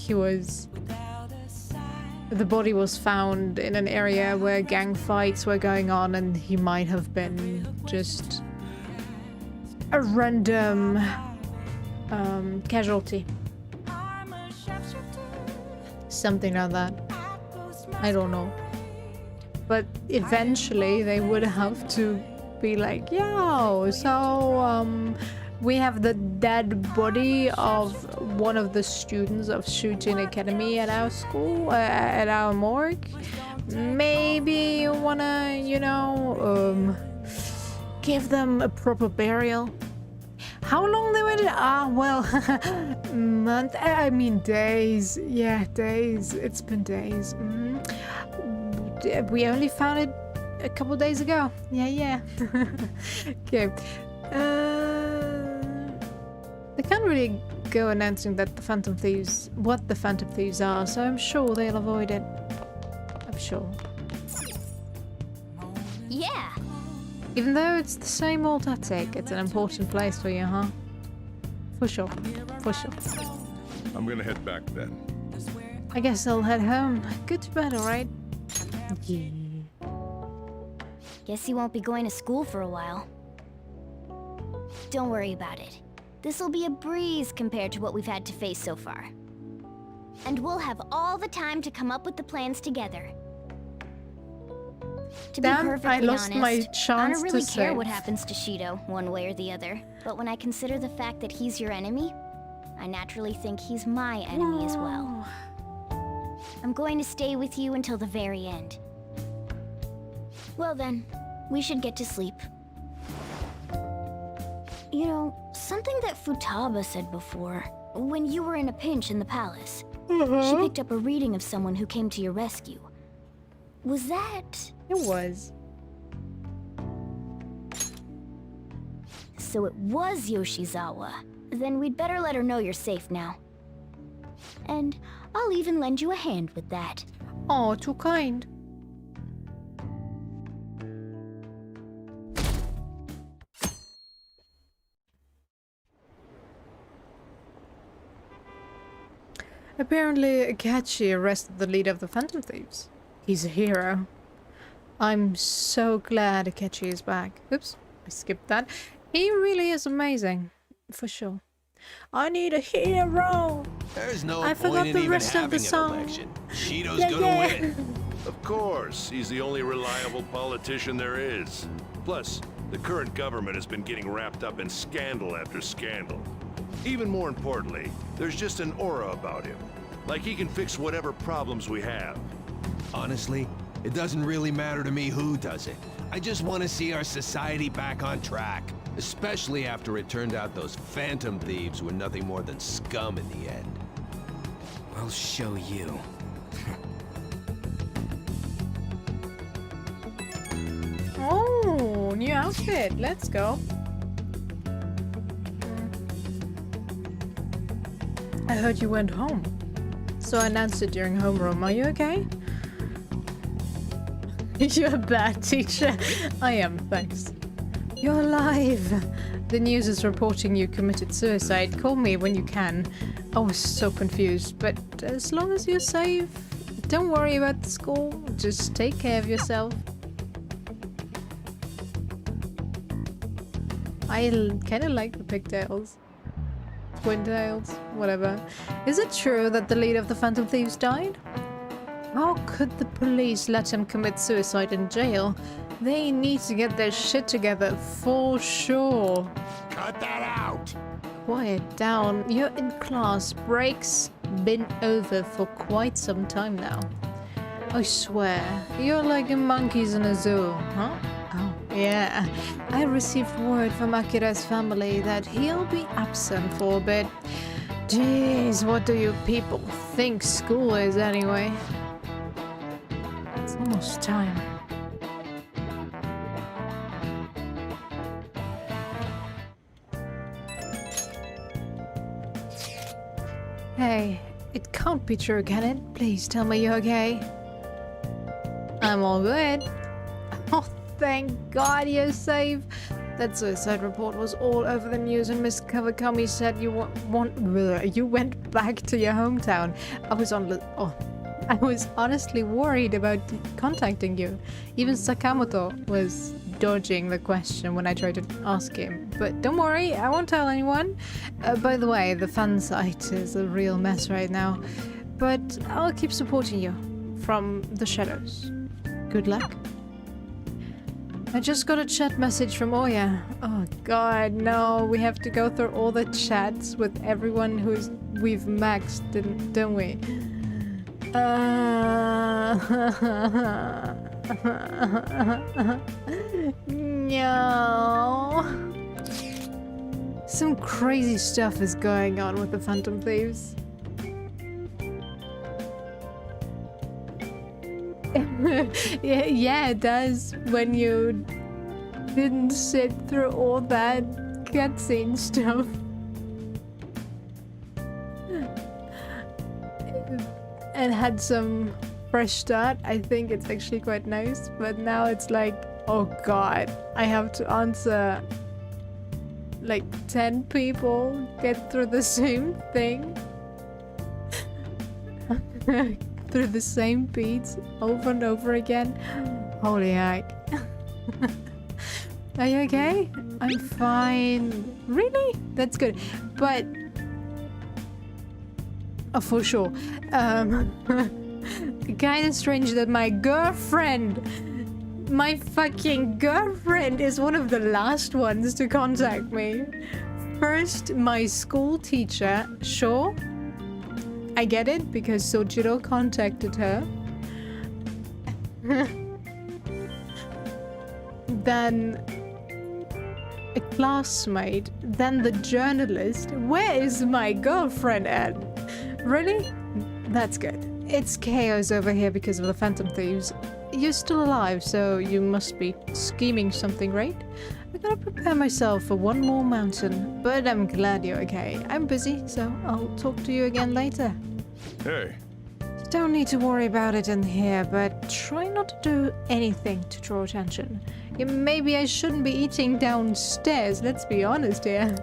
the body was found in an area where gang fights were going on and he might have been just a random casualty. Something like that. I don't know. But eventually they would have to be like, yo, so we have the dead body of one of the students of Shooting Academy at our school, at our morgue. Maybe you wanna, you know, give them a proper burial. How long they waited? Well, days. Yeah, days. It's been days. We only found it a couple days ago. Yeah. Okay. They can't really go announcing that the Phantom Thieves, what the Phantom Thieves are, so I'm sure they'll avoid it. I'm sure. Yeah. Even though it's the same old tactic, it's an important place for you, huh? For sure. For sure. I'm gonna head back then. I guess I'll head home. Good to bed, alright? Yeah. Guess you won't be going to school for a while. Don't worry about it. This'll be a breeze compared to what we've had to face so far. And we'll have all the time to come up with the plans together. To be perfectly I lost honest, my chance I don't really to care save. what happens to Shido, one way or the other. But when I consider the fact that he's your enemy, I naturally think he's my enemy as well. I'm going to stay with you until the very end. Well then, we should get to sleep. You know, something that Futaba said before, when you were in a pinch in the palace, she picked up a reading of someone who came to your rescue. Was that... It was. So it was Yoshizawa. Then we'd better let her know you're safe now. And I'll even lend you a hand with that. Oh, too kind. Apparently, Akechi arrested the leader of the Phantom Thieves. He's a hero. I'm so glad Akechi is back. Oops, I skipped that. He really is amazing, for sure. I need a hero. There's no I point forgot in the even rest of having the an song. election. Shido's Yeah, gonna yeah. win. Of course, he's the only reliable politician there is. Plus, the current government has been getting wrapped up in scandal after scandal. Even more importantly, there's just an aura about him. Like he can fix whatever problems we have. Honestly, it doesn't really matter to me who does it. I just want to see our society back on track. Especially after it turned out those Phantom Thieves were nothing more than scum in the end. I'll show you. Oh, new outfit. Let's go. I heard you went home. So I announced it during homeroom. Are you okay? You're a bad teacher. I am, thanks. You're alive. The news is reporting you committed suicide. Call me when you can. I was so confused, but as long as you're safe, don't worry about the school. Just take care of yourself. I kind of like the pigtails. Twintails, whatever. Is it true that the leader of the Phantom Thieves died? How could the police let him commit suicide in jail? They need to get their shit together for sure. Cut that out! Quiet down. You're in class. Breaks been over for quite some time now. I swear, you're like a monkeys in a zoo, huh? Oh, yeah. I received word from Akira's family that he'll be absent for a bit. Jeez, what do you people think school is anyway? It's almost time. Hey, it can't be true, can it? Please tell me you're okay. I'm all good. Oh, thank God you're safe. That suicide report was all over the news, and Miss Kawakami said you went back to your hometown. I was honestly worried about contacting you. Even Sakamoto was dodging the question when I tried to ask him. But don't worry, I won't tell anyone. By the way, the fan site is a real mess right now. But I'll keep supporting you from the shadows. Good luck. I just got a chat message from Oya. Oh god, no, we have to go through all the chats with everyone we've maxed, don't we? No. Some crazy stuff is going on with the Phantom Thieves. Yeah, it does. When you didn't sit through all that cutscene stuff. And had some fresh start. I think it's actually quite nice. But now it's like, oh god, I have to answer like 10 people, get through the same thing. Through the same beats over and over again. Holy heck. Are you okay? I'm fine. Really? That's good. But oh, for sure. Kinda strange that my fucking girlfriend is one of the last ones to contact me. First, my school teacher, sure. I get it, because Sojiro contacted her. Then a classmate, then the journalist. Where is my girlfriend at? Really? That's good. It's chaos over here because of the Phantom Thieves. You're still alive, so you must be scheming something, right? I gotta prepare myself for one more mountain, but I'm glad you're okay. I'm busy, so I'll talk to you again later. Hey. Don't need to worry about it in here, but try not to do anything to draw attention. Maybe I shouldn't be eating downstairs, let's be honest here.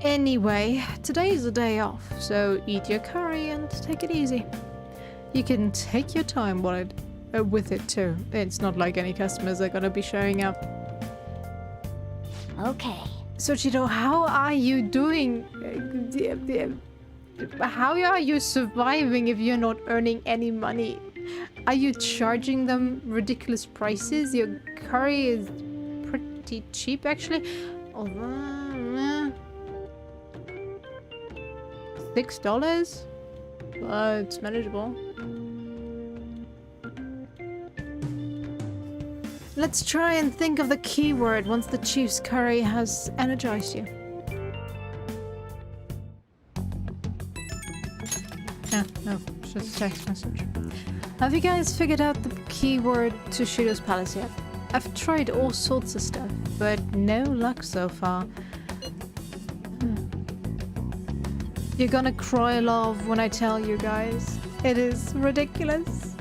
Anyway, today is a day off, so eat your curry and take it easy. You can take your time with it too. It's not like any customers are gonna be showing up. Okay. So Cheeto, how are you doing? How are you surviving if you're not earning any money? Are you charging them ridiculous prices? Your curry is pretty cheap actually. $6? It's manageable. Let's try and think of the keyword once the chief's curry has energized you. No, it's just a text message. Have you guys figured out the keyword to Shido's palace yet? I've tried all sorts of stuff, but no luck so far. You're gonna cry love when I tell you guys. It is ridiculous.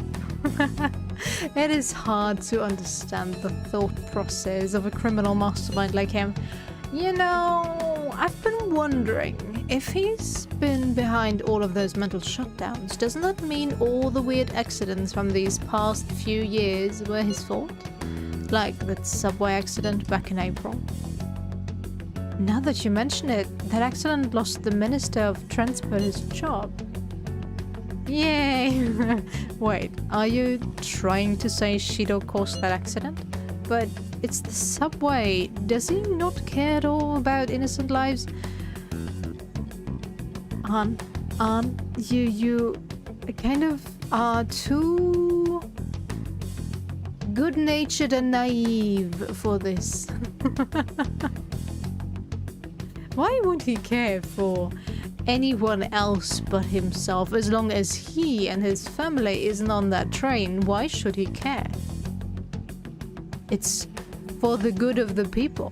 It is hard to understand the thought process of a criminal mastermind like him. You know, I've been wondering, if he's been behind all of those mental shutdowns, doesn't that mean all the weird accidents from these past few years were his fault? Like that subway accident back in April. Now that you mention it, that accident lost the Minister of Transport his job. Yay! Wait, are you trying to say Shido caused that accident? But it's the subway. Does he not care at all about innocent lives? You kind of are too good-natured and naive for this. Why would he care for anyone else but himself? As long as he and his family isn't on that train, why should he care? It's for the good of the people.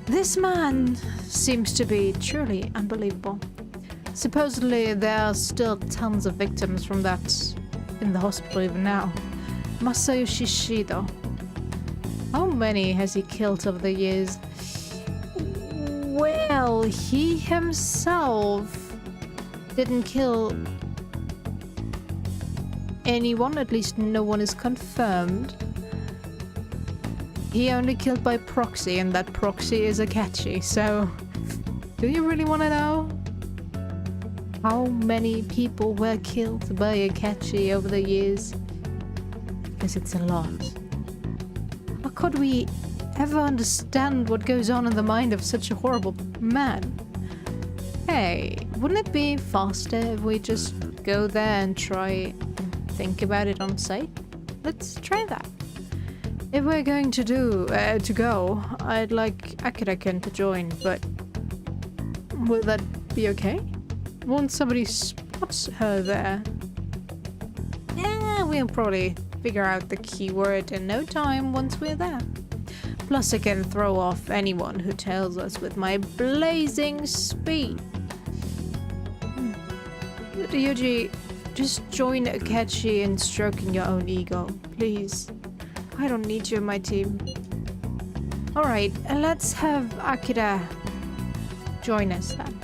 This man seems to be truly unbelievable. Supposedly there are still tons of victims from that in the hospital even now. Masayoshi Shido. How many has he killed over the years? Well, he himself didn't kill anyone, at least no one is confirmed. He only killed by proxy, and that proxy is Akechi, so do you really want to know how many people were killed by Akechi over the years? Because it's a lot. How could we ever understand what goes on in the mind of such a horrible man? Hey, wouldn't it be faster if we just go there and try and think about it on site? Let's try that. If we're going to go, I'd like Akira-kun to join, but will that be okay? Won't somebody spot her there? Yeah, we'll probably figure out the keyword in no time once we're there. Plus I can throw off anyone who tells us with my blazing speed. Ryuji, just join Akechi in stroking your own ego, please. I don't need you in my team. Alright, let's have Akira join us then.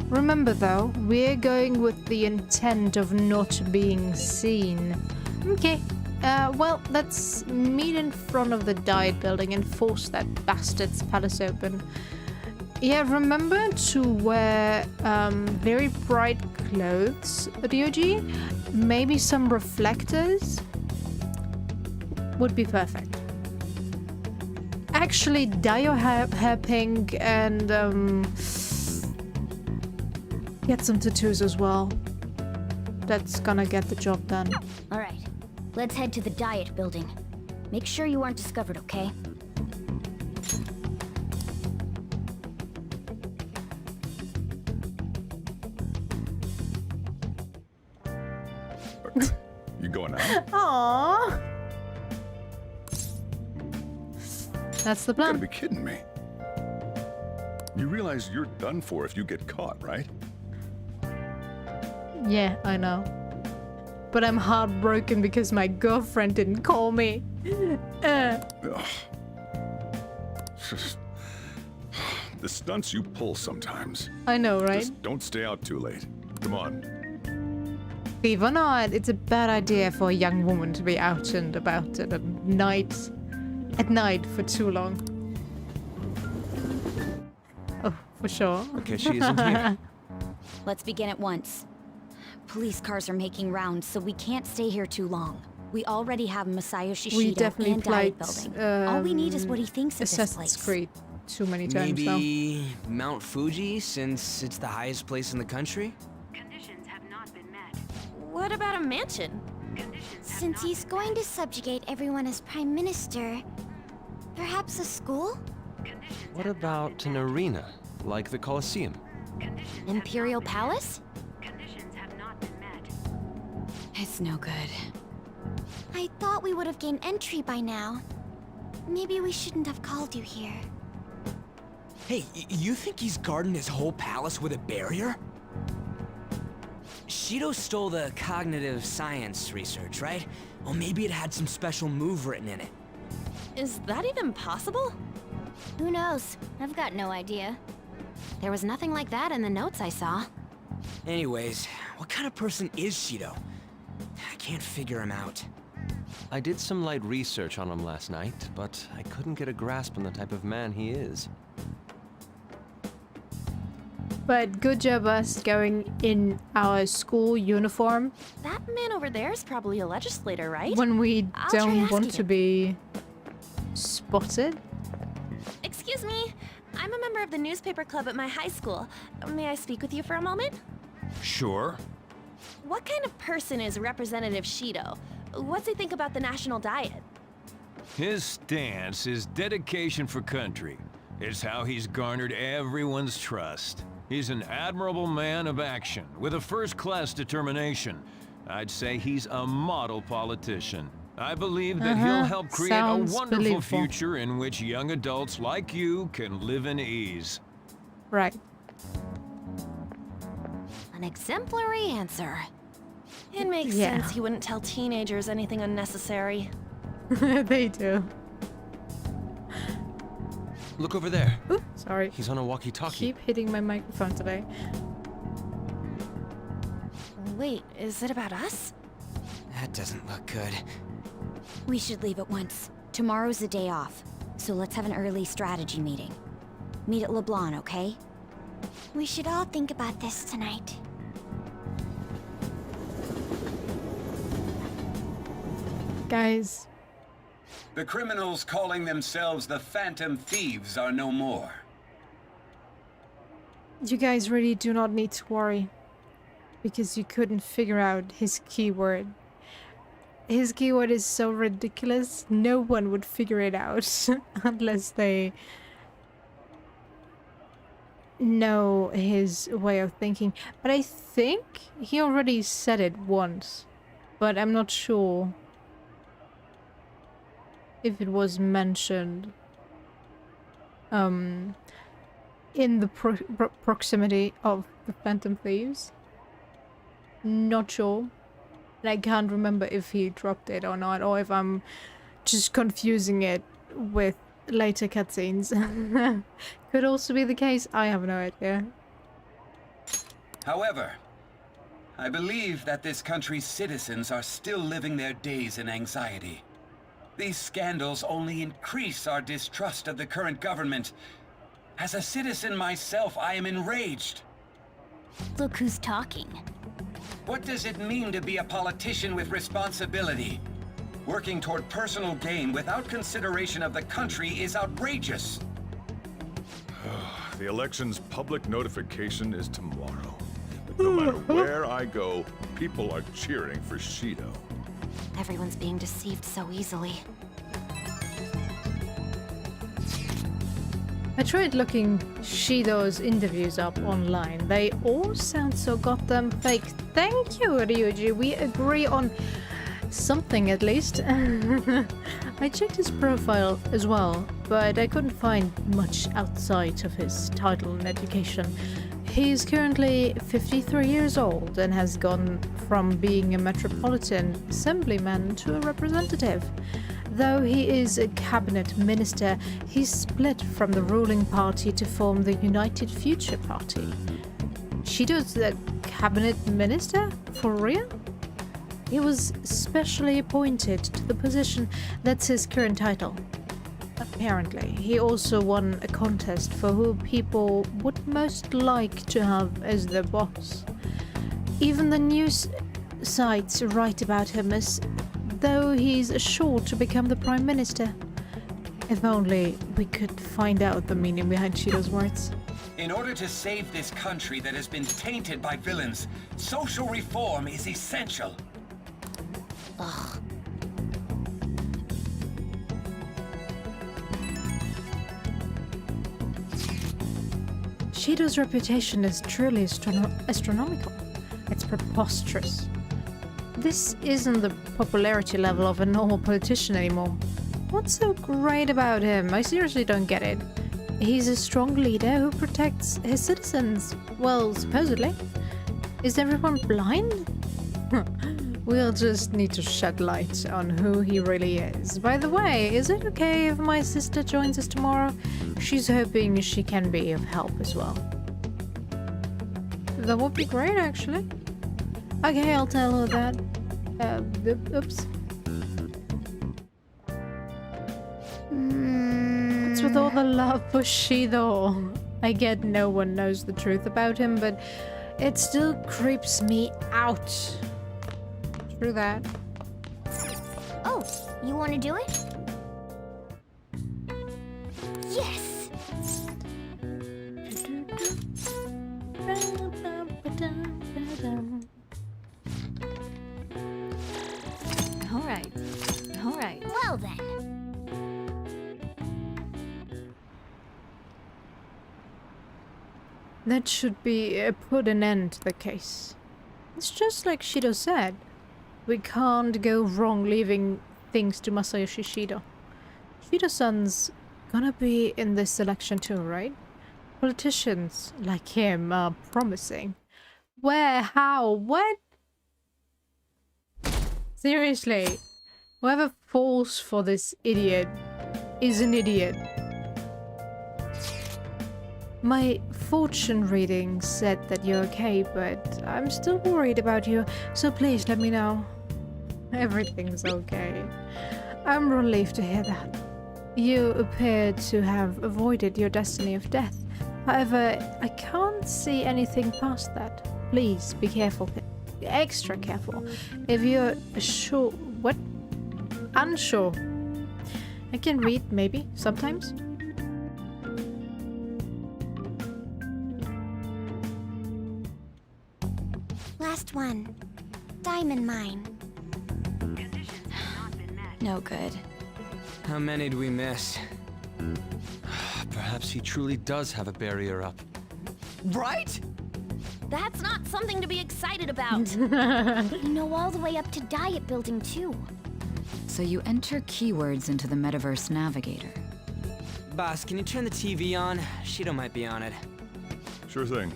Remember though, we're going with the intent of not being seen. Okay. Well, let's meet in front of the Diet building and force that bastard's palace open. Yeah, remember to wear very bright clothes, Ryuji. Maybe some reflectors would be perfect. Actually, dye your hair pink and get some tattoos as well. That's gonna get the job done. All right. Let's head to the Diet building. Make sure you aren't discovered, okay? You going out? Aww. That's the plan. You gotta be kidding me. You realize you're done for if you get caught, right? Yeah, I know. But I'm heartbroken because my girlfriend didn't call me. The stunts you pull sometimes. I know, right? Just don't stay out too late. Come on. Believe it or not, it's a bad idea for a young woman to be out and about at night for too long. Oh, for sure. Okay, she isn't here. Let's begin at once. Police cars are making rounds, so we can't stay here too long. We already have Masayoshi We Shido definitely and played Diet Building. All we need is what he thinks of this Assassin's place. Creed too many times now. Maybe Mount Fuji, since it's the highest place in the country? What about a mansion? Since he's going to subjugate everyone as Prime Minister, perhaps a school? What about an arena, like the Colosseum? Imperial Palace? It's no good. I thought we would have gained entry by now. Maybe we shouldn't have called you here. Hey, you think he's guarding his whole palace with a barrier? Shido stole the cognitive science research, right? Well, maybe it had some special move written in it. Is that even possible? Who knows? I've got no idea. There was nothing like that in the notes I saw. Anyways, what kind of person is Shido? I can't figure him out. I did some light research on him last night, but I couldn't get a grasp on the type of man he is. But good job us going in our school uniform That man over there is probably a legislator, right? when we I'll try don't want asking to him. be spotted. Excuse me, I'm a member of the newspaper club at my high school. May I speak with you for a moment? Sure. What kind of person is Representative Shido? What's he think about the national diet? His stance is dedication for country. It's how he's garnered everyone's trust. He's an admirable man of action, with a first-class determination. I'd say he's a model politician. I believe that he'll help create a Sounds wonderful believable. future in which young adults like you can live in ease. Right. An exemplary answer. It makes Yeah. sense he wouldn't tell teenagers anything unnecessary. They do. Look over there. Oops, sorry. He's on a walkie-talkie. Keep hitting my microphone today. Wait, is it about us? That doesn't look good. We should leave at once. Tomorrow's the day off, so let's have an early strategy meeting. Meet at LeBlanc, okay? We should all think about this tonight. Guys, The criminals calling themselves the Phantom Thieves are no more. you guys really do not need to worry. Because you couldn't figure out his keyword. His keyword is so ridiculous, no one would figure it out unless they know his way of thinking. But I think he already said it once, but I'm not sure if it was mentioned in the proximity of the Phantom Thieves. Not sure. And I can't remember if he dropped it or not, or if I'm just confusing it with later cutscenes. Could also be the case, I have no idea. However, I believe that this country's citizens are still living their days in anxiety. These scandals only increase our distrust of the current government. As a citizen myself, I am enraged. Look who's talking. What does it mean to be a politician with responsibility? Working toward personal gain without consideration of the country is outrageous. The election's public notification is tomorrow. But no matter where I go, people are cheering for Shido. Everyone's being deceived so easily. I tried looking Shido's interviews up online. They all sound so goddamn fake. Thank you, Ryuji. We agree on something at least. I checked his profile as well, but I couldn't find much outside of his title and education. He's currently 53 years old and has gone from being a metropolitan assemblyman to a representative. Though he is a cabinet minister, he's split from the ruling party to form the United Future Party. Shido's the cabinet minister? For real? He was specially appointed to the position. That's his current title. Apparently, he also won a contest for who people would most like to have as their boss. Even the news sites write about him as though he's sure to become the Prime Minister. If only we could find out the meaning behind Shido's words. In order to save this country that has been tainted by villains, social reform is essential. Ugh. Shido's reputation is truly astronomical. It's preposterous. This isn't the popularity level of a normal politician anymore. What's so great about him? I seriously don't get it. He's a strong leader who protects his citizens. Well, supposedly. Is everyone blind? We'll just need to shed light on who he really is. By the way, is it okay if my sister joins us tomorrow? She's hoping she can be of help as well. That would be great, actually. Okay, I'll tell her that. Oops. What's with all the love for Shido? I get no one knows the truth about him, but it still creeps me out. True that. Oh, you want to do it? Yes! Alright. Well then. That should be put an end to the case. It's just like Shido said. We can't go wrong leaving things to Masayoshi Shido. Shido-san's gonna be in this election too, right? Politicians like him are promising. Where? How? What? Seriously. Whoever falls for this idiot is an idiot. My fortune reading said that you're okay, but I'm still worried about you, so please let me know. Everything's okay. I'm relieved to hear that. You appear to have avoided your destiny of death. However, I can't see anything past that. Please be careful. Extra careful. If you're sure... What? Unsure. I can read, maybe, sometimes. Last one. Diamond mine. No good. How many do we miss? Perhaps he truly does have a barrier up. Right? That's not something to be excited about. You know all the way up to Diet Building too. So you enter keywords into the Metaverse Navigator. Boss, can you turn the TV on? Shido might be on it. Sure thing.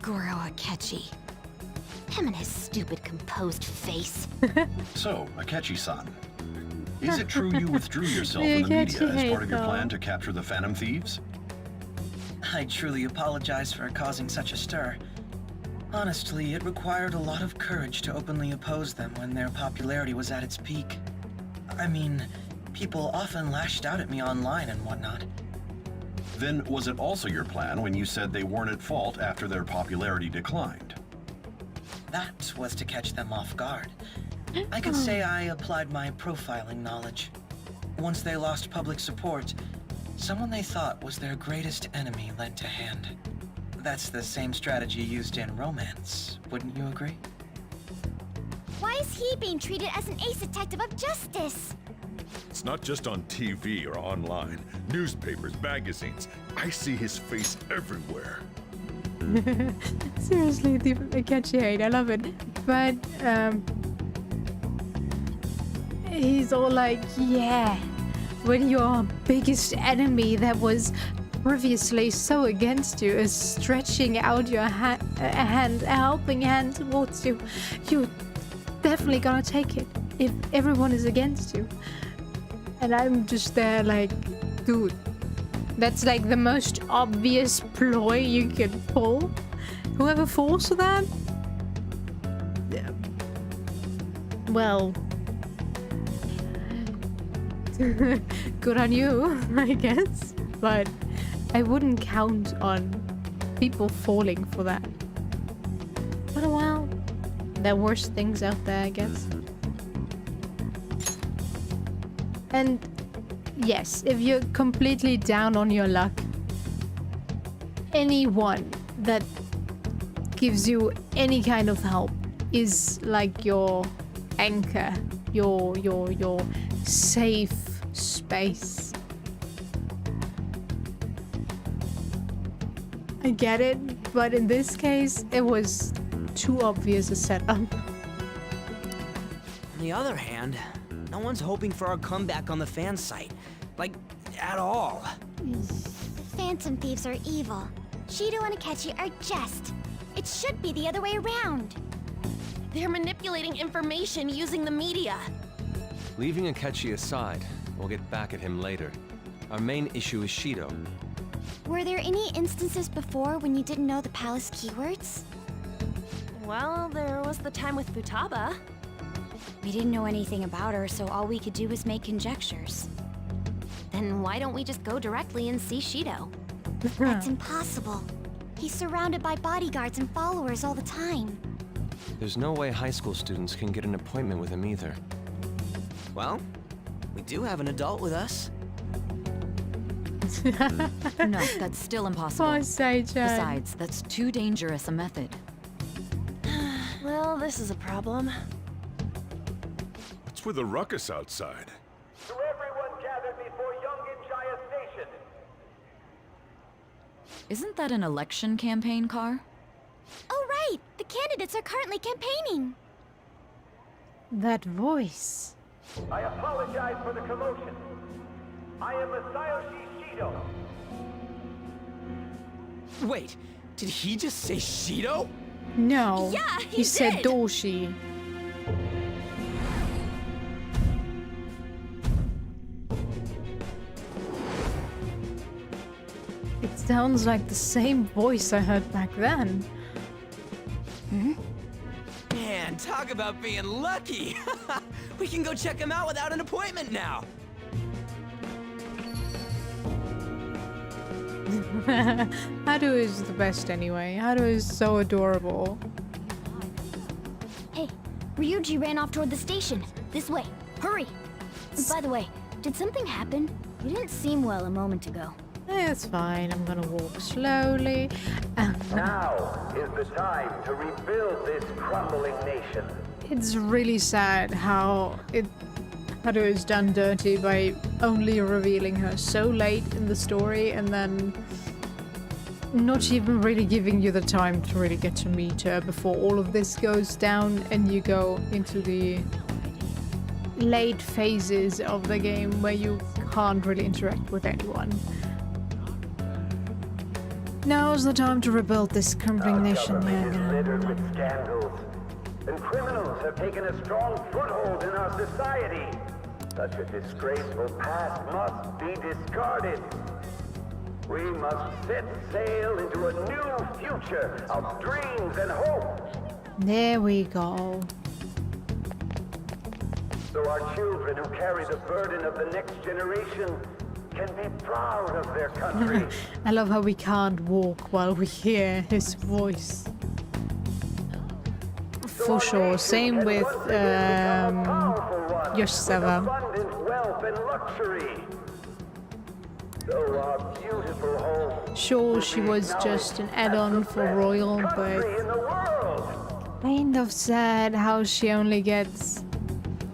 Goro Akechi. Him and his stupid composed face. So, Akechi-san, is it true you withdrew yourself from the media as part of your plan to capture the Phantom Thieves? I truly apologize for causing such a stir. Honestly, it required a lot of courage to openly oppose them when their popularity was at its peak. I mean, people often lashed out at me online and whatnot. Then was it also your plan when you said they weren't at fault after their popularity declined? That was to catch them off guard. I could say I applied my profiling knowledge. Once they lost public support, someone they thought was their greatest enemy lent a hand. That's the same strategy used in romance, wouldn't you agree? Why is he being treated as an ace detective of justice? It's not just on TV or online. Newspapers, magazines. I see his face everywhere. Seriously, the Akechi hate, I love it. But, he's all like, yeah, when your biggest enemy that was previously so against you is stretching out your a helping hand towards you, you're definitely gonna take it. if everyone is against you? And I'm just there like, dude, that's like the most obvious ploy you can pull. Whoever falls for that, yeah. Well, good on you, I guess. But I wouldn't count on people falling for that. But well, there are worse things out there, I guess. And yes, if you're completely down on your luck, anyone that gives you any kind of help is like your anchor, your safe space. I get it, but in this case, it was too obvious a setup. On the other hand, no one's hoping for our comeback on the fan site. Like, at all. Phantom thieves are evil. Shido and Akechi are just. It should be the other way around. They're manipulating information using the media. Leaving Akechi aside, we'll get back at him later. Our main issue is Shido. Were there any instances before when you didn't know the palace keywords? Well, there was the time with Futaba. We didn't know anything about her, so all we could do was make conjectures. Then why don't we just go directly and see Shido? That's impossible. He's surrounded by bodyguards and followers all the time. There's no way high school students can get an appointment with him either. Well, we do have an adult with us. No, that's still impossible. Poor Sei-chan. Besides, that's too dangerous a method. Well, this is a problem. What's with the ruckus outside? To everyone gathered before Yongen-Jaya Station. Isn't that an election campaign car? Oh right! The candidates are currently campaigning! That voice. I apologize for the commotion. I am Masayoshi Shido. Wait, did he just say Shido? No. Yeah, he said did. Doshi. It sounds like the same voice I heard back then. Man, talk about being lucky! We can go check him out without an appointment now! Haru is the best anyway. Haru is so adorable. Hey, Ryuji ran off toward the station. This way. Hurry! By the way, did something happen? You didn't seem well a moment ago. It's fine. I'm gonna walk slowly. Now is the time to rebuild this crumbling nation. It's really sad how Haru is done dirty by only revealing her so late in the story and then not even really giving you the time to really get to meet her before all of this goes down and you go into the late phases of the game where you can't really interact with anyone. Now's the time to rebuild this crumbling nation. Government is littered with scandals, and criminals have taken a strong foothold in our society. Such a disgraceful past must be discarded. We must set sail into a new future of dreams and hope. There we go. So our children who carry the burden of the next generation can be proud of their country. I love how we can't walk while we hear his voice. For sure. Same with Yoshizawa. Abundant wealth and luxury. So our beautiful home. Sure, she was just an add-on for Royal, but kind of sad how she only gets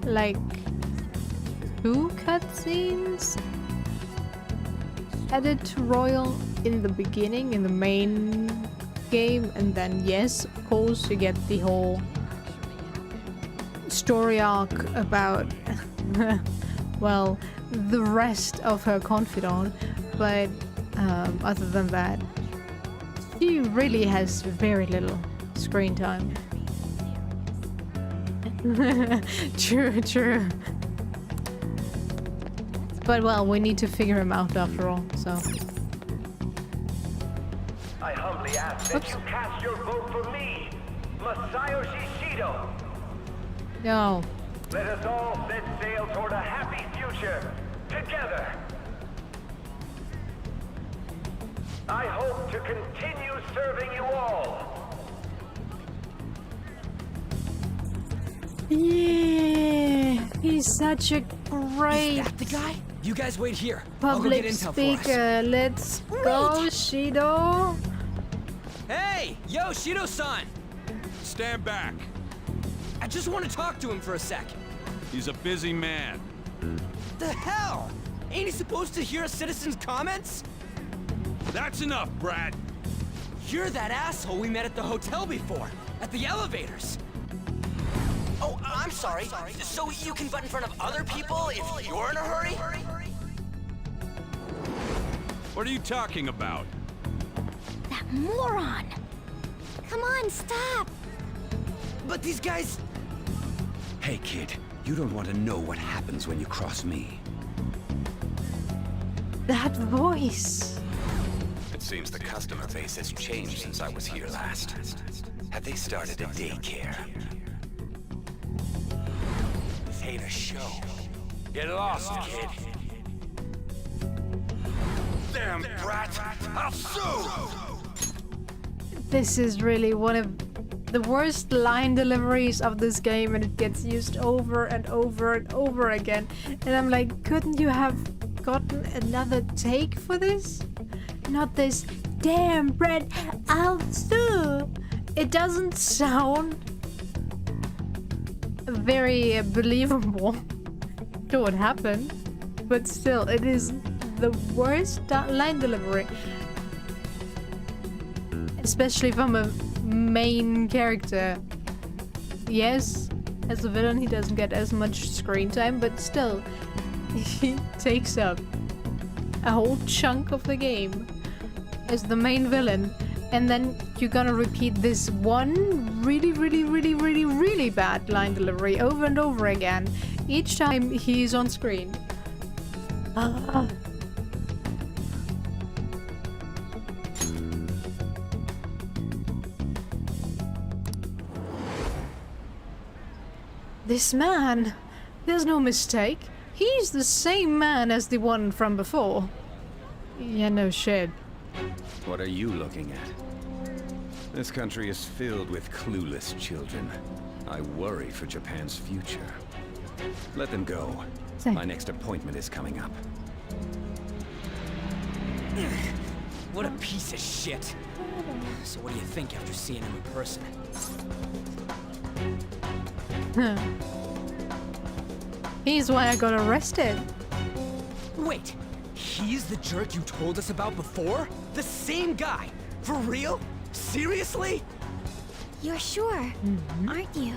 like 2 cutscenes added to Royal in the beginning, in the main game, and then yes, of course, you get the whole story arc about well, the rest of her confidant, but other than that, she really has very little screen time. True, true. But well, we need to figure him out after all, so. I humbly ask that you cast your vote for me, Masayoshi Shido. No. Let us all set sail toward a happy future, together. I hope to continue serving you all. Yeah, he's such a great. Is that the guy? You guys wait here. I'll go get Public intel speaker. for us. Let's go, Shido. Hey, yo, Shido-san. Stand back. I just want to talk to him for a sec. He's a busy man. The hell? Ain't he supposed to hear a citizen's comments? That's enough, Brad. You're that asshole we met at the hotel before, at the elevators. Oh, I'm sorry. So you can butt in front of other people if you're in a hurry? What are you talking about? That moron! Come on, stop! But these guys... Hey, kid, you don't want to know what happens when you cross me. That voice. It seems the customer base has changed since I was here last. Have they started a daycare? This ain't a show. Get lost, kid. Damn brat! I'll sue! This is really one of the worst line deliveries of this game, and it gets used over and over and over again. And I'm like, couldn't you have gotten another take for this? Not this, damn Brett, I'll sue. It doesn't sound very believable to what happened, but still, it is the worst line delivery. Especially from a main character. Yes, as a villain he doesn't get as much screen time, but still, he takes up a whole chunk of the game as the main villain, and then you're gonna repeat this one really bad line delivery over and over again each time he's on screen. This man, there's no mistake. He's the same man as the one from before. Yeah, no shit. What are you looking at? This country is filled with clueless children. I worry for Japan's future. Let them go. My next appointment is coming up. What a piece of shit. So what do you think after seeing him in person? He's why I got arrested. Wait, he's the jerk you told us about before? The same guy? For real? Seriously? You're sure, aren't you?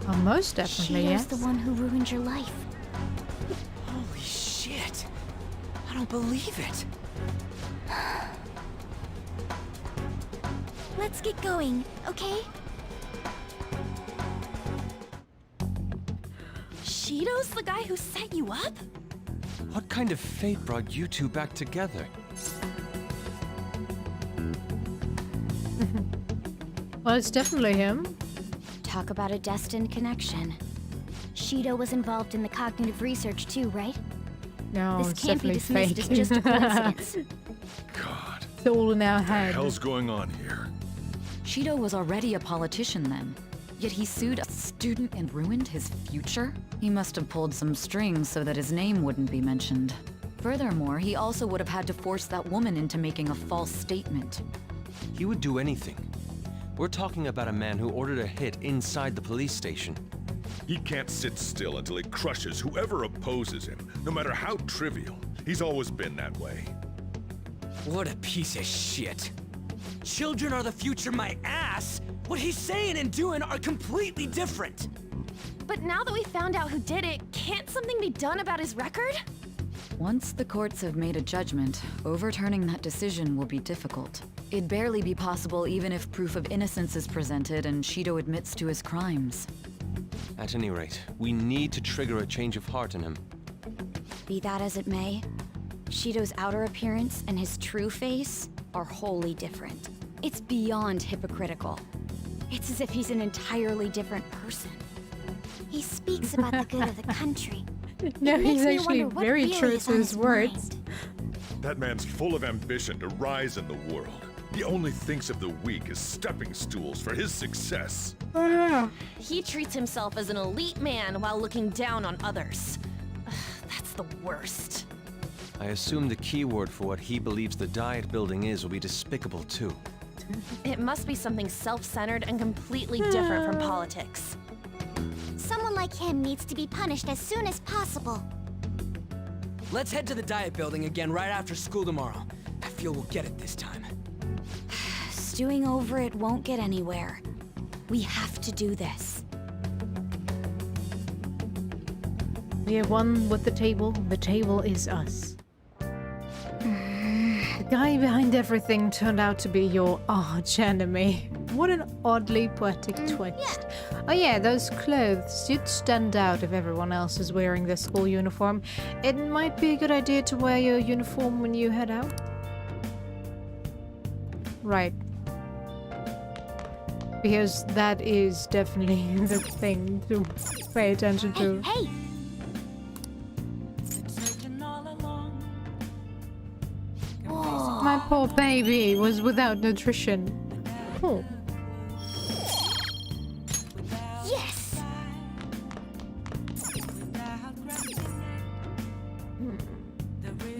Oh, most definitely, Shido's yes. the one who ruined your life. Holy shit. I don't believe it. Let's get going, okay? Shido's the guy who set you up? What kind of fate brought you two back together? Well, it's definitely him. Talk about a destined connection. Shido was involved in the cognitive research too, right? No, this it's can't be definitely dismissed fake. as just a coincidence. God. It's all in our What the head. hell's going on here? Shido was already a politician then. Yet he sued a student and ruined his future? He must have pulled some strings so that his name wouldn't be mentioned. Furthermore, he also would have had to force that woman into making a false statement. He would do anything. We're talking about a man who ordered a hit inside the police station. He can't sit still until he crushes whoever opposes him, no matter how trivial. He's always been that way. What a piece of shit. Children are the future, my ass! What he's saying and doing are completely different! But now that we found out who did it, can't something be done about his record? Once the courts have made a judgment, overturning that decision will be difficult. It'd barely be possible even if proof of innocence is presented and Shido admits to his crimes. At any rate, we need to trigger a change of heart in him. Be that as it may, Shido's outer appearance and his true face are wholly different. It's beyond hypocritical. It's as if he's an entirely different person. He speaks about the good of the country. No, It he's makes me actually wonder what very really true is to on his words. mind. That man's full of ambition to rise in the world. He only thinks of the weak as stepping stools for his success. He treats himself as an elite man while looking down on others. Ugh, that's the worst. I assume the key word for what he believes the diet building is will be despicable too. It must be something self-centered and completely different from politics. Someone like him needs to be punished as soon as possible. Let's head to the diet building again right after school tomorrow. I feel we'll get it this time. Stewing over it won't get anywhere. We have to do this. We have one with the table. The table is us. The guy behind everything turned out to be your arch enemy. What an oddly poetic twist. Oh yeah, those clothes. You'd stand out if everyone else is wearing their school uniform. It might be a good idea to wear your uniform when you head out. Right. Because that is definitely the thing to pay attention to. Hey! Whoa. My poor baby was without nutrition. Oh. Yes!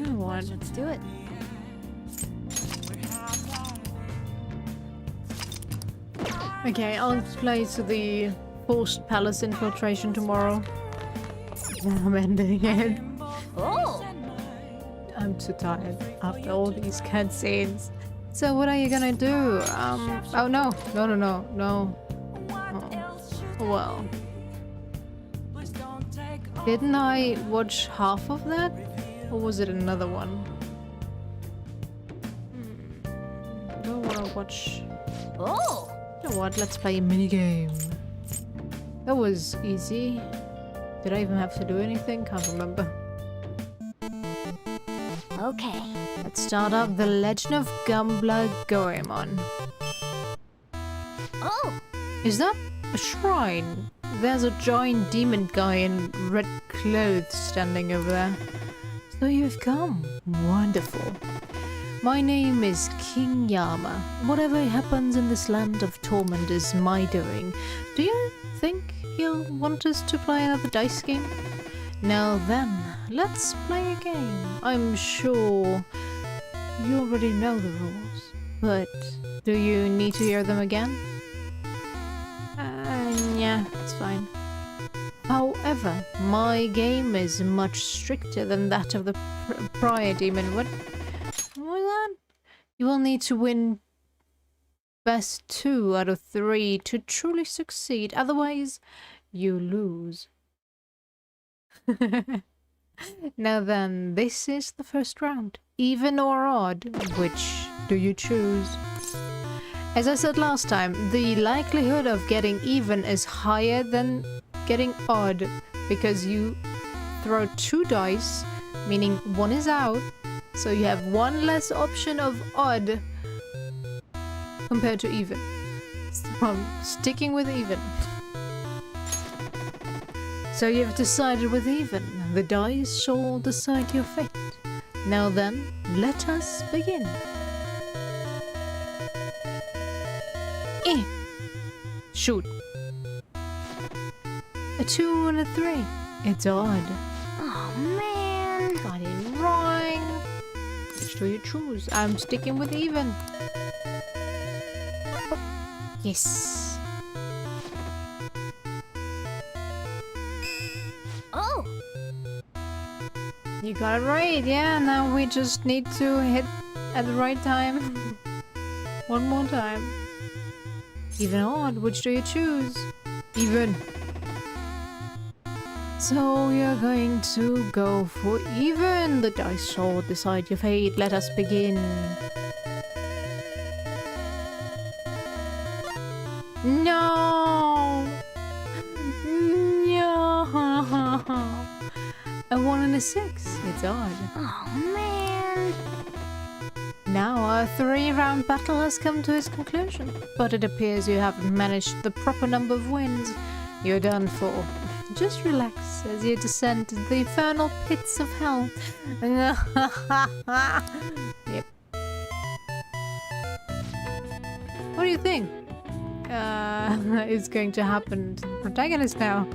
Come on. Let's do it. Okay, I'll play to the forced palace infiltration tomorrow. I'm ending it. Oh! I'm too tired after all these cutscenes. So what are you gonna do? Oh no. No. Oh. Well. Didn't I watch half of that? Or was it another one? Don't wanna watch... Oh! You know what? Let's play a minigame. That was easy. Did I even have to do anything? Can't remember. Okay. Let's start up The Legend of Gumbler Goemon. Oh! Is that a shrine? There's a giant demon guy in red clothes standing over there. So you've come. Wonderful. My name is King Yama. Whatever happens in this land of torment is my doing. Do you think he'll want us to play another dice game? Now then, let's play a game. I'm sure you already know the rules, but do you need to hear them again? Yeah, it's fine. However, my game is much stricter than that of the prior demon. What was that? You will need to win best 2 out of 3 to truly succeed, otherwise you lose. Now then, this is the first round. Even or odd, which do you choose? As I said last time, the likelihood of getting even is higher than getting odd, because you throw 2 dice, meaning 1 is out, so you have 1 less option of odd compared to even. So I'm sticking with even. So you've decided with even. The dice shall decide your fate. Now then, let us begin. Shoot. A 2 and a 3. It's odd. Oh man. Got it wrong. Which do you choose? I'm sticking with even. Oh, yes. Oh! You got it right, yeah. Now we just need to hit at the right time. One more time. Even or odd, which do you choose? Even. So you're going to go for even. The dice shall decide your fate. Let us begin. No! Yeah. A 1 and a 6. It's odd. Oh man. Now our 3-round battle has come to its conclusion, but it appears you haven't managed the proper number of wins. You're done for. Just relax as you descend to the infernal pits of hell. Yep. What do you think? Is going to happen to the protagonist now?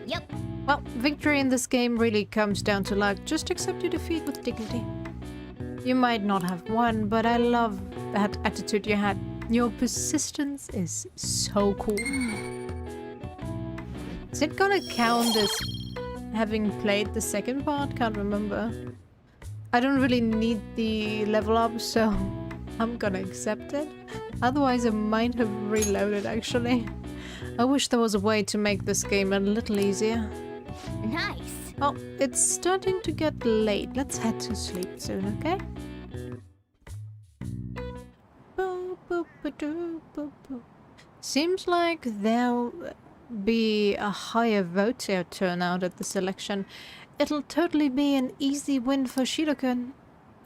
Yep. Well, victory in this game really comes down to luck. Just accept your defeat with dignity. You might not have won, but I love that attitude you had. Your persistence is so cool. Is it gonna count as having played the second part? Can't remember. I don't really need the level up, so I'm gonna accept it. Otherwise, I might have reloaded, actually. I wish there was a way to make this game a little easier. Nice. Oh, it's starting to get late. Let's head to sleep soon, okay? Seems like there'll be a higher voter turnout at this election. It'll totally be an easy win for Shidokun.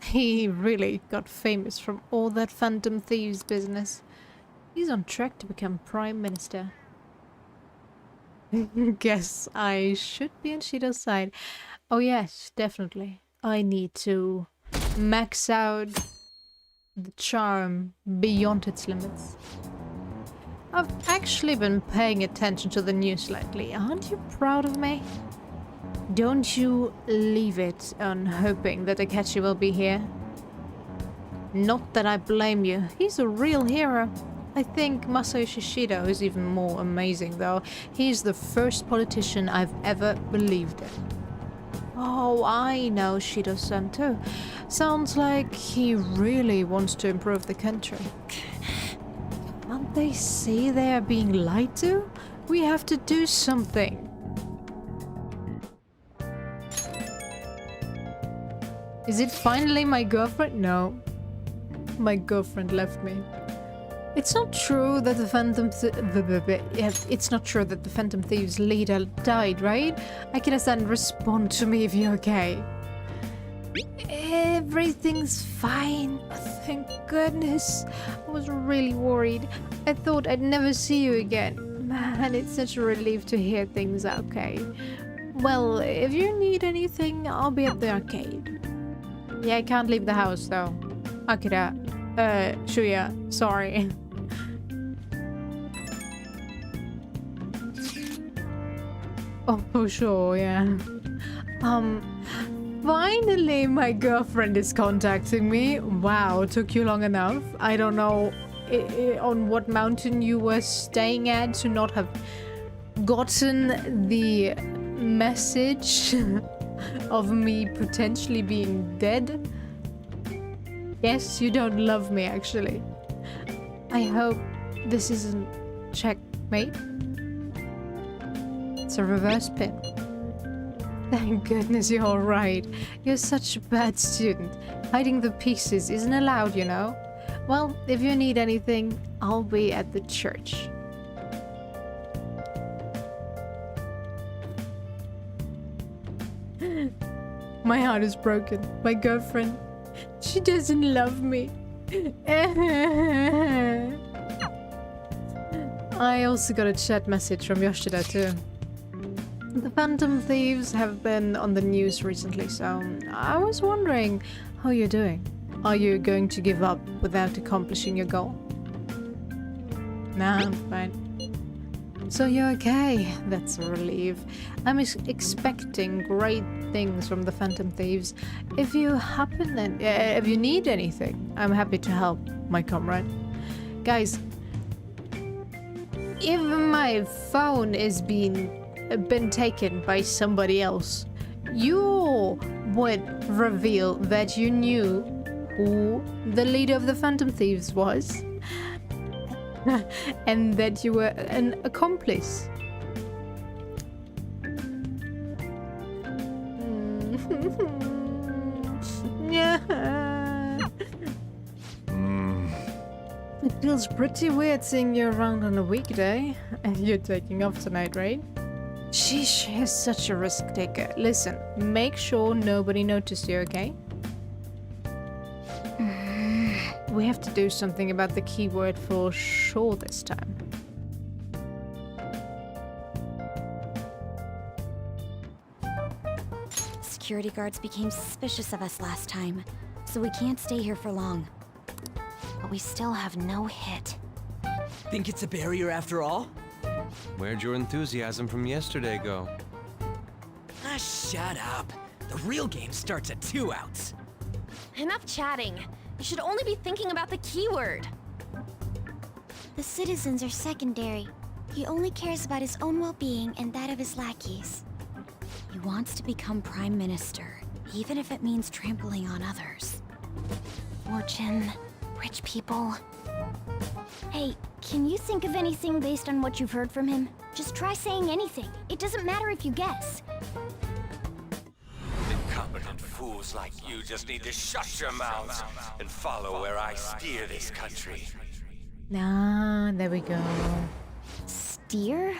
He really got famous from all that Phantom Thieves business. He's on track to become Prime Minister. Guess I should be on Shido's side. Oh yes, definitely. I need to max out the charm beyond its limits. I've actually been paying attention to the news lately. Aren't you proud of me? Don't you leave it on hoping that Akechi will be here. Not that I blame you. He's a real hero. I think Masayoshi Shido is even more amazing though. He's the first politician I've ever believed in. Oh, I know Shido-san too. Sounds like he really wants to improve the country. Can't they see they are being lied to? We have to do something. Is it finally my girlfriend? No. My girlfriend left me. It's not true that the Phantom Thieves leader died, right? Akira-san, respond to me if you're okay. Everything's fine. Thank goodness. I was really worried. I thought I'd never see you again. Man, it's such a relief to hear things are okay. Well, if you need anything, I'll be at the arcade. Yeah, I can't leave the house though. Akira. Shuya, sorry. Oh, for sure, yeah. Finally my girlfriend is contacting me. Wow, took you long enough. I don't know on what mountain you were staying at to not have gotten the message of me potentially being dead. Yes, you don't love me, actually. I hope this isn't checkmate. It's a reverse pin. Thank goodness you're alright. You're such a bad student. Hiding the pieces isn't allowed, you know. Well, if you need anything, I'll be at the church. My heart is broken. My girlfriend, she doesn't love me. I also got a chat message from Yoshida too. The Phantom Thieves have been on the news recently, so I was wondering how you're doing. Are you going to give up without accomplishing your goal? Nah, I'm fine. So you're okay. That's a relief. I'm expecting great things from the Phantom Thieves. If you if you need anything, I'm happy to help, my comrade. Guys, if my phone is been taken by somebody else, you would reveal that you knew who the leader of the Phantom Thieves was. And that you were an accomplice. Yeah. It feels pretty weird seeing you around on a weekday. And you're taking off tonight, right? Sheesh, is such a risk taker. Listen, make sure nobody noticed you, okay? We have to do something about the keyword for sure this time. Security guards became suspicious of us last time, so we can't stay here for long. But we still have no hit. Think it's a barrier after all? Where'd your enthusiasm from yesterday go? Ah, shut up. The real game starts at 2 outs. Enough chatting. You should only be thinking about the keyword. The citizens are secondary. He only cares about his own well-being and that of his lackeys. He wants to become Prime Minister, even if it means trampling on others. Fortune, rich people. Hey, can you think of anything based on what you've heard from him? Just try saying anything. It doesn't matter if you guess. Incompetent fools like you just need to shut your mouths and follow where I steer this country. Ah, there we go. Steer?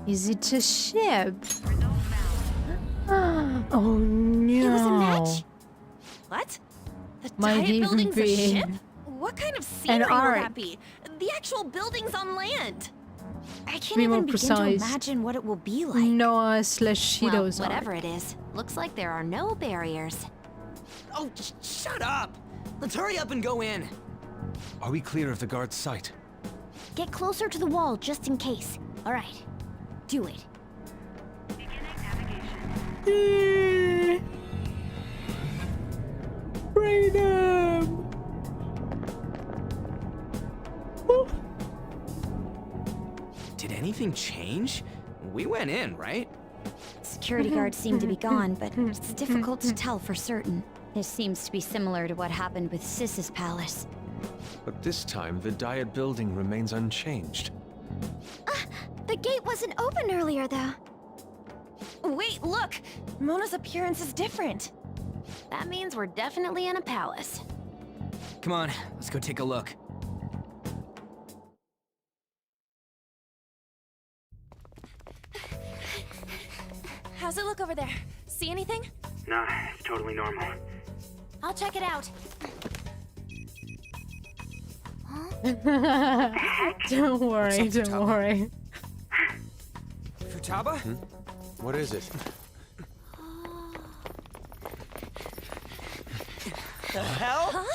Is it a ship? Oh no. It was a match? What? The Might Diet even building's a be ship? What kind of scenery will arc. that be? The actual building's on land. I can't Be more even begin to precise. imagine what it will be like. Noah/Shido's Well, whatever it is, looks like there are no barriers. Oh, shut up! Let's hurry up and go in. Are we clear of the guard's sight? Get closer to the wall just in case. All right. Do it. Freedom! Did anything change? We went in, right? Security guards seem to be gone, but it's difficult to tell for certain. This seems to be similar to what happened with Sis's palace. But this time, the Diet building remains unchanged. The gate wasn't open earlier, though. Wait, look! Mona's appearance is different. That means we're definitely in a palace. Come on, let's go take a look. How's it look over there? See anything? Nah, it's totally normal. I'll check it out. Don't worry, don't worry. Futaba? What is it? The hell?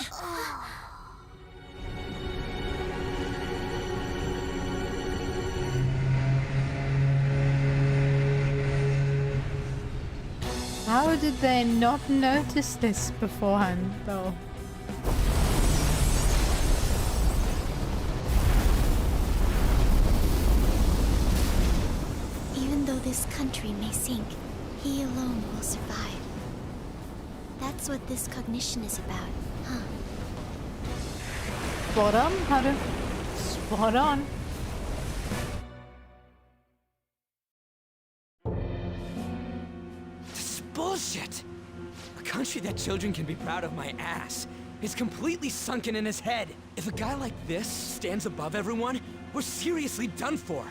How did they not notice this beforehand, though? Even though this country may sink, he alone will survive. That's what this cognition is about, huh? Spot on, Haru. Spot on. This is bullshit! A country that children can be proud of my ass is completely sunken in his head. If a guy like this stands above everyone, we're seriously done for.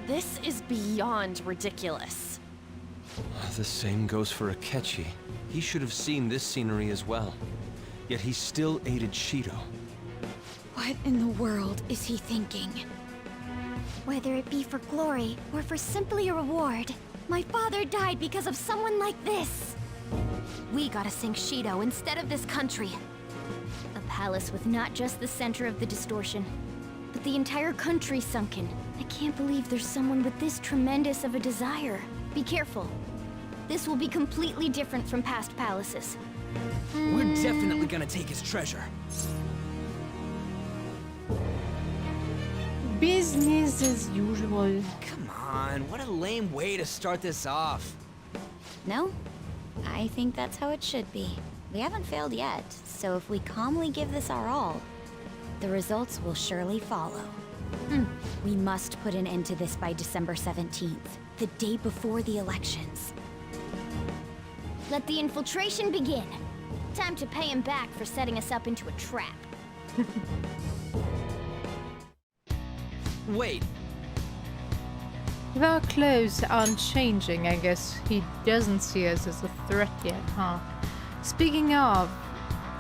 This is beyond ridiculous. The same goes for Akechi. He should have seen this scenery as well. Yet he still aided Shido. What in the world is he thinking? Whether it be for glory or for simply a reward, my father died because of someone like this. We gotta sink Shido instead of this country. A palace with not just the center of the distortion, but the entire country sunken. I can't believe there's someone with this tremendous of a desire. Be careful. This will be completely different from past palaces. We're definitely gonna take his treasure. Business as usual. Come on, what a lame way to start this off. No? I think that's how it should be. We haven't failed yet, so if we calmly give this our all, the results will surely follow. We must put an end to this by December 17th, the day before the elections. Let the infiltration begin. Time to pay him back for setting us up into a trap. Wait, If our clothes aren't changing, I guess he doesn't see us as a threat yet, huh? Speaking of,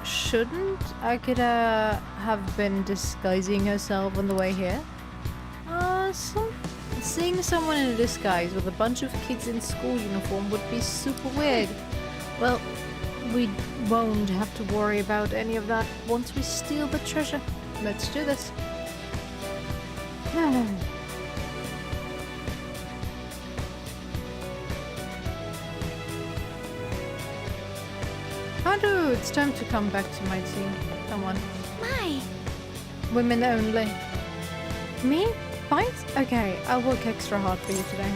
shouldn't Akira have been disguising herself on the way here? Seeing someone in a disguise with a bunch of kids in school uniform would be super weird. Well, we won't have to worry about any of that once we steal the treasure. Let's do this. Haru, it's time to come back to my team. Come on. My. Women only. Me? Fight? Okay, I'll work extra hard for you today.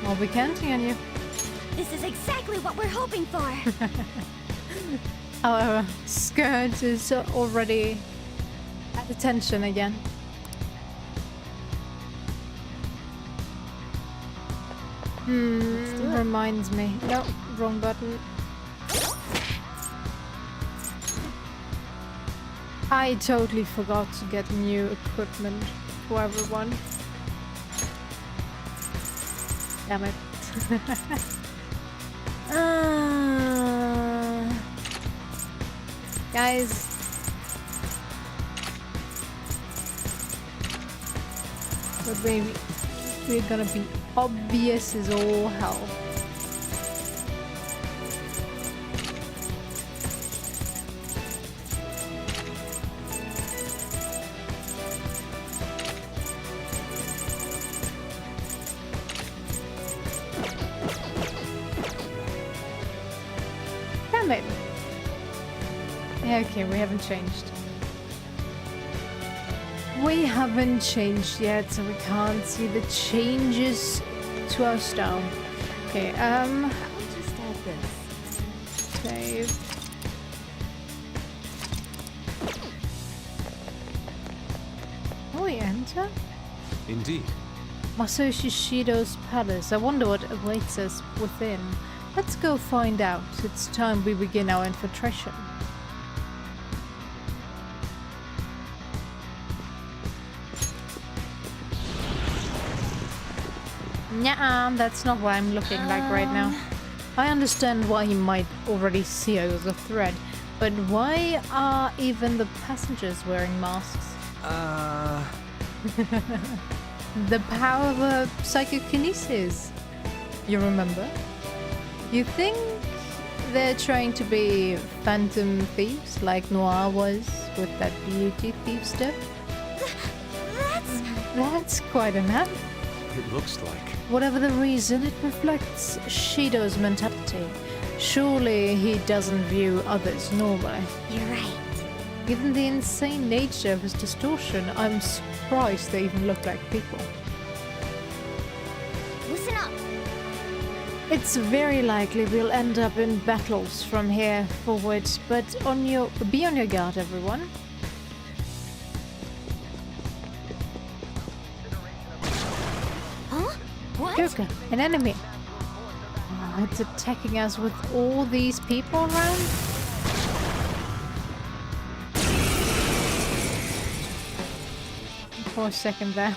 I'll be counting on you. This is exactly what we're hoping for. Our skirt is already at attention again. Reminds me. No, wrong button. I totally forgot to get new equipment for everyone. Damn it. Guys. But baby, we're gonna be obvious as all hell. Damn it. Okay, we haven't changed. We haven't changed yet, so we can't see the changes to our style. Okay, I'll just add this. Save. Will we enter? Indeed. Masayoshi Shido's palace. I wonder what awaits us within. Let's go find out. It's time we begin our infiltration. Nuh-uh, that's not what I'm looking like right now. I understand why he might already see us as a threat, but why are even the passengers wearing masks? The power of psychokinesis. You remember? You think they're trying to be phantom thieves like Noir was with that beauty thief stuff? That's quite enough. It looks like. Whatever the reason, it reflects Shido's mentality. Surely he doesn't view others normally. You're right. Given the insane nature of his distortion, I'm surprised they even look like people. Listen up. It's very likely we'll end up in battles from here forward, but be on your guard, everyone. Huh? What? Joker, an enemy. Oh, it's attacking us with all these people around. For a second there.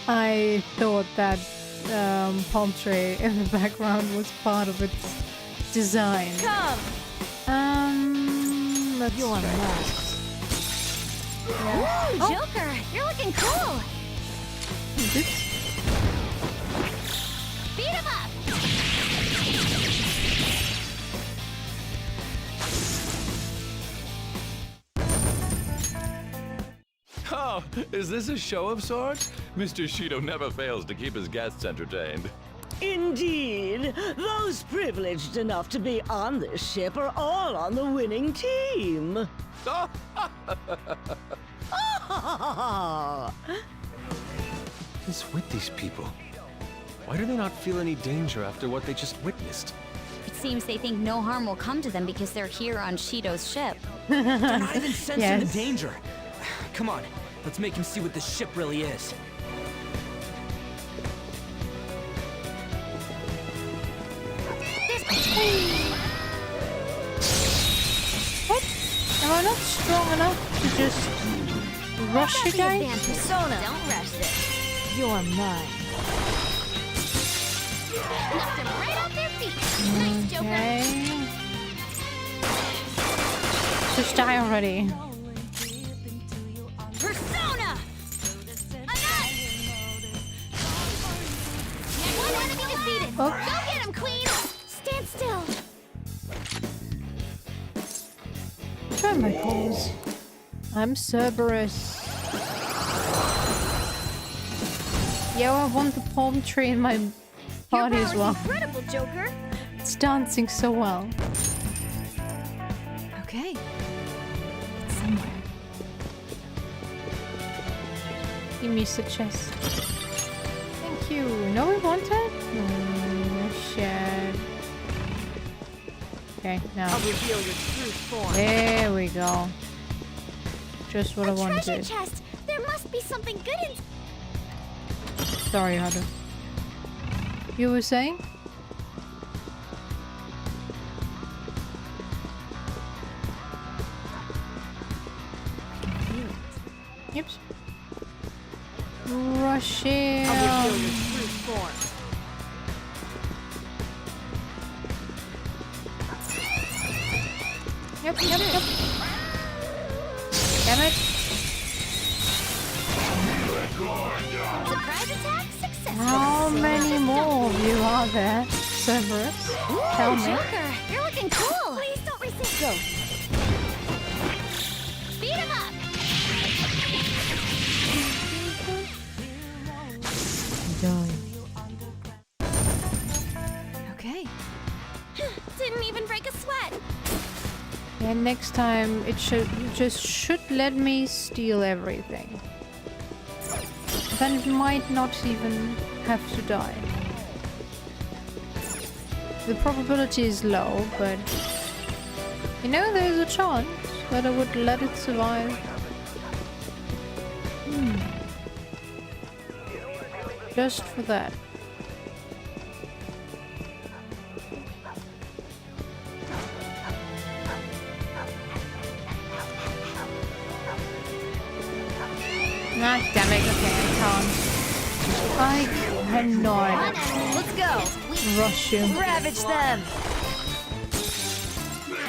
I thought that palm tree in the background was part of its design. Come. Let's You're next. Ooh, Joker, you're looking cool. Beat him up. Oh, is this a show of sorts? Mr. Shido never fails to keep his guests entertained. Indeed. Those privileged enough to be on this ship are all on the winning team. What is with these people? Why do they not feel any danger after what they just witnessed? It seems they think no harm will come to them because they're here on Shido's ship. They're not even sensing Yes. the danger. Come on, let's make him see what this ship really is. What? Am I not strong enough to just rush you guys? Persona. Don't rush this. You're mine. Knocked them right off their feet. Nice, Joker. Okay. Just die already. Persona! Enough! One enemy defeated. Oh. Go get him, Queen! Stand still. Try my calls. I'm Cerberus. Yo, I want the palm tree in my party as well. Incredible, Joker. It's dancing so well. Okay. Somewhere. Give me the chest. Thank you. No, we want it? Shit. Okay, now. I'll reveal your true form. There we go. Just what I wanted. Treasure chest. There must be something good in. Sorry, Hunter. You were saying? Yep. Rush in. I'll reveal your true form. Yep. Damn it. Surprise attack successful. How many more of you are there, Cerberus? Tell me. Joker, you're looking cool. Please don't resist. Go. Beat him up. Okay. Didn't even break a sweat. Yeah, next time it should let me steal everything. Then it might not even have to die. The probability is low, but you know, there's a chance that I would let it survive. Just for that. Ah, damn it. Okay, I cannot Let's go. rush you. Ravage them.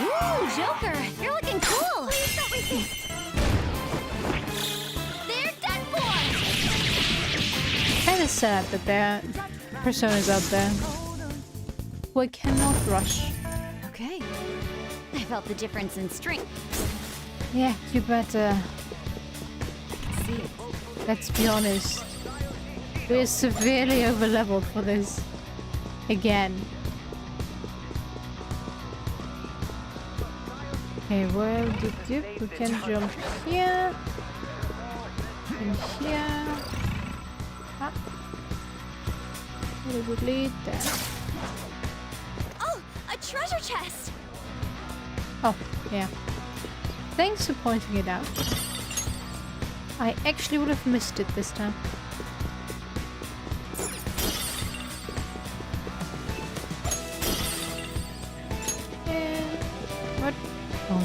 Ooh, Joker, you're looking cool. Please don't resist. They're done for. Kinda sad that there are personas out there who I cannot rush. Okay. I felt the difference in strength. Yeah, you better. See it. Let's be honest. We're severely overleveled for this. Again. Okay, where the dip? We can jump here. And here. Ah. Where does it lead? There. Oh, a treasure chest. Oh, yeah. Thanks for pointing it out. I actually would have missed it this time. And what? Oh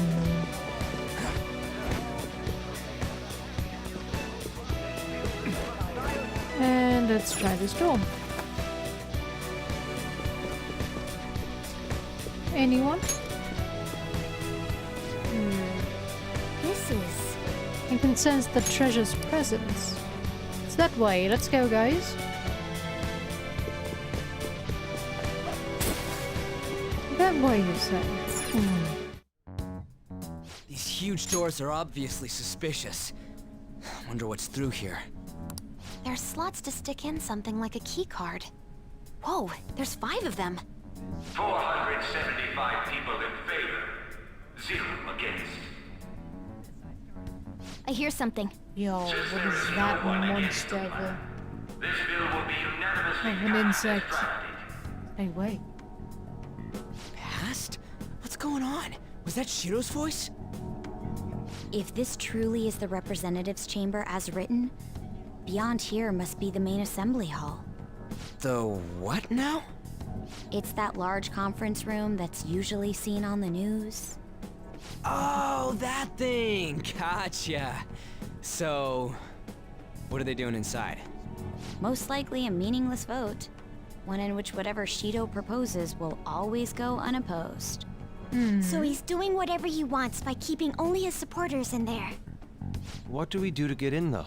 no. And let's try this door. Anyone? This is. You can sense the treasure's presence. It's that way. Let's go, guys. That way, you say. These huge doors are obviously suspicious. Wonder what's through here. There's slots to stick in something like a key card. Whoa, there's 5 of them. 475 people in favor. 0 against. I hear something. Yo, what is that monster? This bill will be unanimously Like an insect. Hey, wait. Past? What's going on? Was that Shiro's voice? If this truly is the representatives' chamber as written, beyond here must be the main assembly hall. The what now? It's that large conference room that's usually seen on the news. Oh, that thing! Gotcha! So, what are they doing inside? Most likely a meaningless vote. One in which whatever Shido proposes will always go unopposed. So he's doing whatever he wants by keeping only his supporters in there. What do we do to get in, though?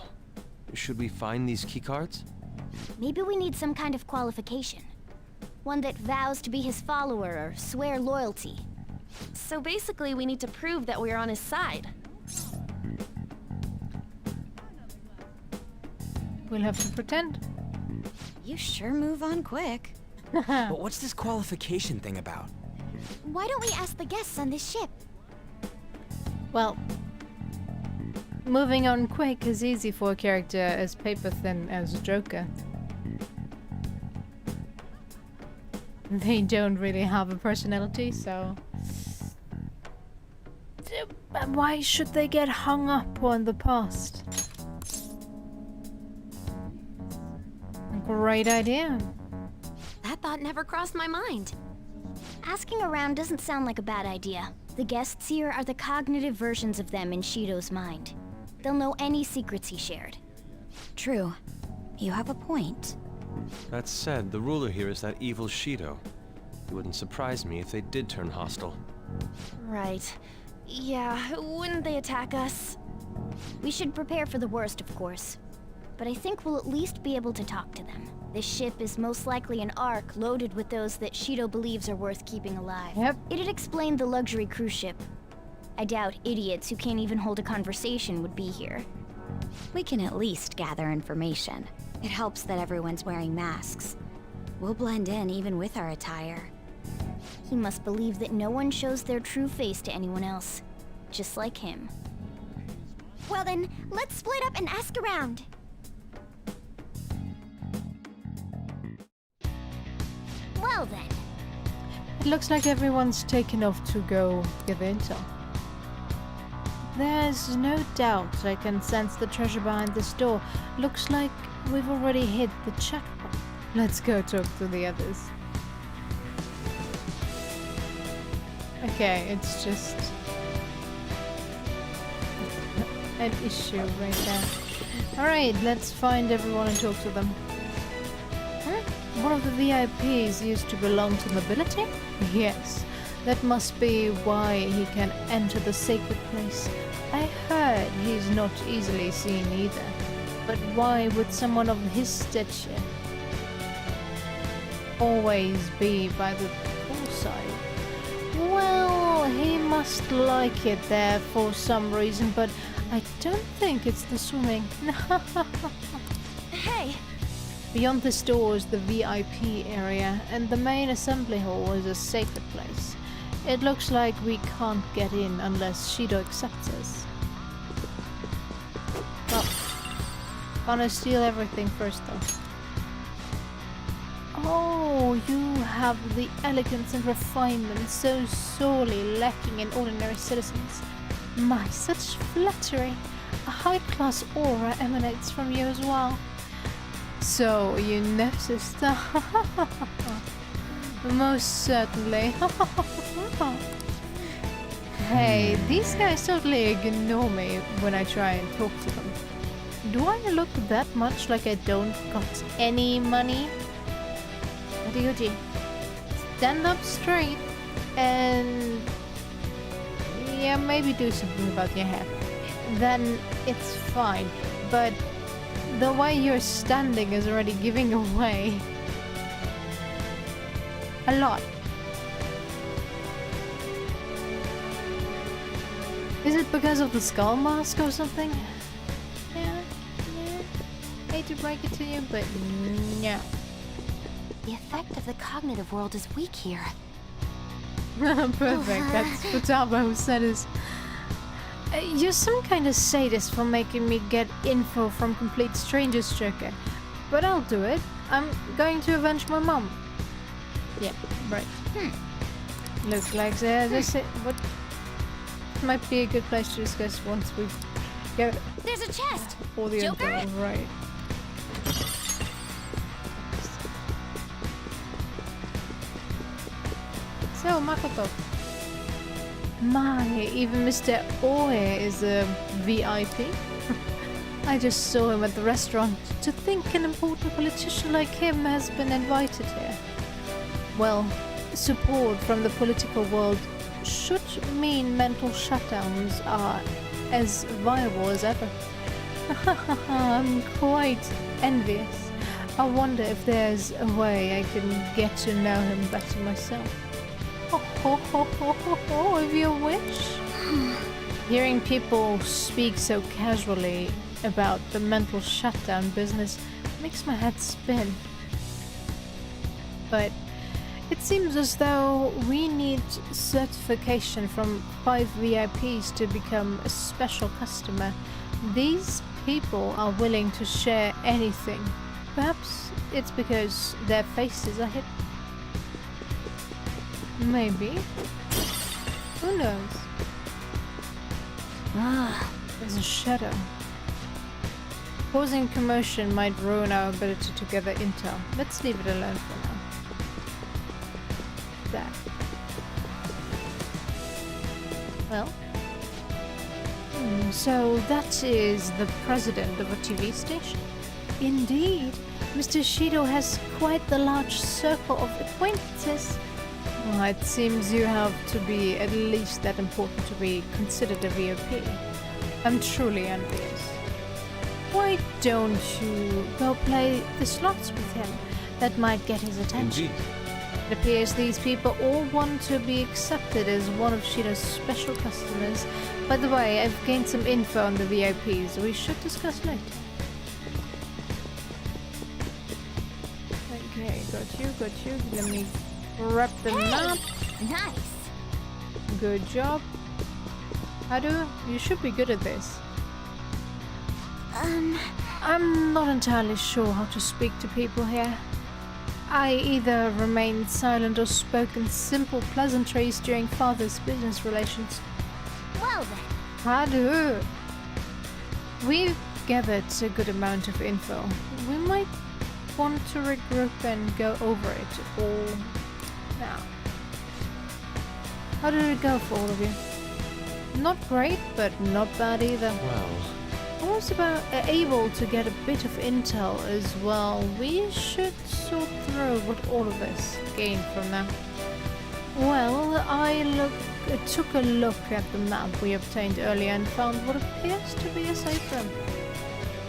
Should we find these keycards? Maybe we need some kind of qualification. One that vows to be his follower or swear loyalty. So basically, we need to prove that we're on his side. We'll have to pretend. You sure move on quick. But what's this qualification thing about? Why don't we ask the guests on this ship? Well, moving on quick is easy for a character as paper thin as Joker. They don't really have a personality, so... Why should they get hung up on the past? Great idea. That thought never crossed my mind. Asking around doesn't sound like a bad idea. The guests here are the cognitive versions of them in Shido's mind. They'll know any secrets he shared. True. You have a point. That said, the ruler here is that evil Shido. It wouldn't surprise me if they did turn hostile. Right. Yeah, wouldn't they attack us? We should prepare for the worst, of course. But I think we'll at least be able to talk to them. This ship is most likely an ark loaded with those that Shido believes are worth keeping alive. Yep. It'd explain the luxury cruise ship. I doubt idiots who can't even hold a conversation would be here. We can at least gather information. It helps that everyone's wearing masks. We'll blend in even with our attire. He must believe that no one shows their true face to anyone else. Just like him. Well then, let's split up and ask around. Well then. It looks like everyone's taken off to go give intel. There's no doubt I can sense the treasure behind this door. Looks like we've already hit the jackpot. Let's go talk to the others. Okay, it's just an issue right there. Alright, let's find everyone and talk to them. Huh? One of the VIPs used to belong to nobility? Yes, that must be why he can enter the sacred place. I heard he's not easily seen either. But why would someone of his stature always be by the poolside? Well, he must like it there for some reason, but I don't think it's the swimming. Hey! Beyond this door is the VIP area, and the main assembly hall is a sacred place. It looks like we can't get in unless Shido accepts us. Well, gonna steal everything first though. Oh, you have the elegance and refinement so sorely lacking in ordinary citizens. My, such flattery! A high-class aura emanates from you as well. So, you noticed? Most certainly. Hey, these guys totally ignore me when I try and talk to them. Do I look that much like I don't got any money? Ryuji, stand up straight and yeah, maybe do something about your hair. Then it's fine, but the way you're standing is already giving away a lot. Is it because of the skull mask or something? Yeah. Hate to break it to you, but no. The effect of the cognitive world is weak here. Perfect, that's Futaba who said it. You're some kind of sadist for making me get info from complete strangers, Joker. But I'll do it. I'm going to avenge my mom. Yeah, right. Looks like there's what might be a good place to discuss once we get There's a chest! all the Joker? info right. So, Makoto. My, even Mr. Oe is a VIP. I just saw him at the restaurant. To think an important politician like him has been invited here. Well, support from the political world should mean mental shutdowns are as viable as ever. I'm quite envious. I wonder if there's a way I can get to know him better myself. If you wish. Hearing people speak so casually about the mental shutdown business makes my head spin. But it seems as though we need certification from 5 VIPs to become a special customer. These people are willing to share anything. Perhaps it's because their faces are hidden. Maybe. Who knows? Ah, there's a shadow. Causing commotion might ruin our ability to gather intel. Let's leave it alone for now. That. Well. So that is the president of a TV station? Indeed. Mr. Shido has quite the large circle of acquaintances. Well, it seems you have to be at least that important to be considered a VIP. I'm truly envious. Why don't you go play the slots with him? That might get his attention. Indeed. It appears these people all want to be accepted as one of Shido's special customers. By the way, I've gained some info on the VIPs we should discuss later. Okay, got you. Let me grab the map. Nice. Good job. Hadu, you should be good at this. I'm not entirely sure how to speak to people here. I either remained silent or spoke in simple pleasantries during father's business relations. Well then. Hadu! We've gathered a good amount of info. We might want to regroup and go over it all now. How did it go for all of you? Not great, but not bad either. Well, I was able to get a bit of intel as well. We should sort through what all of us gained from that. Well, I took a look at the map we obtained earlier and found what appears to be a safe room.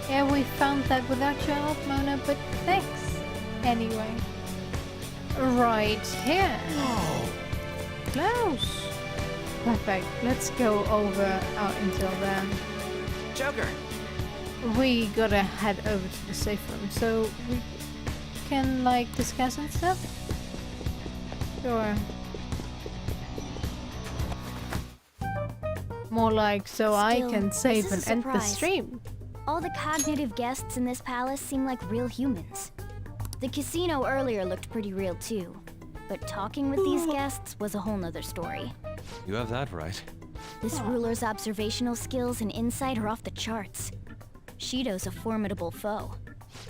Yeah, we found that without your help, Mona, but thanks anyway. Right here. Whoa. Close. Perfect. Let's go over our intel then. Joker. We gotta head over to the safe room, so we can like discuss and stuff. Sure. More like so I can save and end the stream. All the cognitive guests in this palace seem like real humans. The casino earlier looked pretty real too, but talking with these guests was a whole nother story. you have that right. This ruler's observational skills and insight are off the charts. Shido's a formidable foe.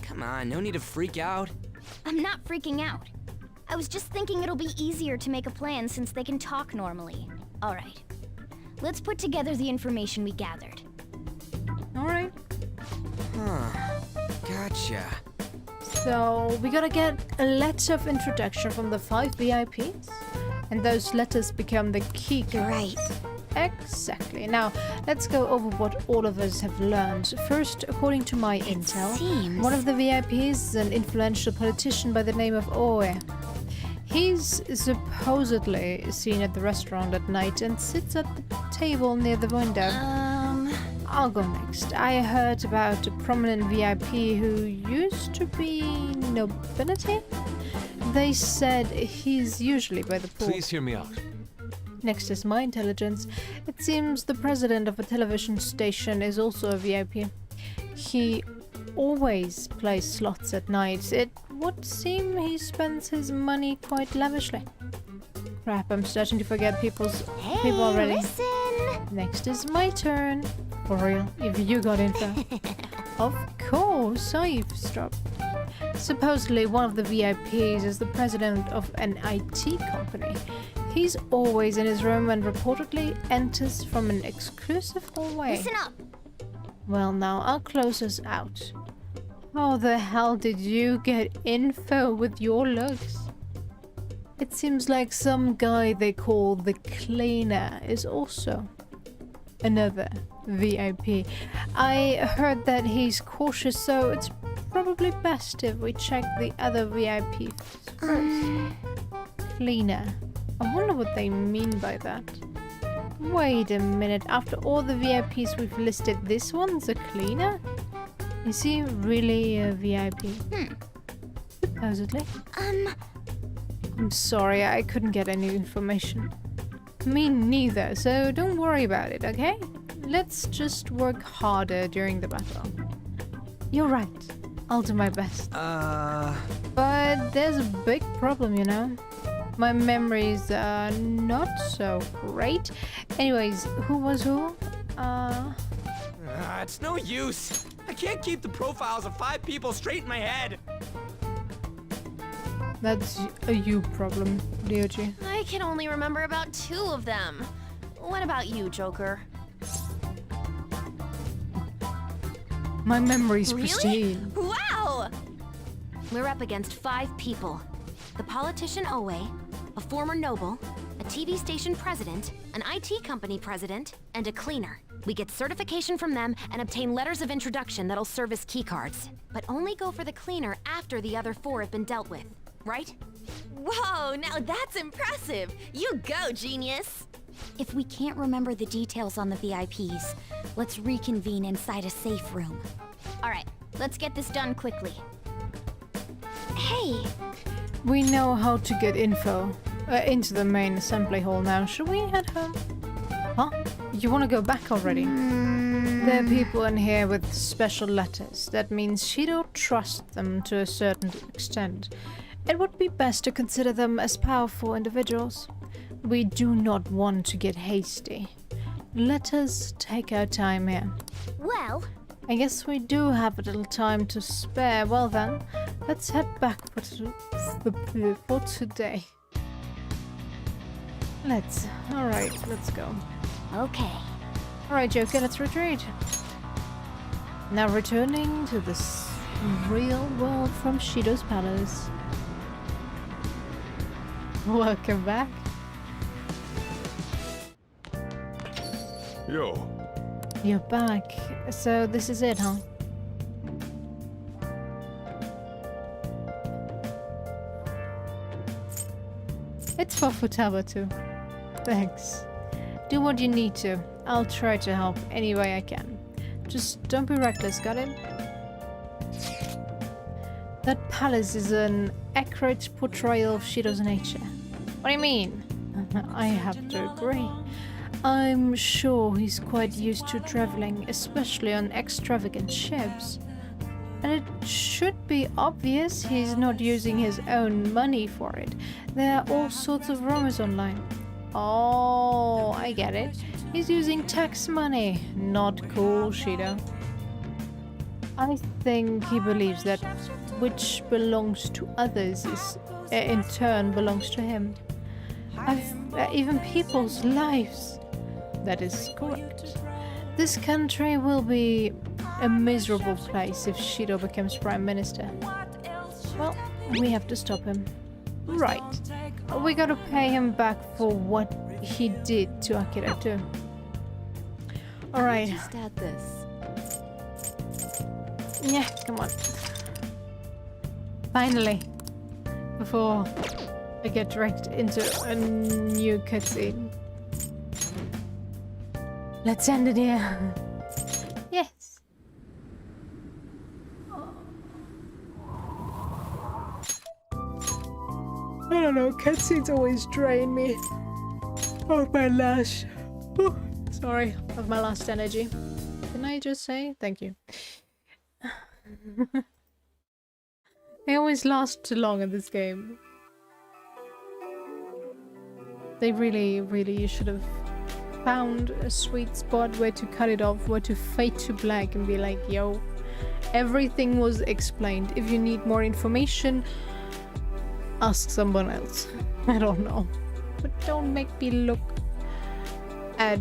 Come on, no need to freak out. I'm not freaking out. I was just thinking it'll be easier to make a plan since they can talk normally. Alright. Let's put together the information we gathered. Alright. Huh. Gotcha. So we gotta get a letter of introduction from the 5 VIPs. And those letters become the key cards. Right. Exactly. Now, let's go over what all of us have learned. First, according to my intel, one of the VIPs is an influential politician by the name of eeeh. He's supposedly seen at the restaurant at night and sits at the table near the window. I'll go next. I heard about a prominent VIP who used to be nobility. They said he's usually by the pool. Please hear me out. Next is my intelligence. It seems the president of a television station is also a VIP. He always plays slots at night. It would seem he spends his money quite lavishly. Crap, I'm starting to forget people already. Listen. Next is my turn. For real, if you got info. Of course, I eavesdrop. Supposedly one of the VIPs is the president of an IT company. He's always in his room and reportedly enters from an exclusive hallway. Listen up! Well, now I'll close us out. How the hell did you get info with your looks? It seems like some guy they call the cleaner is also another VIP. I heard that he's cautious, so it's probably best if we check the other VIPs first. Cleaner. I wonder what they mean by that. Wait a minute, after all the VIPs we've listed, this one's a cleaner? Is he really a VIP? Supposedly. I'm sorry, I couldn't get any information. Me neither, so don't worry about it, okay? Let's just work harder during the battle. You're right. I'll do my best. But there's a big problem, you know? My memories are not so great. Anyways, who was who? It's no use. I can't keep the profiles of 5 people straight in my head. That's a you problem, Ryoji. I can only remember about 2 of them. What about you, Joker? My memory's Really? pristine. Wow! We're up against 5 people. The politician Owe, a former noble, a TV station president, an IT company president, and a cleaner. We get certification from them and obtain letters of introduction that'll serve as keycards. But only go for the cleaner after the other 4 have been dealt with, right? Whoa, now that's impressive! You go, genius! If we can't remember the details on the VIPs, let's reconvene inside a safe room. Alright, let's get this done quickly. Hey! We know how to get info into the main assembly hall now. Should we head home? Huh? You want to go back already? There are people in here with special letters. That means she don't trust them to a certain extent. It would be best to consider them as powerful individuals. We do not want to get hasty. Let us take our time here. Well, I guess we do have a little time to spare. Well then, let's head back for today. Alright, let's go. Okay. Alright, Joker, let's retreat. Now returning to this real world from Shido's palace. Welcome back. Yo. You're back. So this is it, huh? It's for Futaba too. Thanks. Do what you need to. I'll try to help any way I can. Just don't be reckless, got it? That palace is an accurate portrayal of Shido's nature. What do you mean? I have to agree. I'm sure he's quite used to traveling, especially on extravagant ships. And it should be obvious he's not using his own money for it. There are all sorts of rumors online. Oh, I get it. He's using tax money. Not cool, Shido. I think he believes that which belongs to others is, in turn, belongs to him. Even people's lives. That is correct. This country will be a miserable place if Shido becomes Prime Minister. Well, we have to stop him. Right. We gotta pay him back for what he did to Akira too. Alright. Just add this. Yeah, come on. Finally. Before I get dragged into a new cutscene. Let's end it here. Yes. I don't know, cutscenes always drain me. Oh, my lash. Oh, sorry, of my last energy. Can I just say thank you? They always last too long in this game. They really should have found a sweet spot where to cut it off, where to fade to black and be like, yo, everything was explained. If you need more information, ask someone else. I don't know. But don't make me look at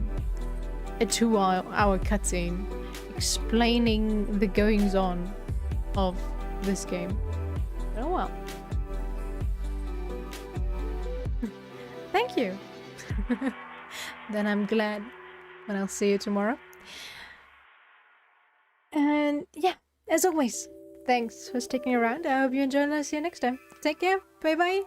a 2-hour cutscene explaining the goings on of this game. Oh well. Thank you. Then I'm glad when I'll see you tomorrow. And yeah, as always, thanks for sticking around. I hope you enjoy and I'll see you next time. Take care. Bye bye.